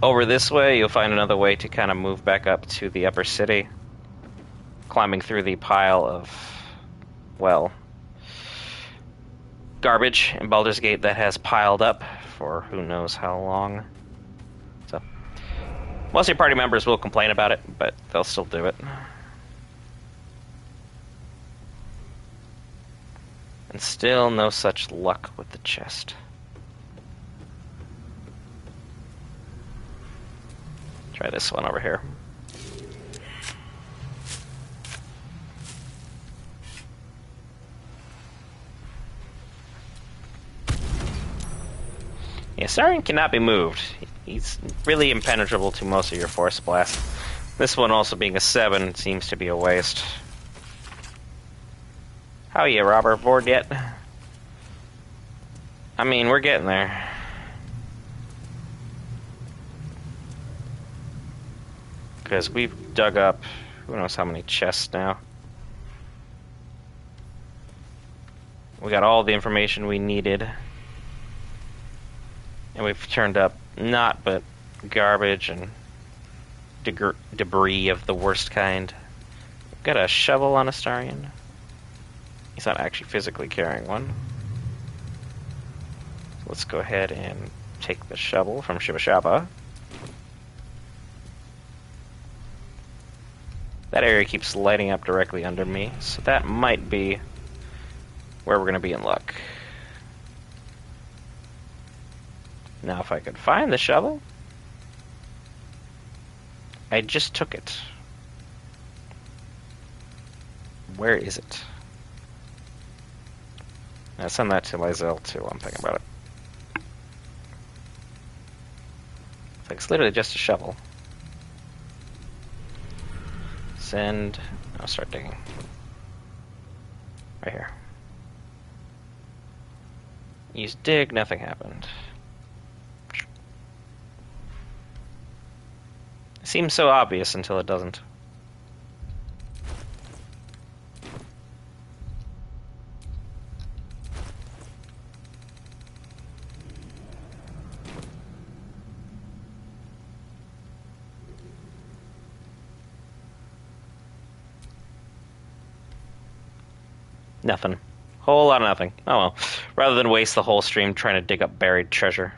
Over this way, you'll find another way to kind of move back up to the upper city. Climbing through the pile of, well, garbage in Baldur's Gate that has piled up for who knows how long. So, most of your party members will complain about it, but they'll still do it. And still no such luck with the chest. Try this one over here. Yeah, Sarin cannot be moved. He's really impenetrable to most of your force blasts. This one also being a 7 seems to be a waste. How are you, Robert? Bored yet? I mean, we're getting there. Because we've dug up who knows how many chests now. We got all the information we needed. And we've turned up not but garbage and debris of the worst kind. We've got a shovel on Astarion. He's not actually physically carrying one. So let's go ahead and take the shovel from Shibashaba. That area keeps lighting up directly under me, so that might be where we're going to be in luck. Now, if I could find the shovel, I just took it. Where is it? Now send that to Lizelle too while I'm thinking about it. It's like it's literally just a shovel. Send. I'll start digging. Right here. Use dig, nothing happened. It seems so obvious until it doesn't. Nothing. Whole lot of nothing. Oh well. Rather than waste the whole stream trying to dig up buried treasure,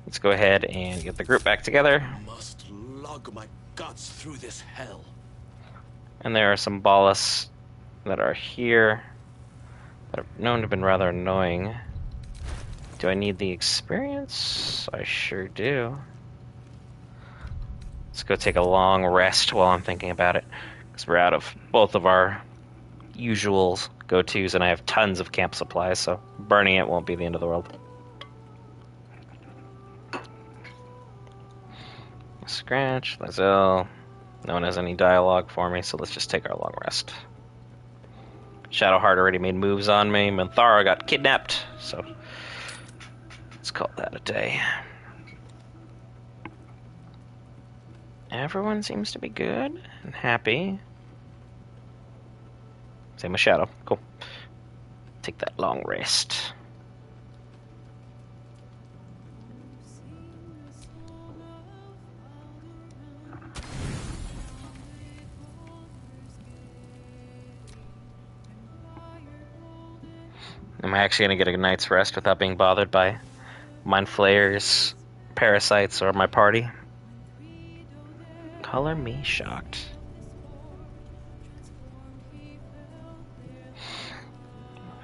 let's go ahead and get the group back together. Must lug my guts through this hell. And there are some Ballas that are here that are known to have been rather annoying. Do I need the experience? I sure do. Let's go take a long rest while I'm thinking about it, because we're out of both of our usual go-tos, and I have tons of camp supplies, so burning it won't be the end of the world. Scratch, Lizelle. No one has any dialogue for me, so let's just take our long rest. Shadowheart already made moves on me. Minthara got kidnapped, so let's call that a day. Everyone seems to be good and happy. Same with Shadow. Cool. Take that long rest. Am I actually going to get a night's rest without being bothered by mind flayers, parasites, or my party? Color me shocked.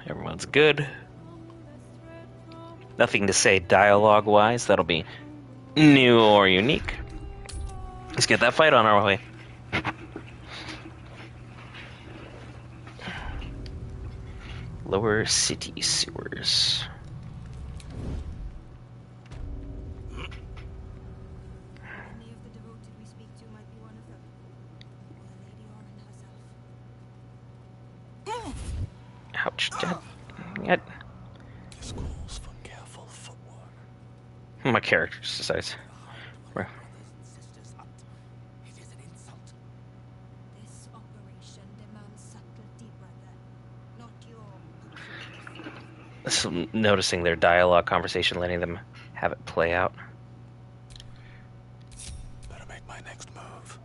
Everyone's good. Nothing to say dialogue-wise. That'll be new or unique. Let's get that fight on our way. Lower city sewers. Ouch. Yet. This calls for careful footwork. My character just decides. Where? It is an insult. This operation demands subtlety, brother. Not your... So noticing their dialogue conversation, letting them have it play out. Better make my next move.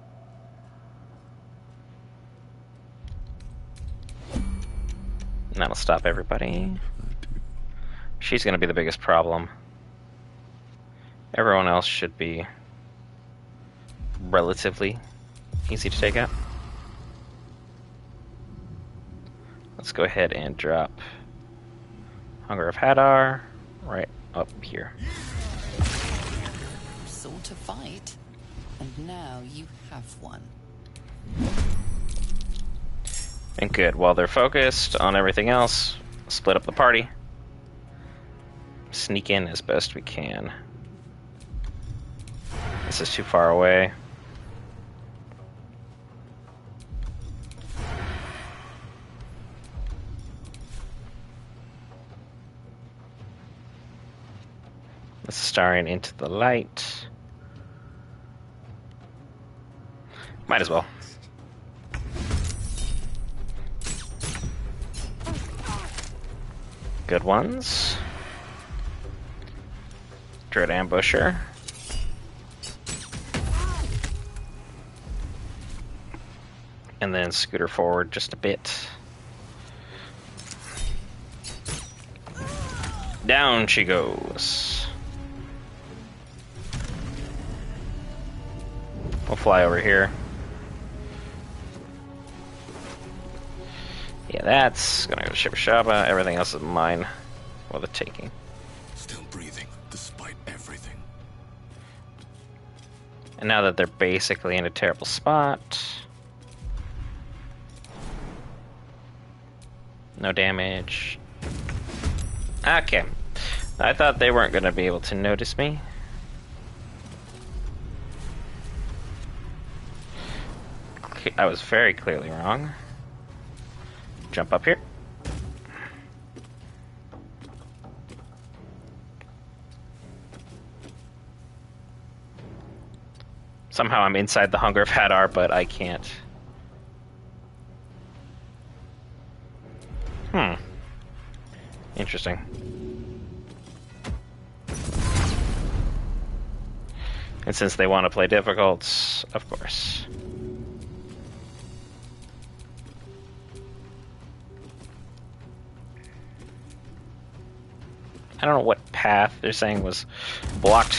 And that'll stop everybody. She's going to be the biggest problem. Everyone else should be relatively easy to take out. Let's go ahead and drop Hunger of Hadar right up here. Sought to fight, and now you have one. And good, while they're focused on everything else, split up the party. sneak in as best we can. This is too far away. Let's Sarin into the light. Might as well. Good ones. Dread Ambusher. And then scooter forward just a bit. Down she goes. We'll fly over here. Yeah, that's gonna go to Shibashaba. Everything else is mine. Well, the taking. Still breathing, despite everything. And now that they're basically in a terrible spot. No damage. Okay. I thought they weren't gonna be able to notice me. I was very clearly wrong. Jump up here. Somehow I'm inside the Hunger of Hadar, but I can't. Interesting. And since they want to play difficult, of course. I don't know what path they're saying was blocked,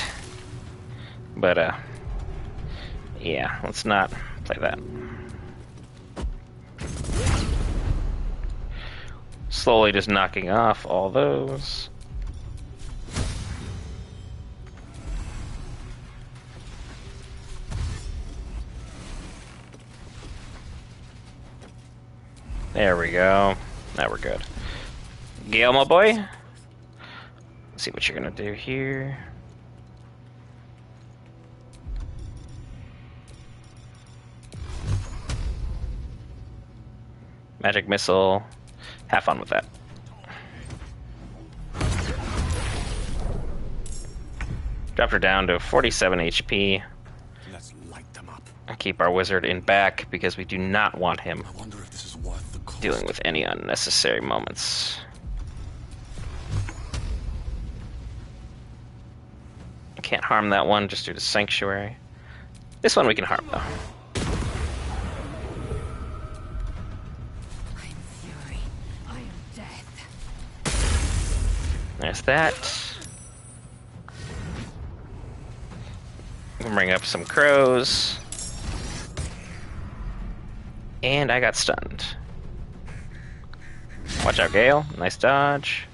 but yeah, let's not play that. Slowly just knocking off all those. There we go. Now we're good. Gale, my boy. Let's see what you're gonna do here. Magic missile. Have fun with that. Dropped her down to 47 HP. Let's light them up. And keep our wizard in back because we do not want him I wonder if this is worth the cost. dealing with any unnecessary moments. Can't harm that one just due to Sanctuary. This one we can harm though. I'm fury. I am death. There's that. We can bring up some crows. And I got stunned. Watch out, Gale. Nice dodge.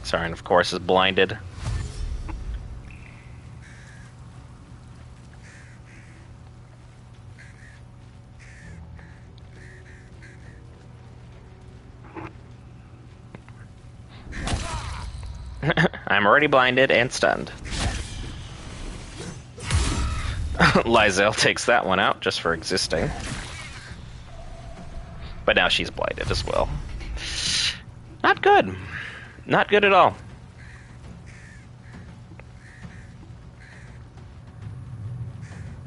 Sarin, of course, is blinded. I'm already blinded and stunned. Lysel takes that one out just for existing. But now she's blinded as well. Not good. Not good at all.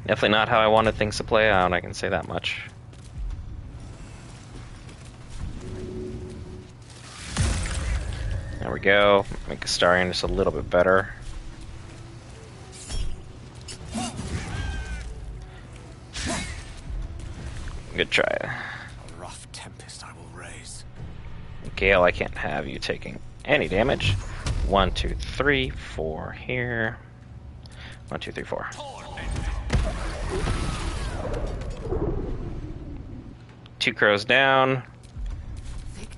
Definitely not how I wanted things to play out, I can say that much. There we go. Make Astarion just a little bit better. Good try. A rough tempest I will raise. Gale, I can't have you taking any damage. 1, 2, 3, 4 here. 1, 2, 3, 4. Two crows down.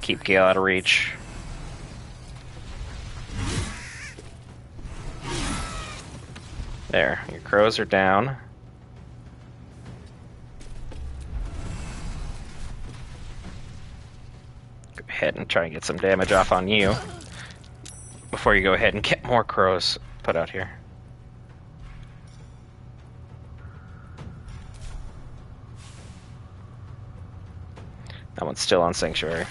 Keep Gale out of reach. There, your crows are down. Go ahead and try and get some damage off on you. before you go ahead and get more crows put out here. That one's still on Sanctuary.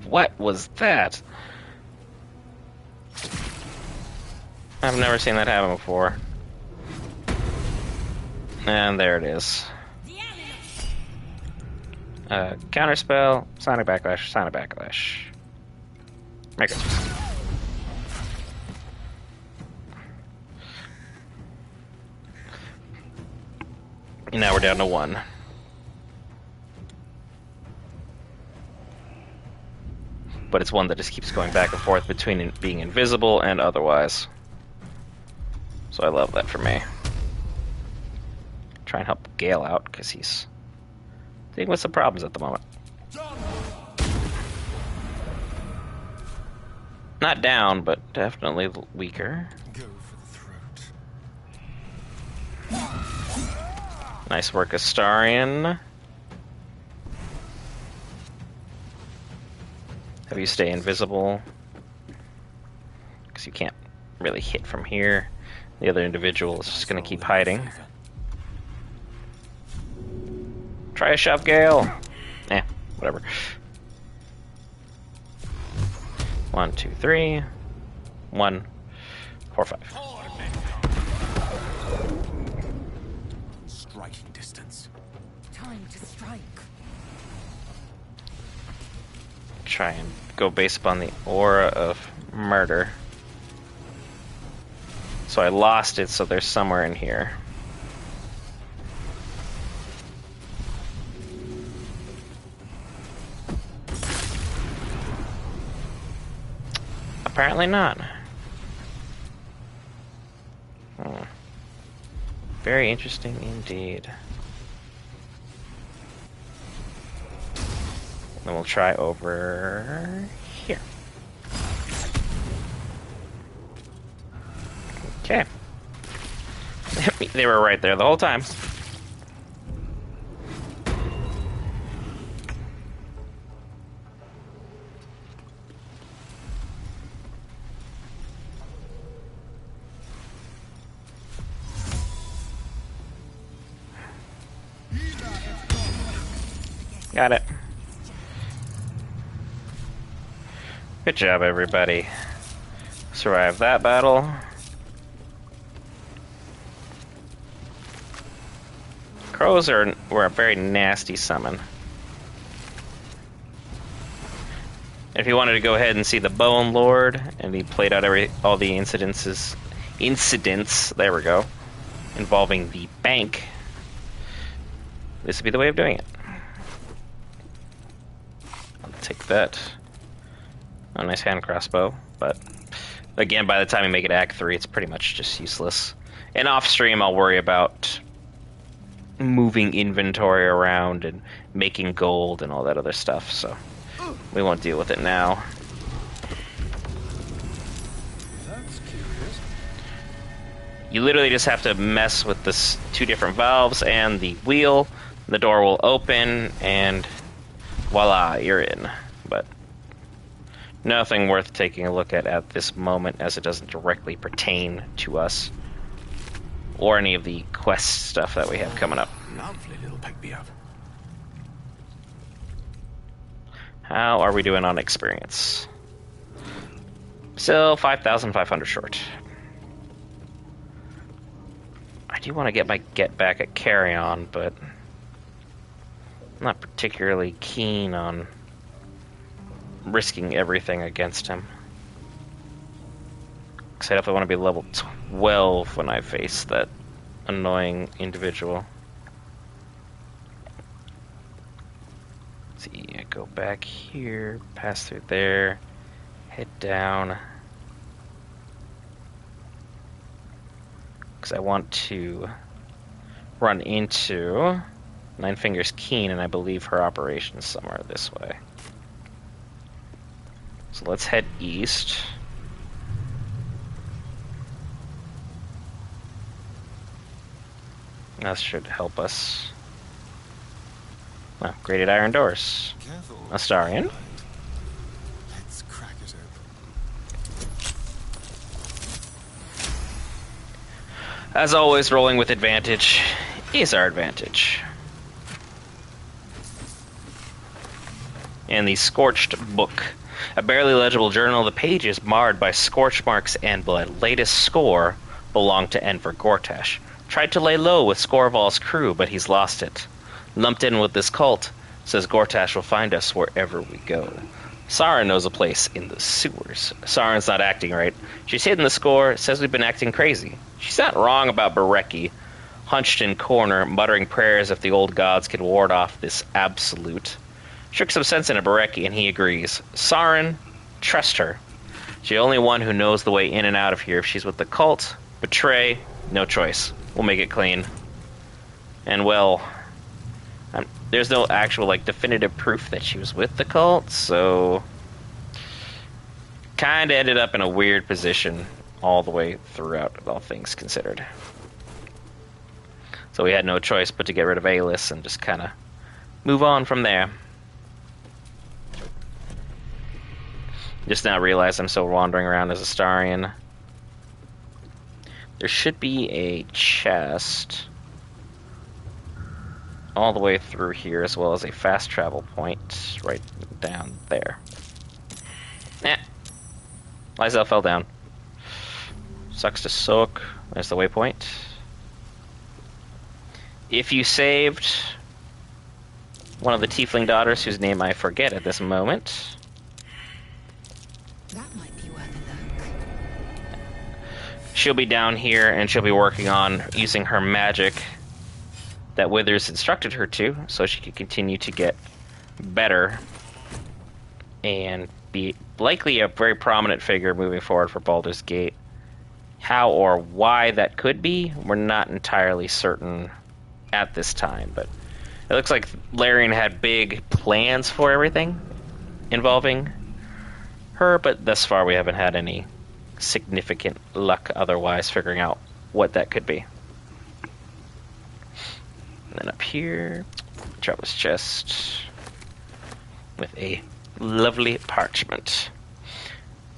What was that? I've never seen that happen before. And there it is. Counterspell, Sonic Backlash, Sonic Backlash. Make it. And now we're down to 1. But it's one that just keeps going back and forth between being invisible and otherwise. So I love that for me. Try and help Gale out, because he's dealing with some problems at the moment. Not down, but definitely weaker. Go for the throat. Nice work, Astarion. Have you stay invisible, because you can't really hit from here. The other individual is just going to keep hiding. Try a shove, Gale. Eh, whatever. 1, 2, 3. 1, 4, 5. Striking distance. Time to strike. Try and go based upon the aura of murder. So I lost it, so there's somewhere in here. Apparently not. Very interesting indeed. Then we'll try over here. Okay. They were right there the whole time. Got it. Good job, everybody. Survived that battle. Crows were a very nasty summon. If you wanted to go ahead and see the Bone Lord, and he played out all the incidents, there we go, involving the bank, this would be the way of doing it. I'll take that. A nice hand crossbow, but again, by the time you make it Act 3, it's pretty much just useless. And off stream, I'll worry about moving inventory around and making gold and all that other stuff, so we won't deal with it now. That's curious. You literally just have to mess with the 2 different valves and the wheel. The door will open, and voila, you're in. But nothing worth taking a look at this moment, as it doesn't directly pertain to us or any of the quest stuff that we have coming up. Lovely little pick-me-up. How are we doing on experience? Still 5,500 short. I do want to get back at Carrion, but I'm not particularly keen on risking everything against him. Because I definitely want to be level 12 when I face that annoying individual. Let's see, I go back here, pass through there, head down. Because I want to run into Nine Fingers Keen, and I believe her operation is somewhere this way. So let's head east. That should help us. Well, graded iron doors. Astarion. As always, rolling with advantage is our advantage. And the Scorched Book. A barely legible journal, the page is marred by scorch marks and the latest score belonged to Enver Gortash. Tried to lay low with Scorval's crew, but he's lost it. Lumped in with this cult, says Gortash will find us wherever we go. Sarin knows a place in the sewers. Sarin's not acting right. She's hidden the score, says we've been acting crazy. She's not wrong about Bereki, hunched in corner, muttering prayers if the old gods could ward off this absolute. Shook some sense into Bereki, and he agrees. Sarin, trust her. She's the only one who knows the way in and out of here. If she's with the cult, betray, no choice. We'll make it clean. And, well, there's no actual, like, definitive proof that she was with the cult, so kind of ended up in a weird position all the way throughout, all things considered. So we had no choice but to get rid of Alis and just kind of move on from there. Just now realized I'm still wandering around as a Starian. There should be a chest all the way through here, as well as a fast travel point right down there. Lysel fell down. Sucks to soak. There's the waypoint. If you saved one of the tiefling daughters, whose name I forget at this moment, that might be worth a look. She'll be down here, and she'll be working on using her magic that Withers instructed her to, so she can continue to get better and be likely a very prominent figure moving forward for Baldur's Gate. How or why that could be, we're not entirely certain at this time, but it looks like Larian had big plans for everything involving her, but thus far we haven't had any significant luck otherwise figuring out what that could be. And then up here, Traveler's Chest with a lovely parchment.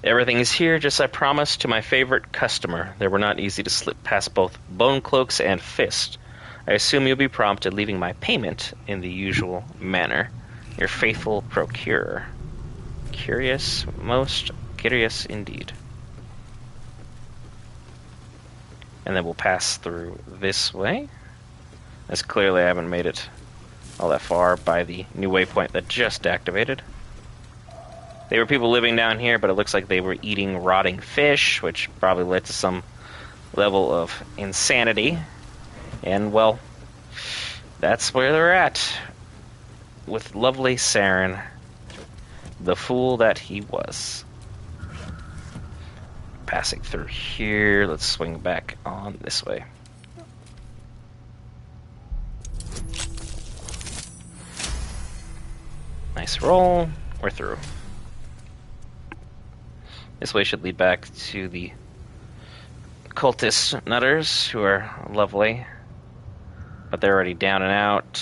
Everything is here, just as I promised to my favorite customer. They were not easy to slip past both bone cloaks and fist. I assume you'll be prompt at leaving my payment in the usual manner. Your faithful procurer. Curious, most curious indeed. And then we'll pass through this way. As clearly I haven't made it all that far by the new waypoint that just activated. There were people living down here, but it looks like they were eating rotting fish, which probably led to some level of insanity. And, well, that's where they're at. With lovely Sarin, the fool that he was. Passing through here, let's swing back on this way. Nice roll. We're through. This way should lead back to the cultist nutters, who are lovely, but they're already down and out.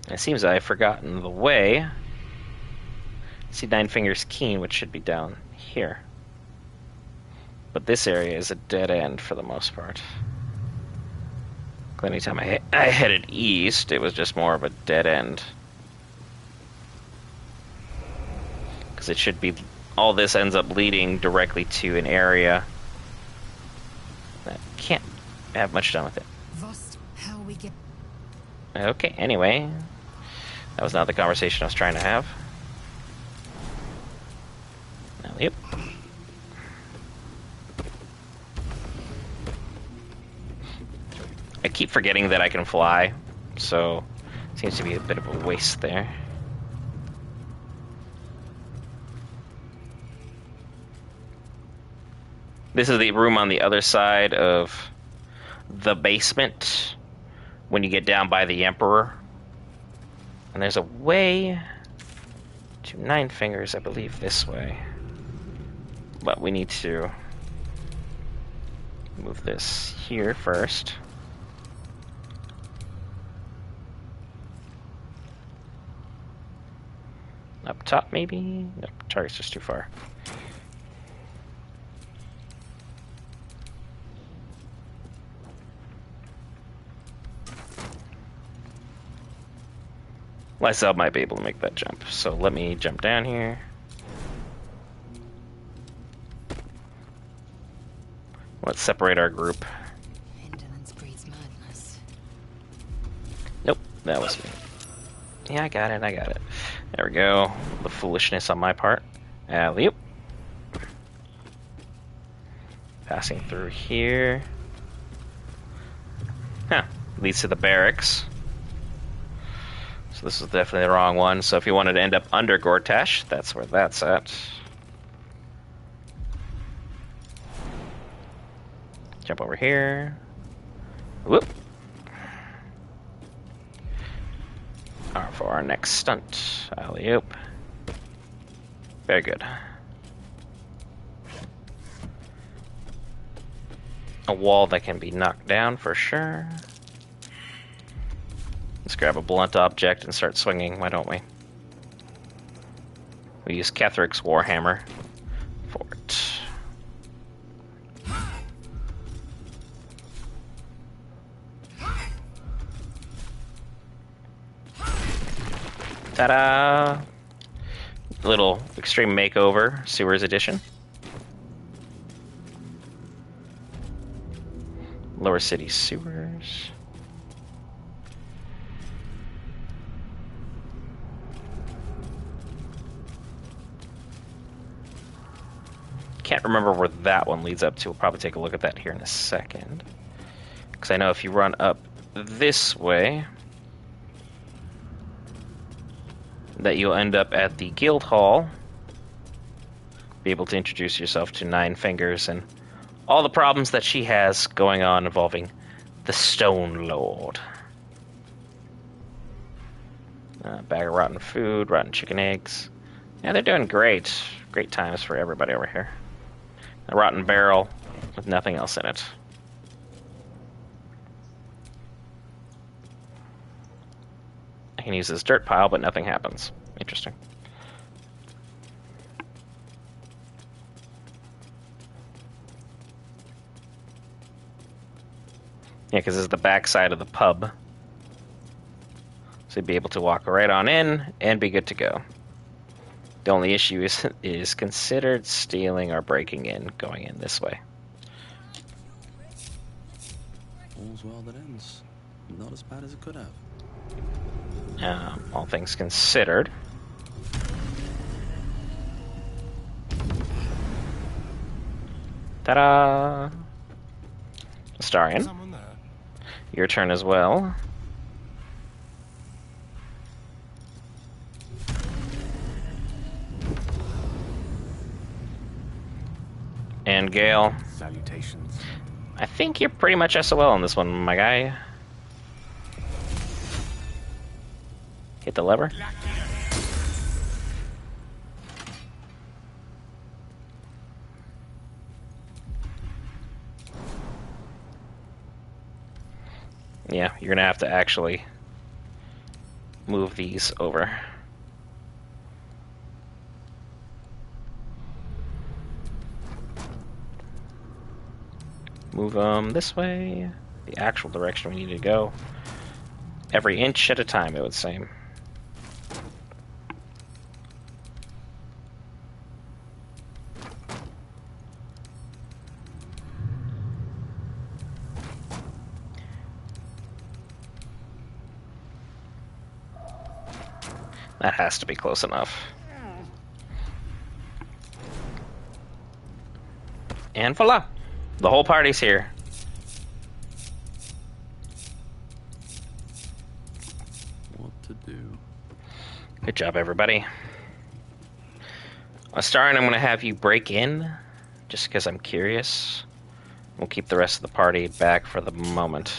It seems I've forgotten the way. I see Nine Fingers Keen, which should be down here. But this area is a dead end for the most part. Anytime I headed east, it was just more of a dead end. Because it should be... all this ends up leading directly to an area that can't have much done with it. Vost, how we get... Okay, anyway. That was not the conversation I was trying to have. Yep. I keep forgetting that I can fly, so it seems to be a bit of a waste there. This is the room on the other side of the basement when you get down by the Emperor. And there's a way to Nine Fingers, I believe, this way. But we need to move this here first. Up top, maybe? Nope, target's just too far. Myself might be able to make that jump. So let me jump down here. Let's separate our group. Indolence breeds madness. Nope, that was me. Yeah, I got it. There we go. The foolishness on my part. Alley-oop. Passing through here. Huh. Leads to the barracks. So this is definitely the wrong one. So if you wanted to end up under Gortash, that's where that's at. Jump over here. Whoop. For our next stunt. Alley-oop. Very good. A wall that can be knocked down for sure. Let's grab a blunt object and start swinging, why don't we? We use Kethric's Warhammer for it. Ta-da! Little Extreme Makeover, Sewers Edition. Lower City Sewers. Can't remember where that one leads up to. We'll probably take a look at that here in a second. Because I know if you run up this way, that you'll end up at the Guild Hall. Be able to introduce yourself to Nine Fingers and all the problems that she has going on involving the Stone Lord. Bag of rotten food, rotten chicken eggs. Yeah, they're doing great. Great times for everybody over here. A rotten barrel with nothing else in it. I can use this dirt pile, but nothing happens. Interesting. Yeah, because this is the back side of the pub. So you'd be able to walk right on in and be good to go. The only issue is considered stealing or breaking in, going in this way. All's well that ends. Not as bad as it could have. All things considered. Ta-da! Astarion. Your turn as well. And Gale. Salutations. I think you're pretty much SOL on this one, my guy. Hit the lever. Yeah, you're gonna have to actually move these over. Move them this way, the actual direction we need to go. Every inch at a time, it would seem. That has to be close enough. And voila! The whole party's here. What to do? Good job, everybody. Astarion, I'm going to have you break in, just because I'm curious. We'll keep the rest of the party back for the moment.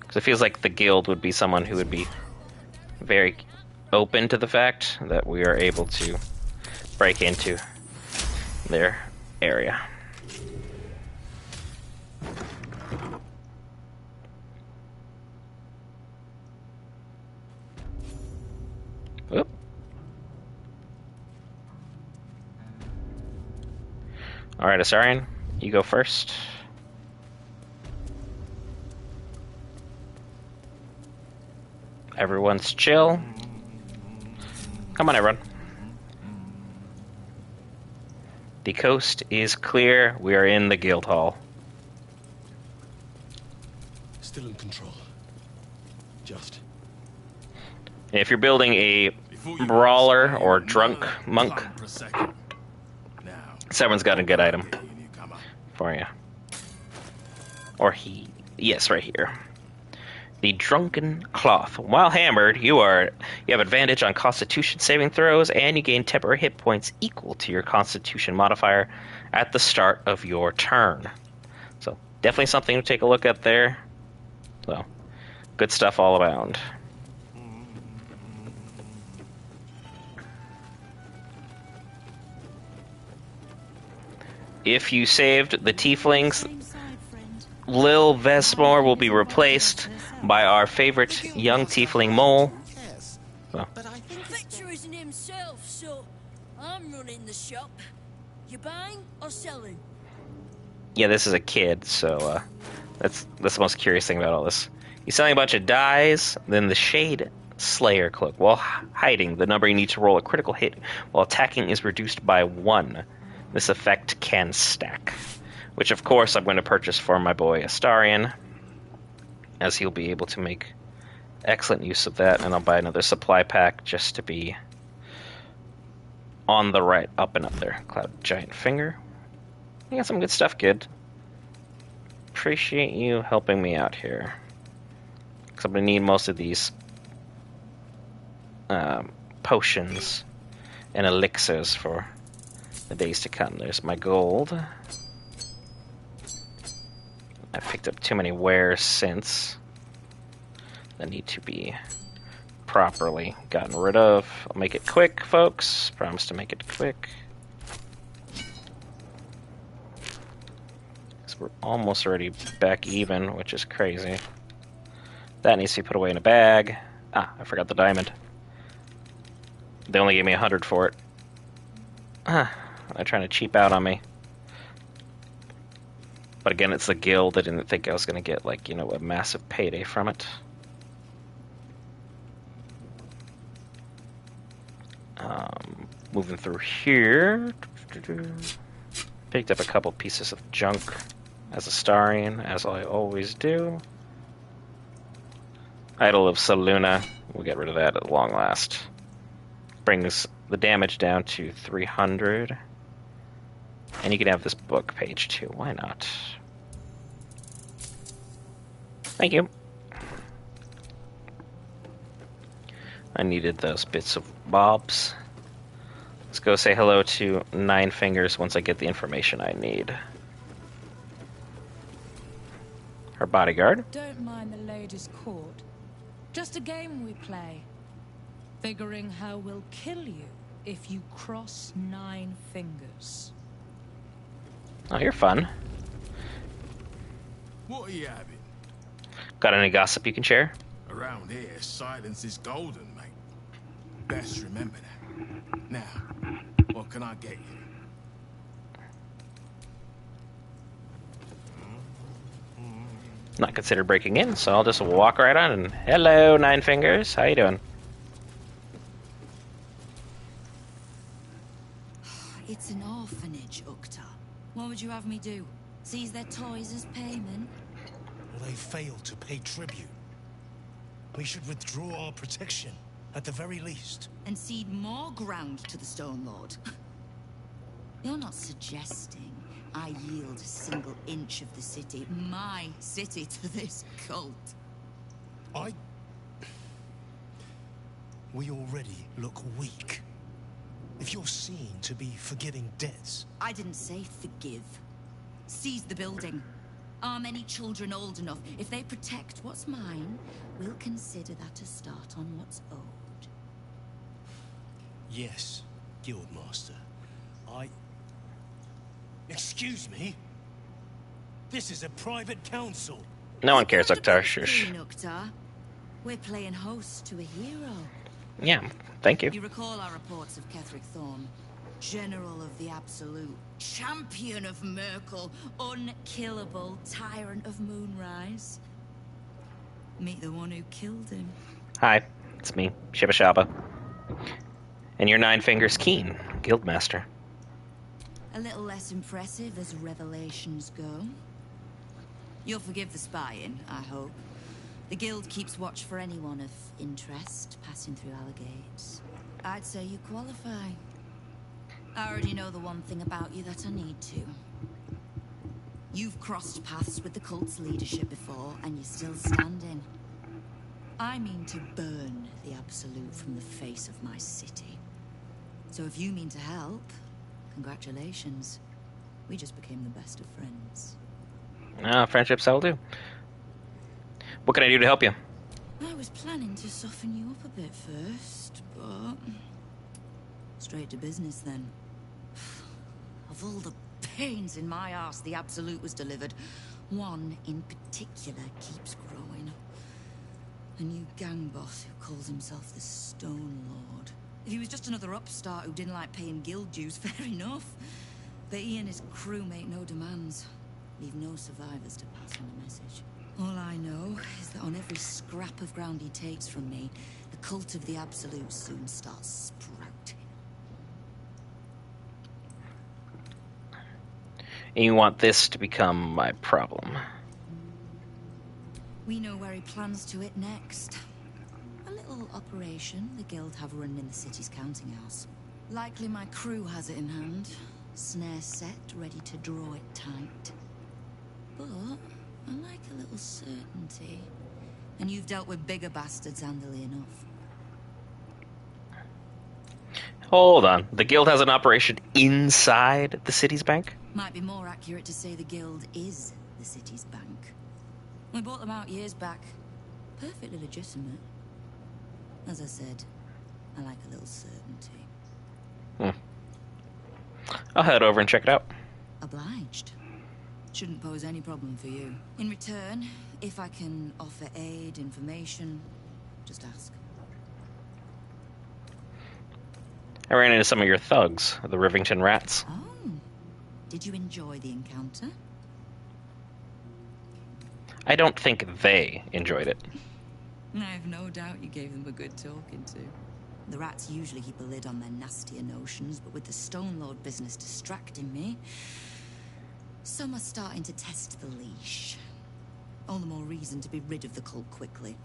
Because it feels like the guild would be someone who would be very open to the fact that we are able to break into their area. Oop. All right, Astarion, you go first. I Everyone's chill. Come on, everyone. The coast is clear. We are in the guild hall. Still in control. Just. If you're building a brawler or drunk monk, someone's got a good item for you. Or he. Yes, right here. The Drunken Cloth. While hammered, you have advantage on Constitution saving throws, and you gain temporary hit points equal to your Constitution modifier at the start of your turn. So definitely something to take a look at there. So good stuff all around. If you saved the tieflings, Lil Vesmore will be replaced by our favorite young tiefling mole. So. Victor isn't himself, so I'm running the shop. You buying or selling? Yeah, this is a kid, so that's the most curious thing about all this. He's selling a bunch of dyes, then the Shade Slayer cloak. While hiding, the number you need to roll a critical hit while attacking is reduced by 1. This effect can stack. Which, of course, I'm going to purchase for my boy Astarion, as he'll be able to make excellent use of that. And I'll buy another supply pack just to be on the right, up and up there. Cloud Giant Finger. You got some good stuff, kid. Appreciate you helping me out here. Because I'm going to need most of these potions and elixirs for the days to come. There's my gold. I picked up too many wares since that need to be properly gotten rid of. I'll make it quick, folks. Promise to make it quick. So we're almost already back even, which is crazy. That needs to be put away in a bag. Ah, I forgot the diamond. They only gave me 100 for it. Ah, they're trying to cheap out on me. But again, it's the guild. I didn't think I was going to get, like, you know, a massive payday from it. Moving through here. Picked up a couple pieces of junk as a Starian, as I always do. Idol of Saluna. We'll get rid of that at long last. Brings the damage down to 300. And you can have this book page too. Why not? Thank you. I needed those bits of bobs. Let's go say hello to Nine Fingers once I get the information I need. Her bodyguard. Don't mind the ladies' court. Just a game we play. Figuring how we'll kill you if you cross 9 fingers. Oh, you're fun. What are you having? Got any gossip you can share? Around here, silence is golden, mate. Best remember that. Now, what can I get you? Not considered breaking in, so I'll just walk right on and hello, Nine Fingers. How you doing? It's an orphanage, Ukta. What would you have me do? Seize their toys as payment? Well, they failed to pay tribute. We should withdraw our protection, at the very least. And cede more ground to the Stone Lord? You're not suggesting I yield a single inch of the city, my city, to this cult? We already look weak. If you're seen to be forgiving debts... I didn't say forgive. Seize the building. Arm any children old enough. If they protect what's mine, we'll consider that a start on what's owed. Yes, Guildmaster. Excuse me? This is a private council. No one cares, Uktar. Shush. Uktar. We're playing host to a hero. Yeah, thank you. You recall our reports of Ketheric Thorn, General of the Absolute, Champion of Merkel, unkillable Tyrant of Moonrise. Meet the one who killed him. Hi. It's me, Shibba Shabba. And your Nine Fingers Keen, Guildmaster. A little less impressive as revelations go. You'll forgive the spying, I hope. The Guild keeps watch for anyone of interest passing through our gates. I'd say you qualify. I already know the one thing about you that I need to. You've crossed paths with the cult's leadership before, and you're still standing. I mean to burn the Absolute from the face of my city. So if you mean to help, congratulations. We just became the best of friends. Friendships that'll do. What can I do to help you? I was planning to soften you up a bit first, but... straight to business then. Of all the pains in my arse the Absolute was delivered, one in particular keeps growing. A new gang boss who calls himself the Stone Lord. If he was just another upstart who didn't like paying guild dues, fair enough. But he and his crew make no demands. Leave no survivors to pass on the message. All I know is that on every scrap of ground he takes from me, the cult of the Absolute soon starts sprouting. And you want this to become my problem. We know where he plans to hit next. A little operation the Guild have run in the city's counting house. Likely my crew has it in hand. Snare set, ready to draw it tight. But I like a little certainty. And you've dealt with bigger bastards handily enough. Hold on. The Guild has an operation inside the city's bank? Might be more accurate to say the Guild is the city's bank. We bought them out years back. Perfectly legitimate. As I said, I like a little certainty. I'll head over and check it out. Obliged. Shouldn't pose any problem for you. In return, if I can offer aid, information, just ask. I ran into some of your thugs, the Rivington Rats. Oh. Did you enjoy the encounter? I don't think they enjoyed it. I have no doubt you gave them a good talking to. The rats usually keep a lid on their nastier notions, but with the Stone Lord business distracting me, some are starting to test the leash. All the more reason to be rid of the cult quickly,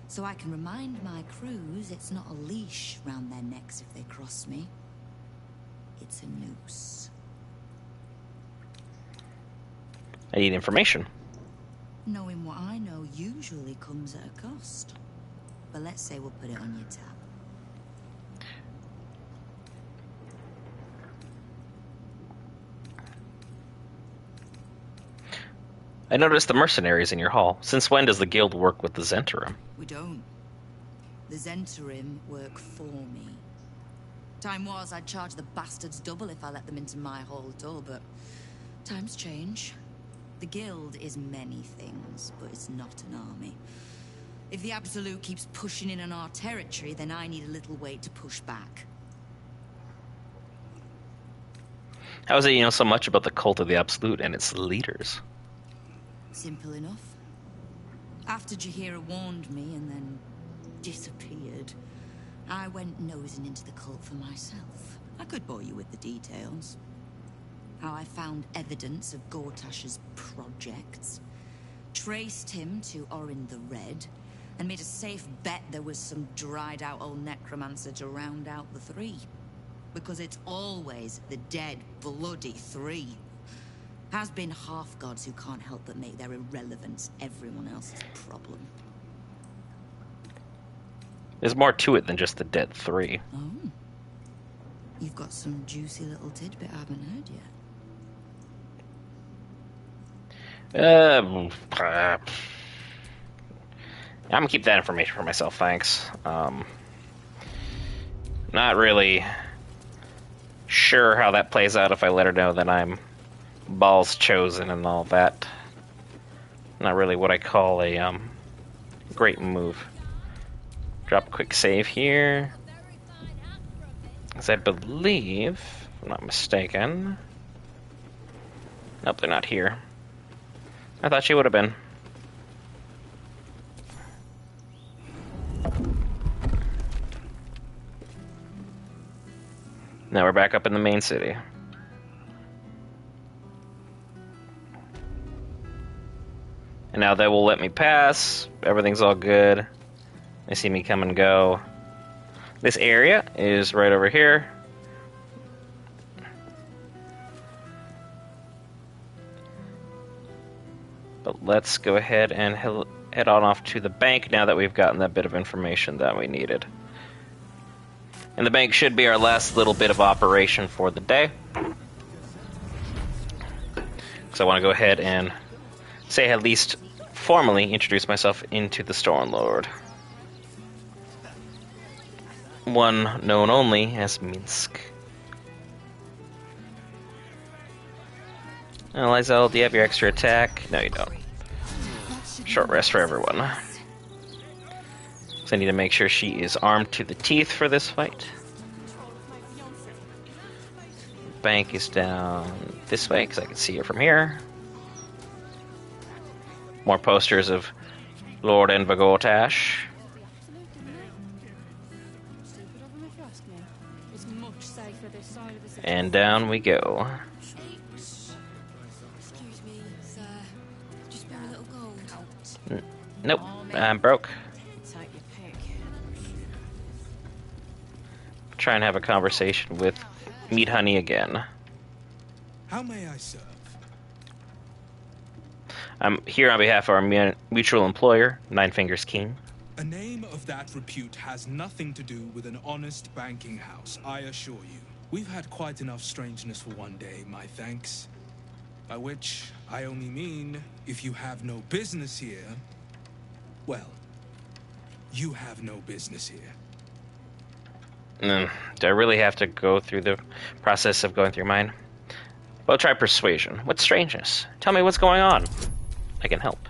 so I can remind my crews it's not a leash round their necks if they cross me. It's a noose. I need information. Knowing what I know usually comes at a cost. But let's say we'll put it on your tab. I noticed the mercenaries in your hall. Since when does the guild work with the Zhentarim? We don't. The Zhentarim work for me. Time was I'd charge the bastards double if I let them into my hall door, but times change. The guild is many things, but it's not an army. If the Absolute keeps pushing in on our territory, then I need a little weight to push back. How is it you know so much about the cult of the Absolute and its leaders? Simple enough. After Jaheira warned me and then disappeared, I went nosing into the cult for myself. I could bore you with the details. How I found evidence of Gortash's projects, traced him to Orin the Red, and made a safe bet there was some dried-out old necromancer to round out the three. Because it's always the dead, bloody three. Has been half-gods who can't help but make their irrelevance everyone else's problem. There's more to it than just the dead three. Oh. You've got some juicy little tidbit I haven't heard yet. I'm gonna keep that information for myself, thanks. Not really sure how that plays out if I let her know that I'm balls chosen and all that. Not really what I call a great move. Drop a quick save here. As I believe, if I'm not mistaken. Nope, they're not here. I thought she would have been. Now we're back up in the main city. And now they will let me pass. Everything's all good. They see me come and go. This area is right over here. But let's go ahead and head on off to the bank now that we've gotten that bit of information that we needed. And the bank should be our last little bit of operation for the day. Because I want to go ahead and say at least formally introduce myself into the Stormlord. One known only as Minsc. Lysel, do you have your extra attack? No, you don't. Short rest for everyone. So I need to make sure she is armed to the teeth for this fight. Bank is down this way, because I can see her from here. More posters of Lord Envergortash. And down we go. Nope, I'm broke. Try and have a conversation with Meat Honey again. How may I serve? I'm here on behalf of our mutual employer, Nine Fingers King. A name of that repute has nothing to do with an honest banking house, I assure you. We've had quite enough strangeness for one day, my thanks. By which I only mean, if you have no business here, well, you have no business here. Do I really have to go through the process of going through mine? Well, try persuasion. What's strangeness? Tell me what's going on. I can help.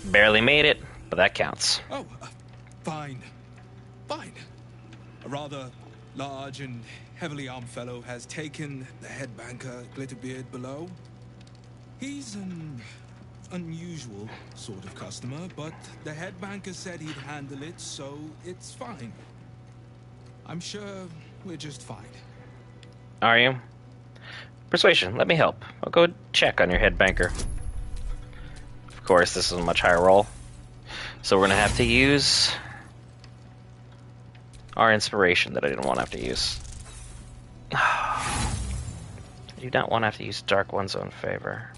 Barely made it, but that counts. Oh, fine. Fine. A rather large and heavily armed fellow has taken the head banker, Glitterbeard, below. He's an unusual sort of customer, but the head banker said he'd handle it, so it's fine. I'm sure we're just fine. Are you? Persuasion, let me help. I'll go check on your head banker. Of course, this is a much higher roll. So we're gonna have to use our inspiration that I didn't want to have to use. I do not want to have to use Dark One's own favor.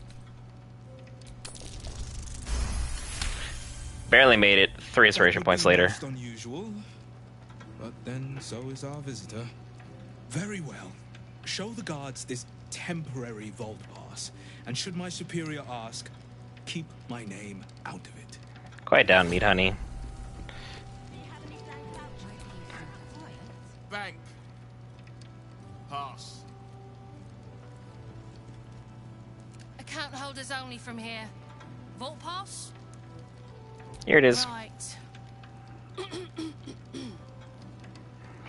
Barely made it. 3 inspiration points later. Most unusual, but then so is our visitor. Very well. Show the guards this temporary vault pass, and should my superior ask, keep my name out of it. Quiet down, Meat Honey. Bank. Pass. Account holders only from here. Vault pass? Here it is. Right.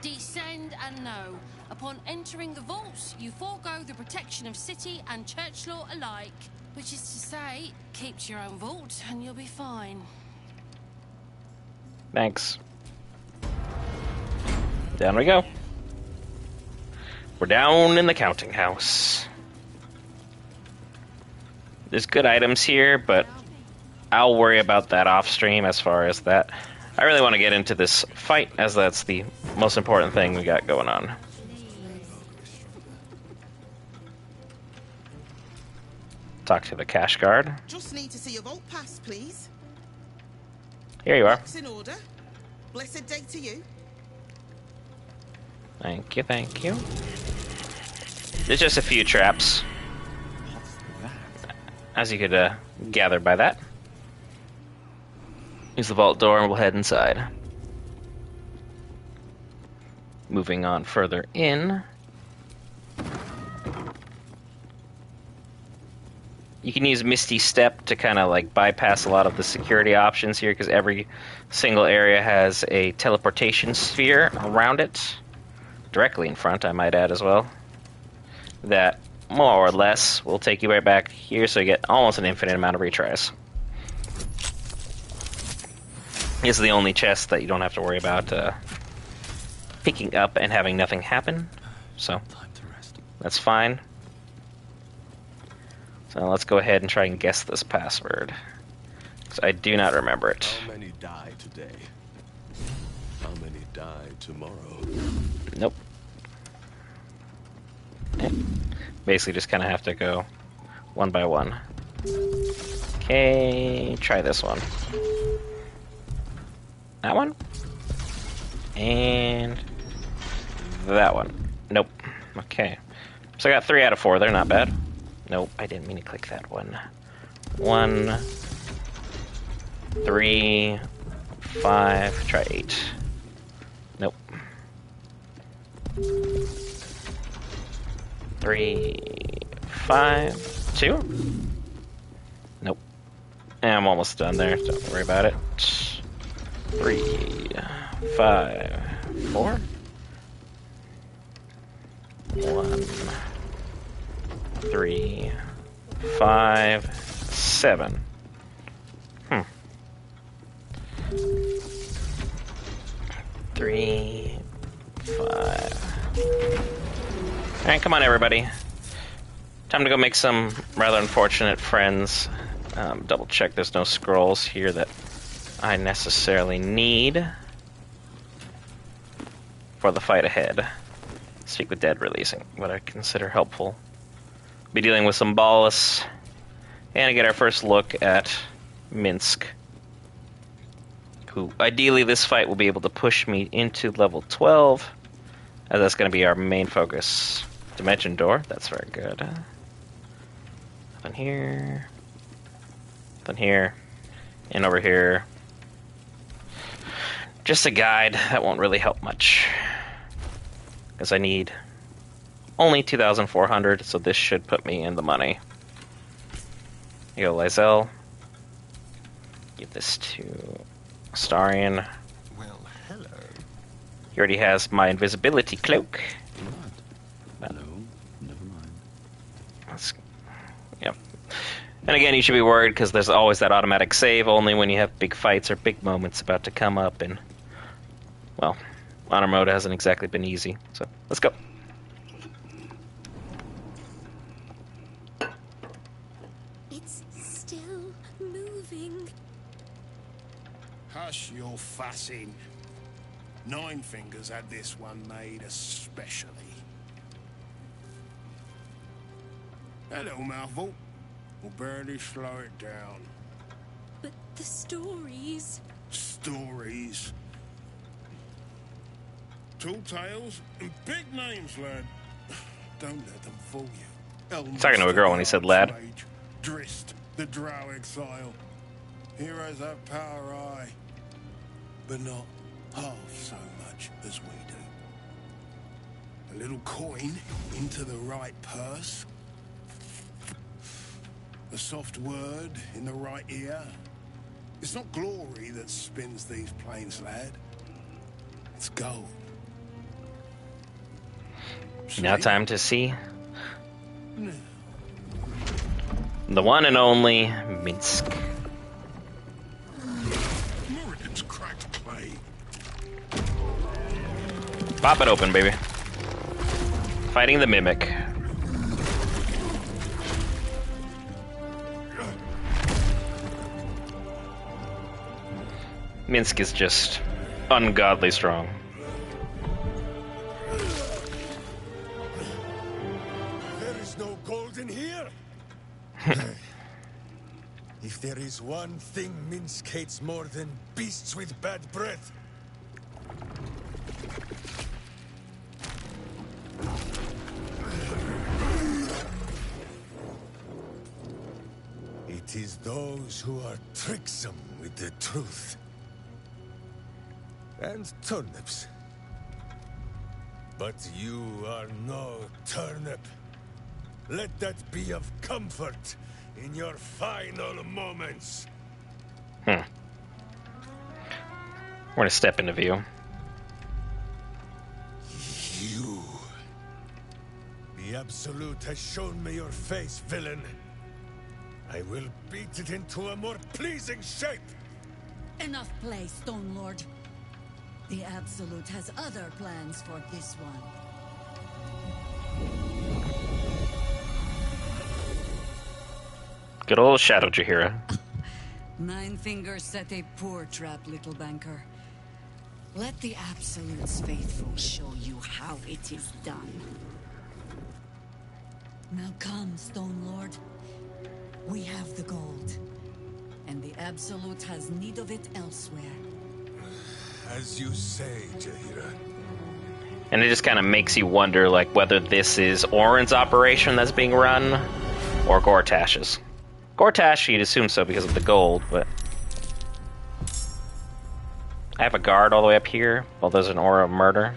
Descend and know. Upon entering the vaults, you forego the protection of city and church law alike. Which is to say, keep to your own vault and you'll be fine. Thanks. Down we go. We're down in the counting house. There's good items here, but I'll worry about that off stream as far as that. I really want to get into this fight, as that's the most important thing we got going on. Talk to the cash guard. Just need to see your vault pass, please. Here you are. It's in order. Blessed day to you. Thank you, thank you. There's just a few traps, as you could gather by that. Use the vault door and we'll head inside. Moving on further in. You can use Misty Step to kind of like bypass a lot of the security options here, because every single area has a teleportation sphere around it. Directly in front, I might add as well. That more or less will take you right back here, so you get almost an infinite amount of retries. This is the only chest that you don't have to worry about picking up and having nothing happen, so that's fine. So let's go ahead and try and guess this password, because I do not remember it. How many die today? How many die tomorrow? Nope. Basically just kind of have to go one by one. Okay, try this one. That one? And that one. Nope. Okay. So I got 3 out of 4. They're not bad. Nope, I didn't mean to click that one. 1, 3, 5. Try 8. Nope. 3, 5, 2. Nope. I'm almost done there. Don't worry about it. 3, 5, 4. 1, 3, 5, 7. 3, 5. Alright, come on everybody. Time to go make some rather unfortunate friends. Double check there's no scrolls here that I necessarily need for the fight ahead. Speak with Dead releasing, what I consider helpful. Be dealing with some Ballas, and to get our first look at Minsc, who ideally this fight will be able to push me into level 12, as that's going to be our main focus. Dimension door, that's very good. Nothing here. Nothing here. And over here. Just a guide, that won't really help much. Because I need only 2,400, so this should put me in the money. Here you go, Lysel. Give this to Sarin. Well, hello. He already has my invisibility cloak. No, never mind. Yep. And again, you should be worried because there's always that automatic save only when you have big fights or big moments about to come up, and well, honor mode hasn't exactly been easy. So let's go. It's still moving. Hush your fussing. Nine Fingers had this one made especially. That little mouthful will barely slow it down. But the stories... Stories? Tall tales and big names, lad. Don't let them fool you. Talking to a girl when he said lad. Drist, the drow exile. Heroes have power, aye, but not half so much as we do. A little coin into the right purse. A soft word in the right ear. It's not glory that spins these plains, lad. It's gold. Now time to see the one and only Minsc. Morrigan's cracked clay. Pop it open, baby. Fighting the Mimic. Minsc is just ungodly strong. There is no gold in here. If there is one thing Minsc hates more than beasts with bad breath, it is those who are tricksome with the truth. And turnips. But you are no turnip. Let that be of comfort in your final moments. We're gonna step into view. You. The Absolute has shown me your face, villain. I will beat it into a more pleasing shape. Enough play, Stone Lord. The Absolute has other plans for this one. Good old Shadow Jahira. Nine Fingers set a poor trap, little banker. Let the Absolute's faithful show you how it is done. Now come, Stone Lord. We have the gold. And the Absolute has need of it elsewhere. As you say, Jahira. And it just kind of makes you wonder, like, whether this is Orin's operation that's being run, or Gortash's. Gortash, you'd assume so because of the gold, but... I have a guard all the way up here, while there's an aura of murder.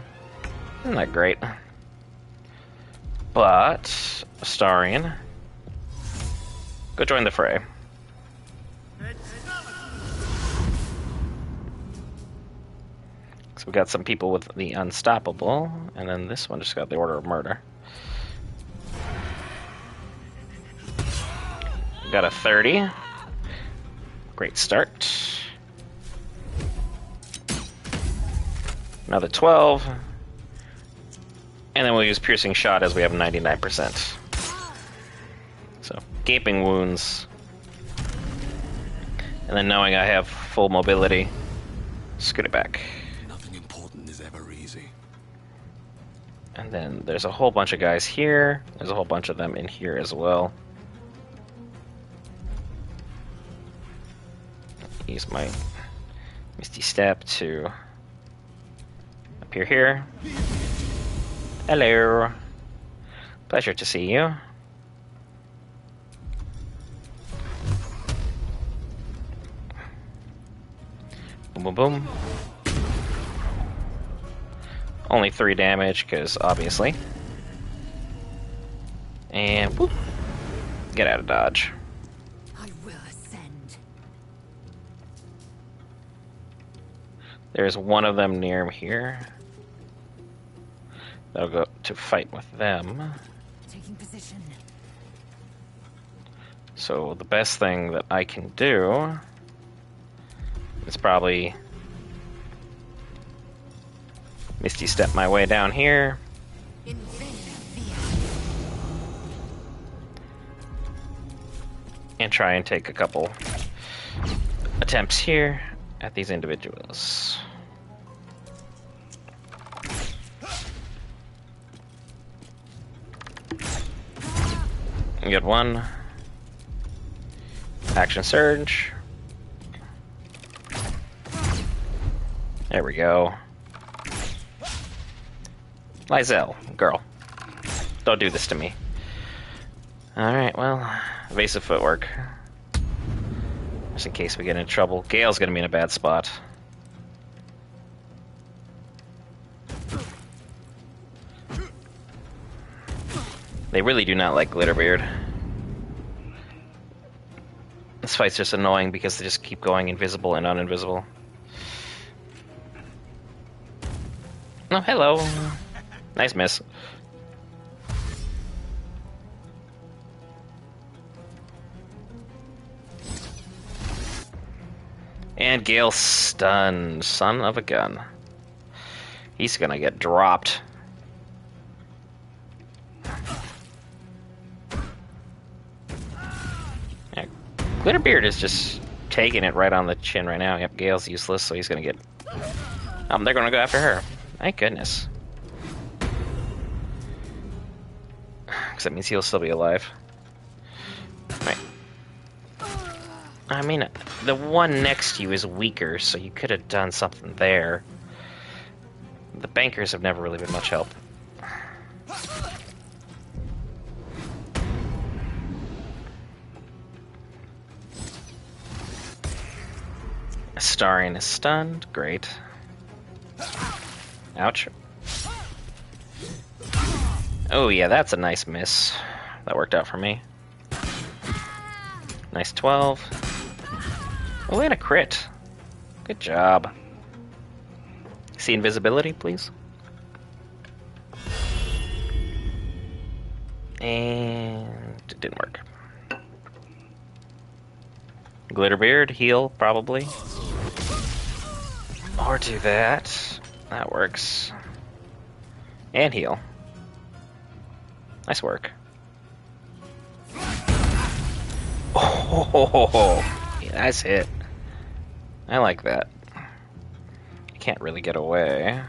Isn't that great? But... Astarion... Go join the fray. So we got some people with the Unstoppable, and then this one just got the Order of Murder. Got a 30. Great start. Another 12. And then we'll use Piercing Shot as we have 99%. So, Gaping Wounds. And then knowing I have full mobility, scoot it back. Nothing important is ever easy. And then there's a whole bunch of guys here. There's a whole bunch of them in here as well. Use my Misty Step to appear here. Hello. Pleasure to see you. Boom, boom, boom. Only 3 damage, because obviously. And whoop. Get out of dodge. I will ascend. There's one of them near here. I'll go to fight with them. Taking position. So the best thing that I can do is probably Misty Step my way down here. And try and take a couple attempts here at these individuals. Get one. Action Surge. There we go. Lysel, girl. Don't do this to me. Alright, well, evasive footwork. Just in case we get into trouble. Gale's gonna be in a bad spot. They really do not like Glitterbeard. This fight's just annoying because they just keep going invisible and uninvisible. Oh, hello. Nice miss. And Gale stunned. Son of a gun. He's gonna get dropped. Yeah, Glitterbeard is just taking it right on the chin right now. Yep, Gale's useless, so he's gonna get... they're gonna go after her. Thank goodness. Because that means he'll still be alive. Right. I mean, the one next to you is weaker, so you could have done something there. The bankers have never really been much help. Astarion is stunned. Great. Ouch. Oh yeah, that's a nice miss. That worked out for me. Nice 12. Oh, and a crit. Good job. See invisibility, please? And it didn't work. Glitterbeard, heal, probably. Or do that. That works. And heal. Nice work. Oh, yeah, nice hit. I like that. You can't really get away.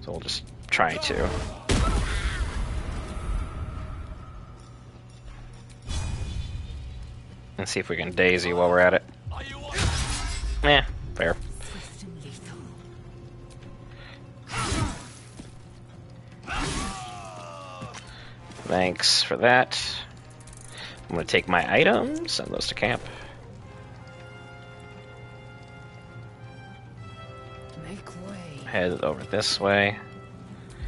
So we'll just try to. And see if we can daisy while we're at it. Yeah, fair. Thanks for that. I'm gonna take my items, send those to camp. Make way. Head over this way,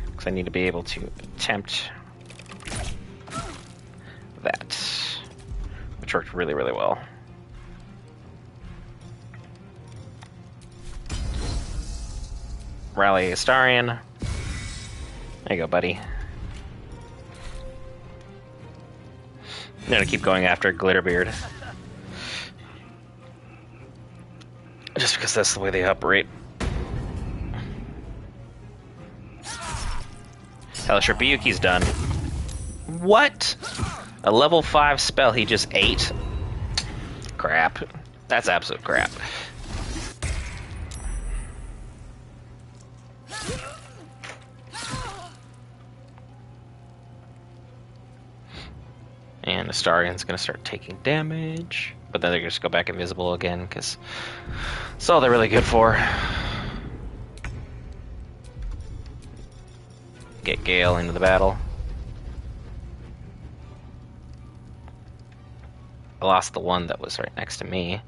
because I need to be able to attempt that, which worked really, really well. Rally Astarion. There you go, buddy. I'm gonna keep going after Glitterbeard. Just because that's the way they operate. Hellish Rebuke's done. What? A level 5 spell he just ate? Crap. That's absolute crap. And Astarion's gonna start taking damage, but then they're gonna just go back invisible again, because that's all they're really good for. Get Gale into the battle. I lost the one that was right next to me.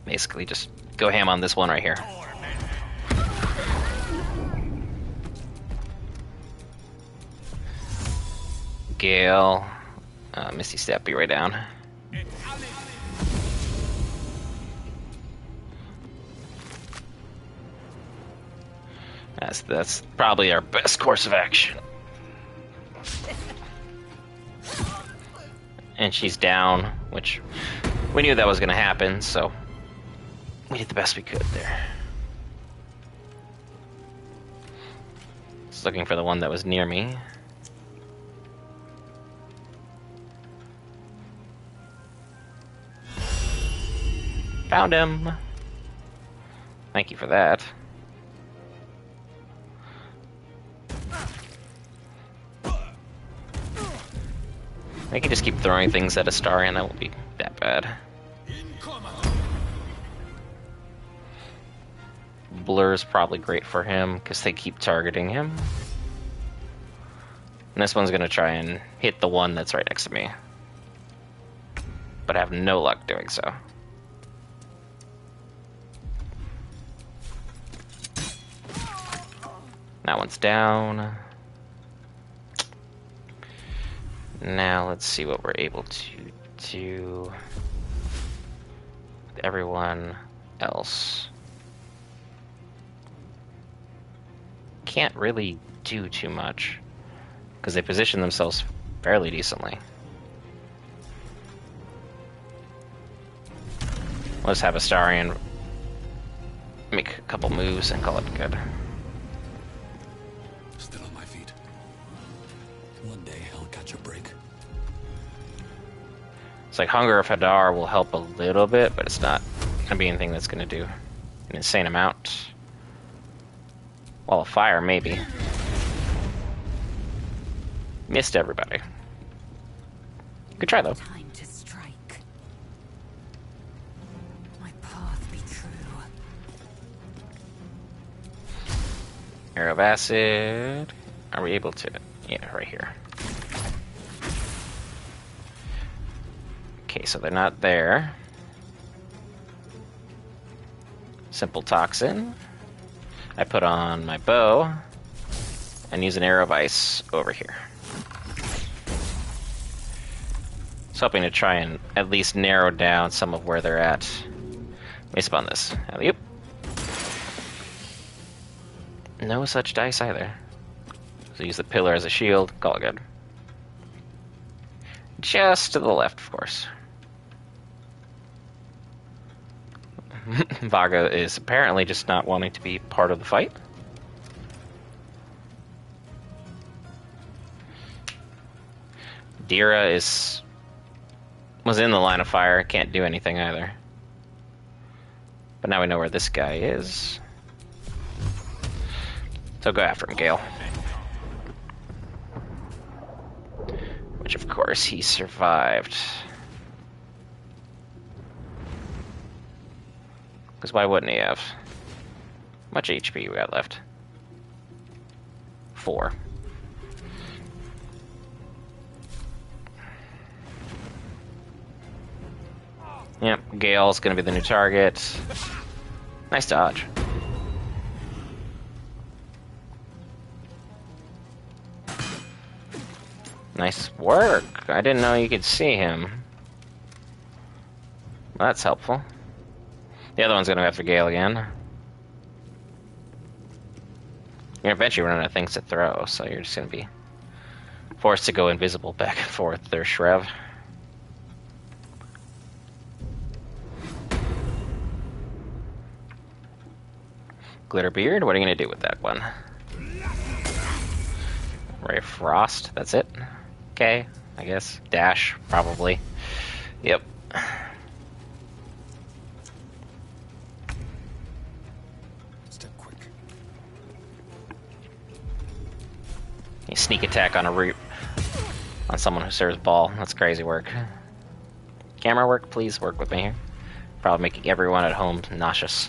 Basically, just go ham on this one right here. Gale, Misty Step, be right down. That's probably our best course of action. And she's down, which we knew that was going to happen, so we did the best we could there. Just looking for the one that was near me. Found him. Thank you for that. I can just keep throwing things at Astarion, that won't be that bad. Blur's probably great for him, because they keep targeting him. And this one's gonna try and hit the one that's right next to me. But I have no luck doing so. That one's down. Now let's see what we're able to do with everyone else. Can't really do too much because they position themselves fairly decently. Let's have Astarion make a couple moves and call it good. Still on my feet. One day I'll catch a break. It's like Hunger of Hadar will help a little bit, but it's not gonna be anything that's gonna do an insane amount. Wall of Fire, maybe. Missed everybody. Good try, though. Time to strike. My path be true. Arrow of Acid. Are we able to? Yeah, right here. Okay, so they're not there. Simple Toxin. I put on my bow and use an Arrow of Ice over here. I was hoping to try and at least narrow down some of where they're at. Let me spawn this. Alley-oop. No such dice either. So use the pillar as a shield. Call it good. Just to the left, of course. Vaga is apparently just not wanting to be part of the fight. Dira was in the line of fire, can't do anything either. But now we know where this guy is. So go after him, Gale. Which of course he survived. Because why wouldn't he have? How much HP we got left? 4. Yep, Gale's gonna be the new target. Nice dodge. Nice work. I didn't know you could see him. Well, that's helpful. The other one's gonna go after Gale again. You're gonna eventually run out of things to throw, so you're just gonna be forced to go invisible back and forth there, Shrev. Glitterbeard, what are you gonna do with that one? Ray of Frost, that's it. Okay, I guess. Dash, probably. Yep. Step quick. You sneak attack on a root on someone who serves ball. That's crazy work. Camera work, please work with me here. Probably making everyone at home nauseous.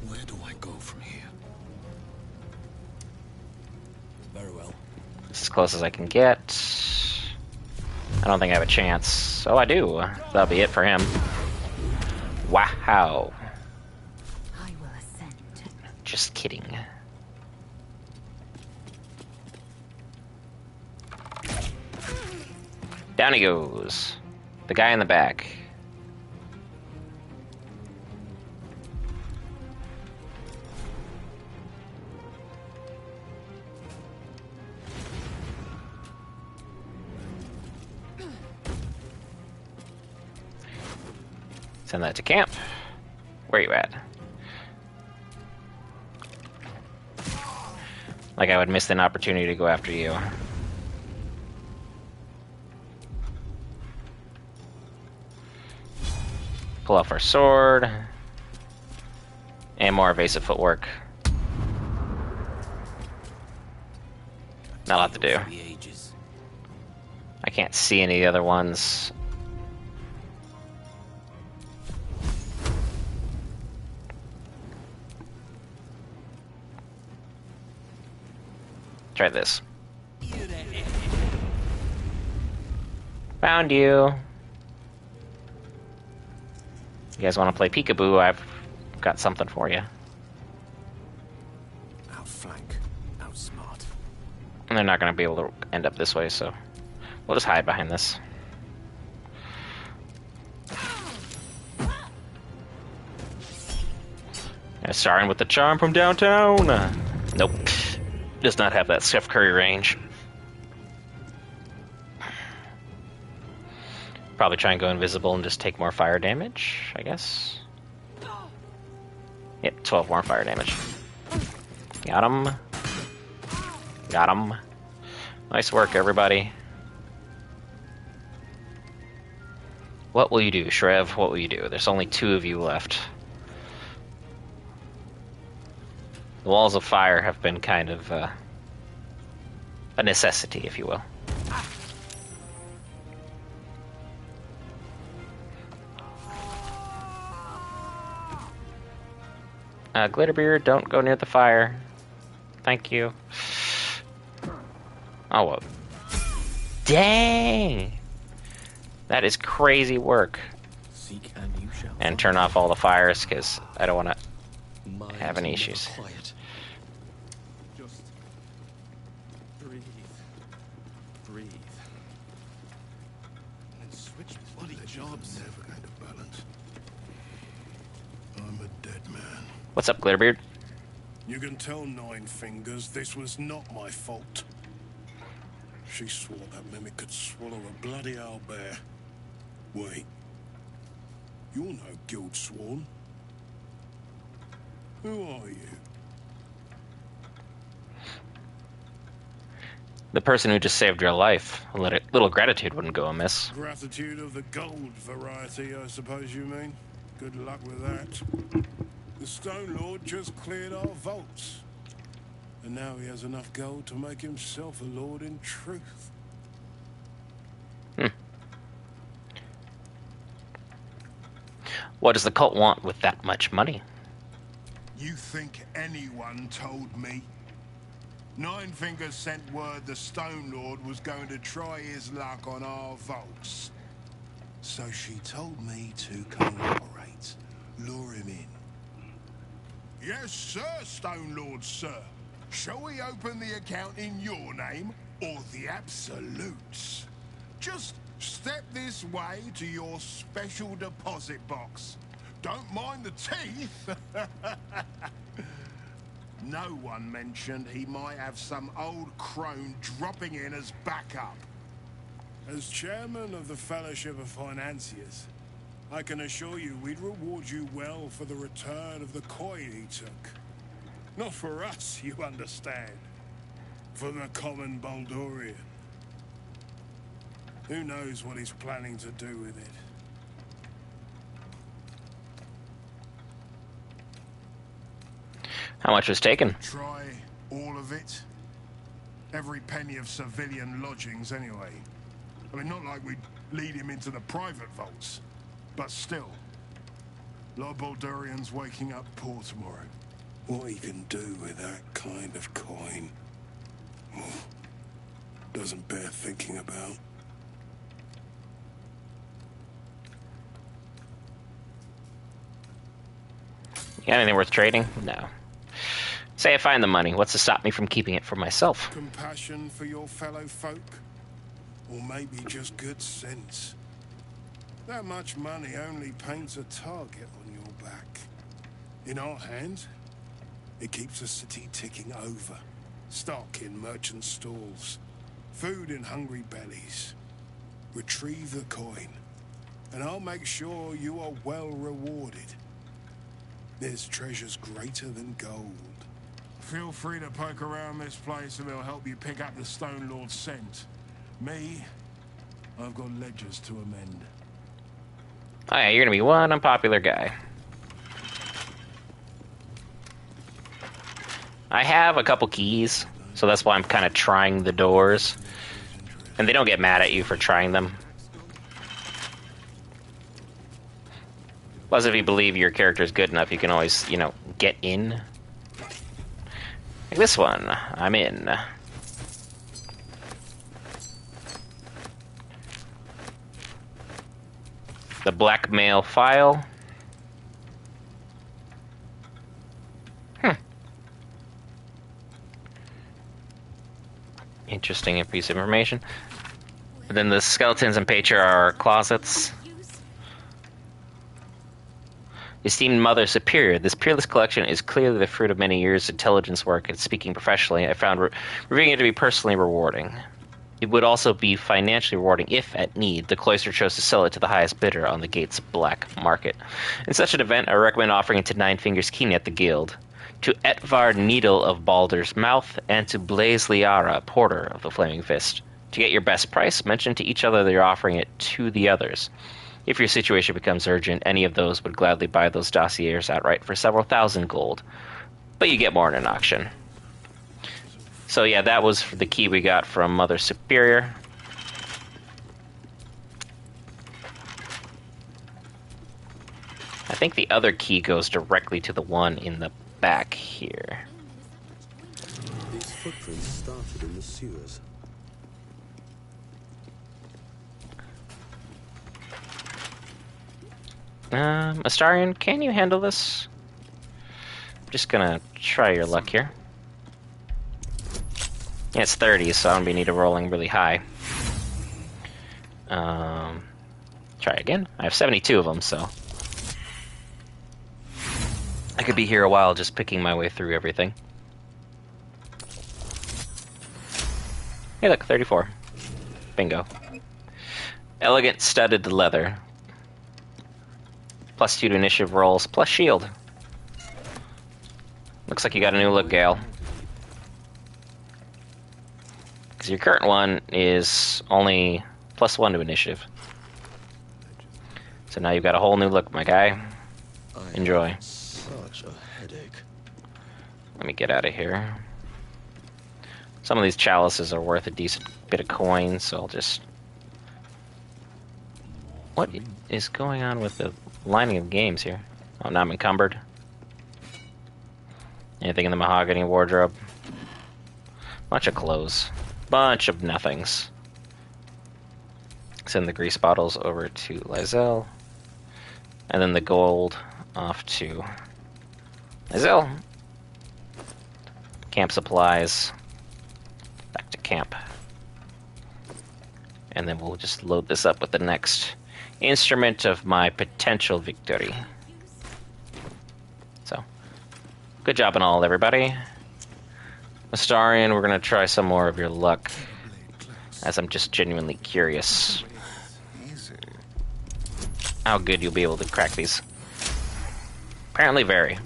Where do I go from here? Very well. This is as close as I can get. I don't think I have a chance. Oh, I do. That'll be it for him. Wow. I will ascend. Just kidding. Down he goes. The guy in the back. Send that to camp. Where you at? Like I would miss an opportunity to go after you. Pull off our sword. And more evasive footwork. Not a lot to do. I can't see any of the other ones. Try this. Found you. You guys want to play peekaboo? I've got something for you. Outflank, outsmart. And they're not going to be able to end up this way, so we'll just hide behind this. Sarin with the charm from downtown. Nope. Does not have that Steph Curry range. Probably try and go invisible and just take more fire damage, I guess. Yep, 12 more fire damage. Got him. Got him. Nice work, everybody. What will you do, Shrev? What will you do? There's only 2 of you left. The walls of fire have been kind of a necessity, if you will. Glitterbeard, don't go near the fire. Thank you. Oh, well. Dang! That is crazy work. Seek and you shall And turn off all the fires, because I don't want to have any issues. quiet. Just breathe. Breathe. And switch bloody jobs. Never going to balance. I'm a dead man. What's up, Glitterbeard? You can tell Nine Fingers this was not my fault. She swore that mimic could swallow a bloody owlbear. Wait. You're no guild sworn. Who are you? The person who just saved your life. A little gratitude wouldn't go amiss. Gratitude of the gold variety, I suppose you mean. Good luck with that. The Stone Lord just cleared our vaults. And now he has enough gold to make himself a lord in truth. What does the cult want with that much money? You think anyone told me? Nine Fingers sent word the Stone Lord was going to try his luck on our vaults. So she told me to cooperate, lure him in. Yes, sir, Stone Lord, sir. Shall we open the account in your name or the Absolute's? Just step this way to your special deposit box. Don't mind the teeth. No one mentioned he might have some old crone dropping in as backup. As chairman of the Fellowship of Financiers, I can assure you we'd reward you well for the return of the coin he took. Not for us, you understand. For the common Baldurian. Who knows what he's planning to do with it? How much was taken? Try all of it. Every penny of civilian lodgings, anyway. I mean, not like we'd lead him into the private vaults. But still. A lot of Baldurians waking up poor tomorrow. What he can do with that kind of coin... doesn't bear thinking about. You got anything worth trading? No. Say I find the money. What's to stop me from keeping it for myself? Compassion for your fellow folk? Or maybe just good sense? That much money only paints a target on your back. In our hands, it keeps the city ticking over. Stock in merchant stalls. Food in hungry bellies. Retrieve the coin. And I'll make sure you are well rewarded. There's treasures greater than gold. Feel free to poke around this place and it'll help you pick up the Stone Lord's scent. Me, I've got ledgers to amend. Oh yeah, you're gonna be one unpopular guy. I have a couple keys, so that's why I'm kind of trying the doors. And they don't get mad at you for trying them. Plus, if you believe your character is good enough, you can always, you know, get in. Like this one, I'm in. The blackmail file. Interesting piece of information. And then the skeletons and patriarch closets. Esteemed Mother Superior, this peerless collection is clearly the fruit of many years' intelligence work, and speaking professionally, I found reviewing it to be personally rewarding. It would also be financially rewarding if, at need, the cloister chose to sell it to the highest bidder on the gate's black market. In such an event, I recommend offering it to Nine Fingers King at the Guild, to Etvar Needle of Baldur's Mouth, and to Blaze Liara, Porter of the Flaming Fist. To get your best price, mention to each other that you're offering it to the others. If your situation becomes urgent, any of those would gladly buy those dossiers outright for several thousand gold. But you get more in an auction. So yeah, that was for the key we got from Mother Superior. I think the other key goes directly to the one in the back here. These footprints started in the sewers. Astarion, can you handle this? I'm just gonna try your luck here. Yeah, it's 30, so I don't need a rolling really high. Try again. I have 72 of them, so I could be here a while just picking my way through everything. Hey, look, 34. Bingo. Elegant studded leather. +2 to initiative rolls, plus shield. Looks like you got a new look, Gale. Because your current one is only +1 to initiative. So now you've got a whole new look, my guy. Enjoy. Such a headache. Let me get out of here. Some of these chalices are worth a decent bit of coin, so I'll just... What is going on with the lining of games here? Oh, now I'm encumbered. Anything in the mahogany wardrobe? Bunch of clothes. Bunch of nothings. Send the grease bottles over to Lizelle. And then the gold off to Lizelle. Camp supplies. Back to camp. And then we'll just load this up with the next instrument of my potential victory. So, good job and all, everybody. Astarion, we're going to try some more of your luck, as I'm just genuinely curious how good you'll be able to crack these. Apparently very.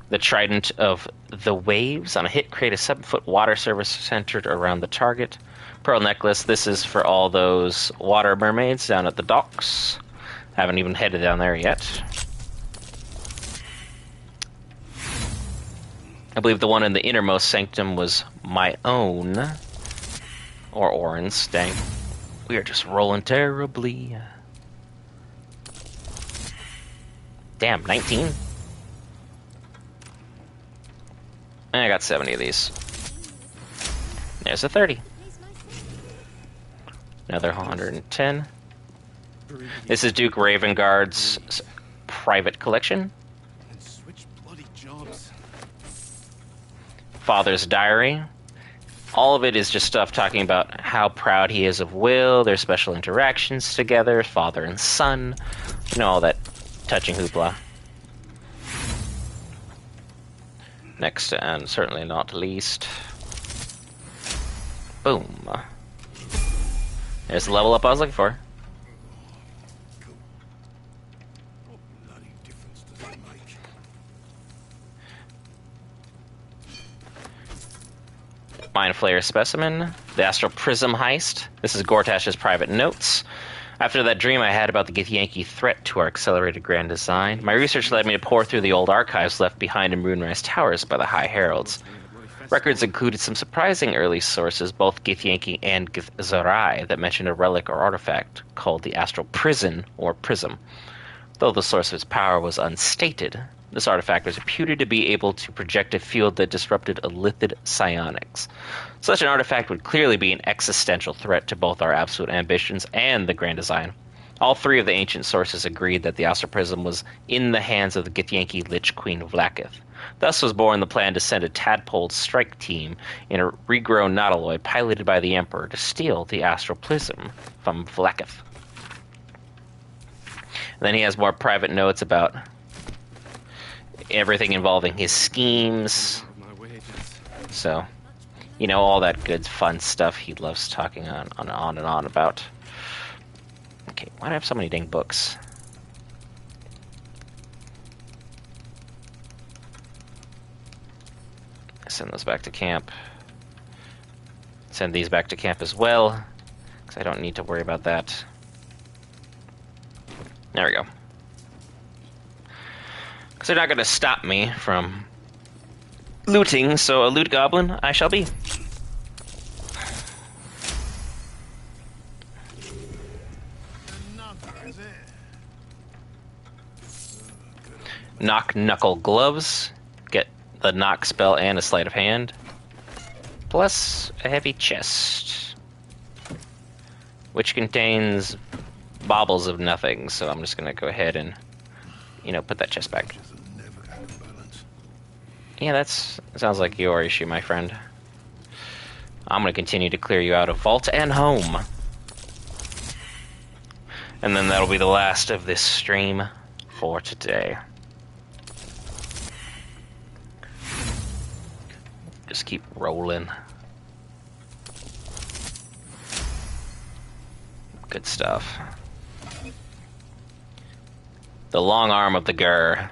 The Trident of the Waves. On a hit, create a 7-foot water surface centered around the target. Pearl necklace. This is for all those water mermaids down at the docks. Haven't even headed down there yet. I believe the one in the innermost sanctum was my own. Or Orin's. Dang. We are just rolling terribly. Damn, 19? I got 70 of these. There's a 30. Another 110. This is Duke Ravengard's private collection. Father's diary. All of it is just stuff talking about how proud he is of Will, their special interactions together, father and son. You know, all that touching hoopla. Next, and certainly not least, boom. There's the level up I was looking for. Mind Flayer Specimen. The Astral Prism Heist. This is Gortash's private notes. After that dream I had about the Githyanki threat to our accelerated grand design, my research led me to pore through the old archives left behind in Moonrise Towers by the High Heralds. Records included some surprising early sources, both Githyanki and Githzerai, that mentioned a relic or artifact called the Astral Prison or Prism. Though the source of its power was unstated, this artifact was reputed to be able to project a field that disrupted illithid psionics. Such an artifact would clearly be an existential threat to both our absolute ambitions and the grand design. All three of the ancient sources agreed that the Astral Prism was in the hands of the Githyanki Lich Queen Vlaakith. Thus was born the plan to send a tadpole strike team in a regrown nautiloid piloted by the Emperor to steal the Astral Prism from Vlaakith. And then he has more private notes about everything involving his schemes. So, you know, all that good fun stuff he loves talking on and on about. Okay, why do I have so many dang books? Send those back to camp. Send these back to camp as well, because I don't need to worry about that. There we go. Because they're not going to stop me from looting, so a loot goblin I shall be. Knock Knuckle Gloves. Get the knock spell and a sleight of hand. Plus a heavy chest, which contains baubles of nothing, so I'm just going to go ahead and, you know, put that chest back. Yeah, that sounds like your issue, my friend. I'm going to continue to clear you out of vault and home. And then that'll be the last of this stream for today. Just keep rolling. Good stuff. The long arm of the Gur.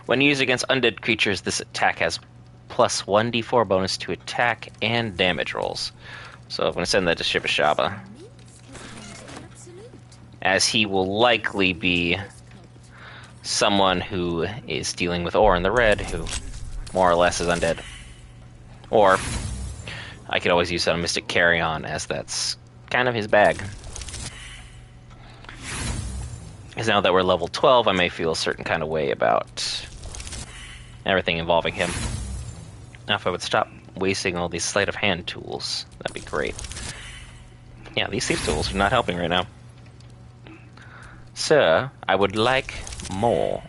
When used against undead creatures, this attack has plus 1d4 bonus to attack and damage rolls. So I'm going to send that to Shibashaba, as he will likely be someone who is dealing with ore in the red, who more or less is undead. Or I could always use that on Mystic Carry-On, as that's kind of his bag. Because now that we're level 12, I may feel a certain kind of way about everything involving him. Now if I would stop wasting all these sleight of hand tools, that'd be great. Yeah, these thief tools are not helping right now. Sir, I would like more.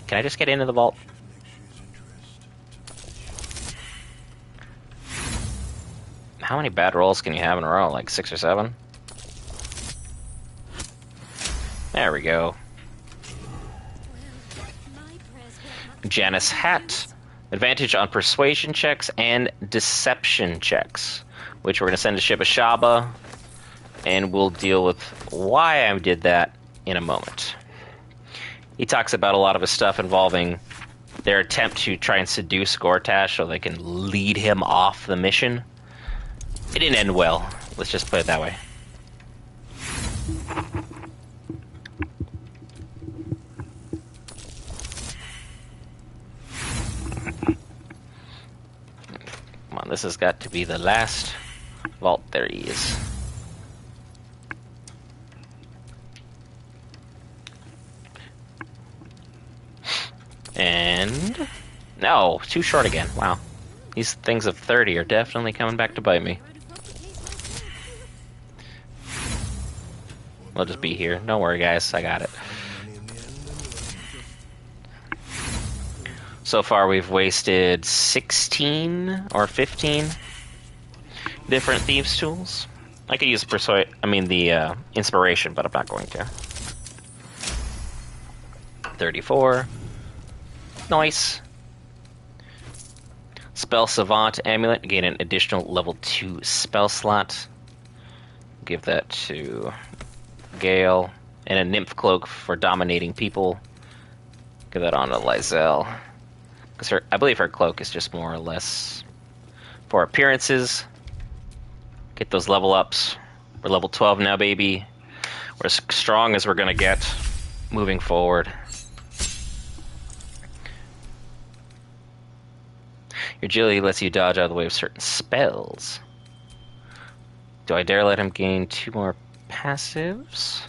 Can I just get into the vault? How many bad rolls can you have in a row? Like 6 or 7? There we go. Janus hat. Advantage on persuasion checks and deception checks, which we're going to send to Shibashaba, and we'll deal with why I did that in a moment. He talks about a lot of his stuff involving their attempt to try and seduce Gortash so they can lead him off the mission. It didn't end well. Let's just put it that way. Come on, this has got to be the last vault. There he is. And... no, too short again. Wow. These things of 30 are definitely coming back to bite me. We'll just be here. Don't worry, guys. I got it. So far, we've wasted 16 or 15 different thieves' tools. I could use the inspiration, but I'm not going to. 34. Nice. Spell Savant Amulet. Gain an additional level 2 spell slot. Give that to Gale. And a Nymph Cloak for dominating people. Give that on to Lizelle. Because I believe her cloak is just more or less for appearances. Get those level ups. We're level 12 now, baby. We're as strong as we're going to get moving forward. Your agility lets you dodge out of the way of certain spells. Do I dare let him gain 2 more passives?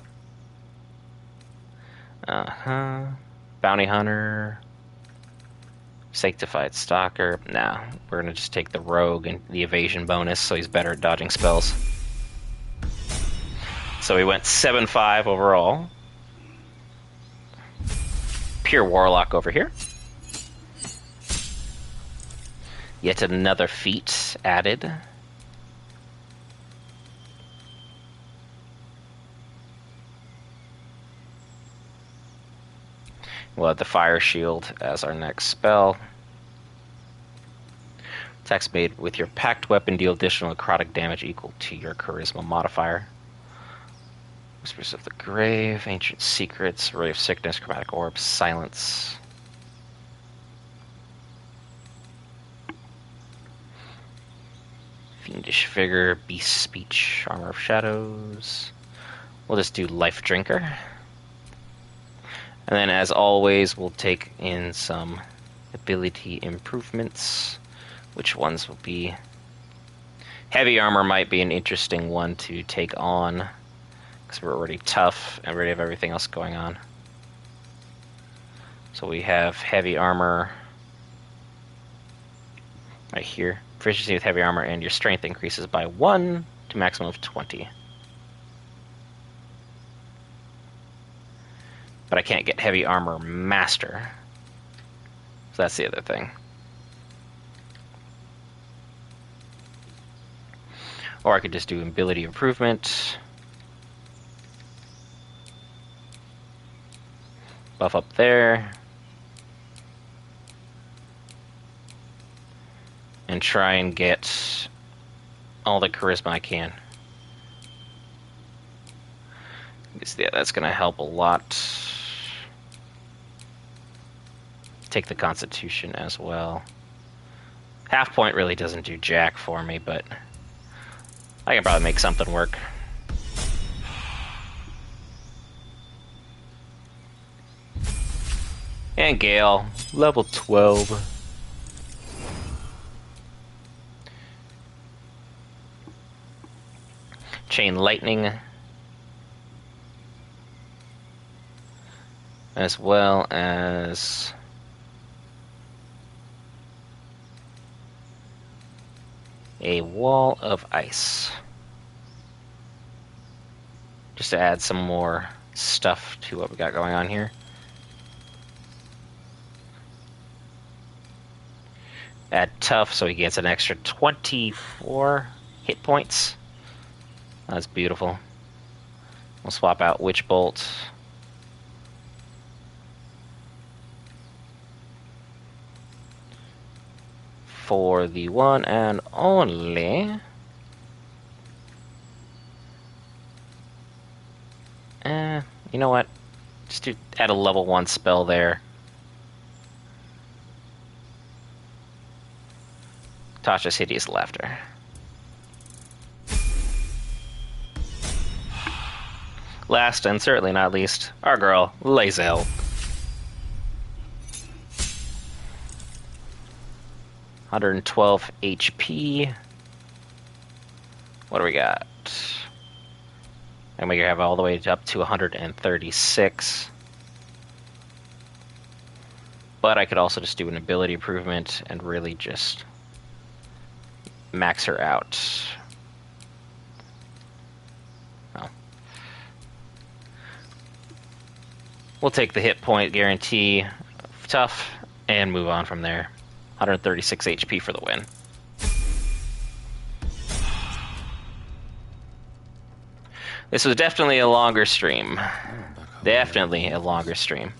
Bounty Hunter. Sanctified Stalker. Nah, we're gonna just take the Rogue and the evasion bonus, so he's better at dodging spells. So we went 7-5 overall. Pure Warlock over here. Yet another feat added. We'll have the Fire Shield as our next spell. Attacks made with your packed weapon deal additional necrotic damage equal to your charisma modifier. Whispers of the Grave, Ancient Secrets, Ray of Sickness, Chromatic Orb, Silence. Fiendish Vigor, Beast Speech, Armor of Shadows. We'll just do Life Drinker. And then, as always, we'll take in some ability improvements. Which ones will be... Heavy Armor might be an interesting one to take on, because we're already tough and already have everything else going on. So we have Heavy Armor right here. Proficiency with Heavy Armor and your strength increases by 1 to maximum of 20. But I can't get Heavy Armor Master. So that's the other thing. Or I could just do Ability Improvement. Buff up there. And try and get all the charisma I can. Yeah, that's going to help a lot. Take the Constitution as well. Half point really doesn't do jack for me, but I can probably make something work. And Gale, level 12. Chain Lightning. As well as a Wall of Ice. Just to add some more stuff to what we got going on here. Add Tough so he gets an extra 24 hit points. That's beautiful. We'll swap out Witch Bolt. For the one and only. You know what? Just add a level 1 spell there. Tasha's Hideous Laughter. Last and certainly not least, our girl, Lae'zel. $112 HP. What do we got? And we have all the way up to 136. But I could also just do an ability improvement and really just max her out. Well, we'll take the hit point guarantee of Tough and move on from there. 136 HP for the win. This was definitely a longer stream. Definitely a longer stream.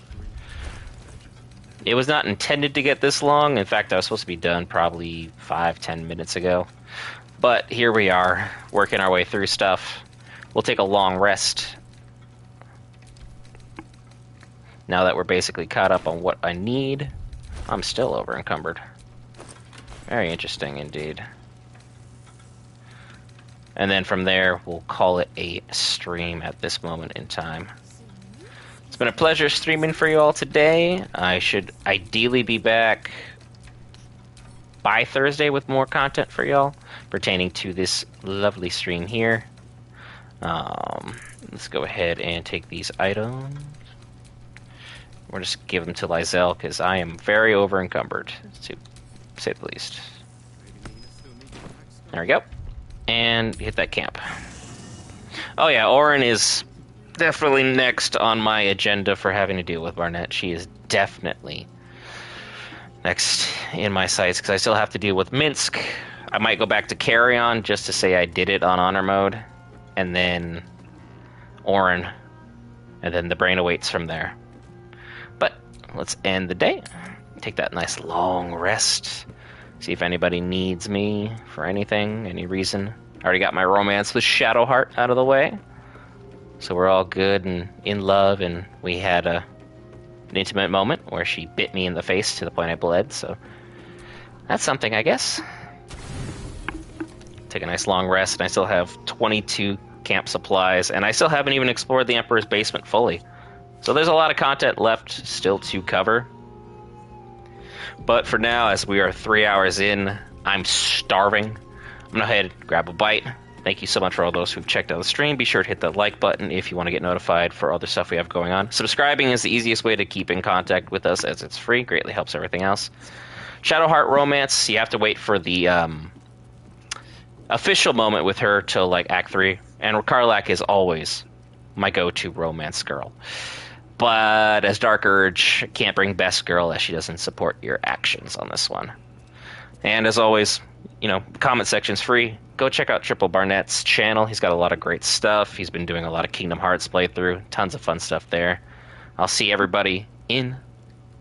It was not intended to get this long. In fact, I was supposed to be done probably 5-10 minutes ago. But here we are, working our way through stuff. We'll take a long rest. Now that we're basically caught up on what I need. I'm still over encumbered. Very interesting indeed. And then from there, we'll call it a stream at this moment in time. It's been a pleasure streaming for you all today. I should ideally be back by Thursday with more content for y'all pertaining to this lovely stream here. Let's go ahead and take these items. We'll just give them to Lae'zel because I am very over encumbered, to say the least. There we go. And hit that camp. Oh yeah, Orin is definitely next on my agenda for having to deal with Barnett. She is definitely next in my sights because I still have to deal with Minsc. I might go back to Carrion just to say I did it on honor mode. And then Orin. And then the brain awaits from there. But let's end the day. Take that nice long rest. See if anybody needs me for anything, any reason. I already got my romance with Shadowheart out of the way. So we're all good and in love, and we had an intimate moment where she bit me in the face to the point I bled, so that's something, I guess. Take a nice long rest, and I still have 22 camp supplies, and I still haven't even explored the Emperor's basement fully. So there's a lot of content left still to cover. But for now, as we are 3 hours in, I'm starving. I'm going to head grab a bite. Thank you so much for all those who've checked out the stream. Be sure to hit that like button if you want to get notified for other stuff we have going on. Subscribing is the easiest way to keep in contact with us as it's free. Greatly helps everything else. Shadowheart Romance, you have to wait for the official moment with her till like Act 3. And Karlak is always my go-to romance girl. But as Dark Urge, can't bring Best Girl as she doesn't support your actions on this one. And as always, you know, comment section's free. Go check out Triple Barnett's channel. He's got a lot of great stuff. He's been doing a lot of Kingdom Hearts playthrough. Tons of fun stuff there. I'll see everybody in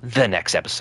the next episode.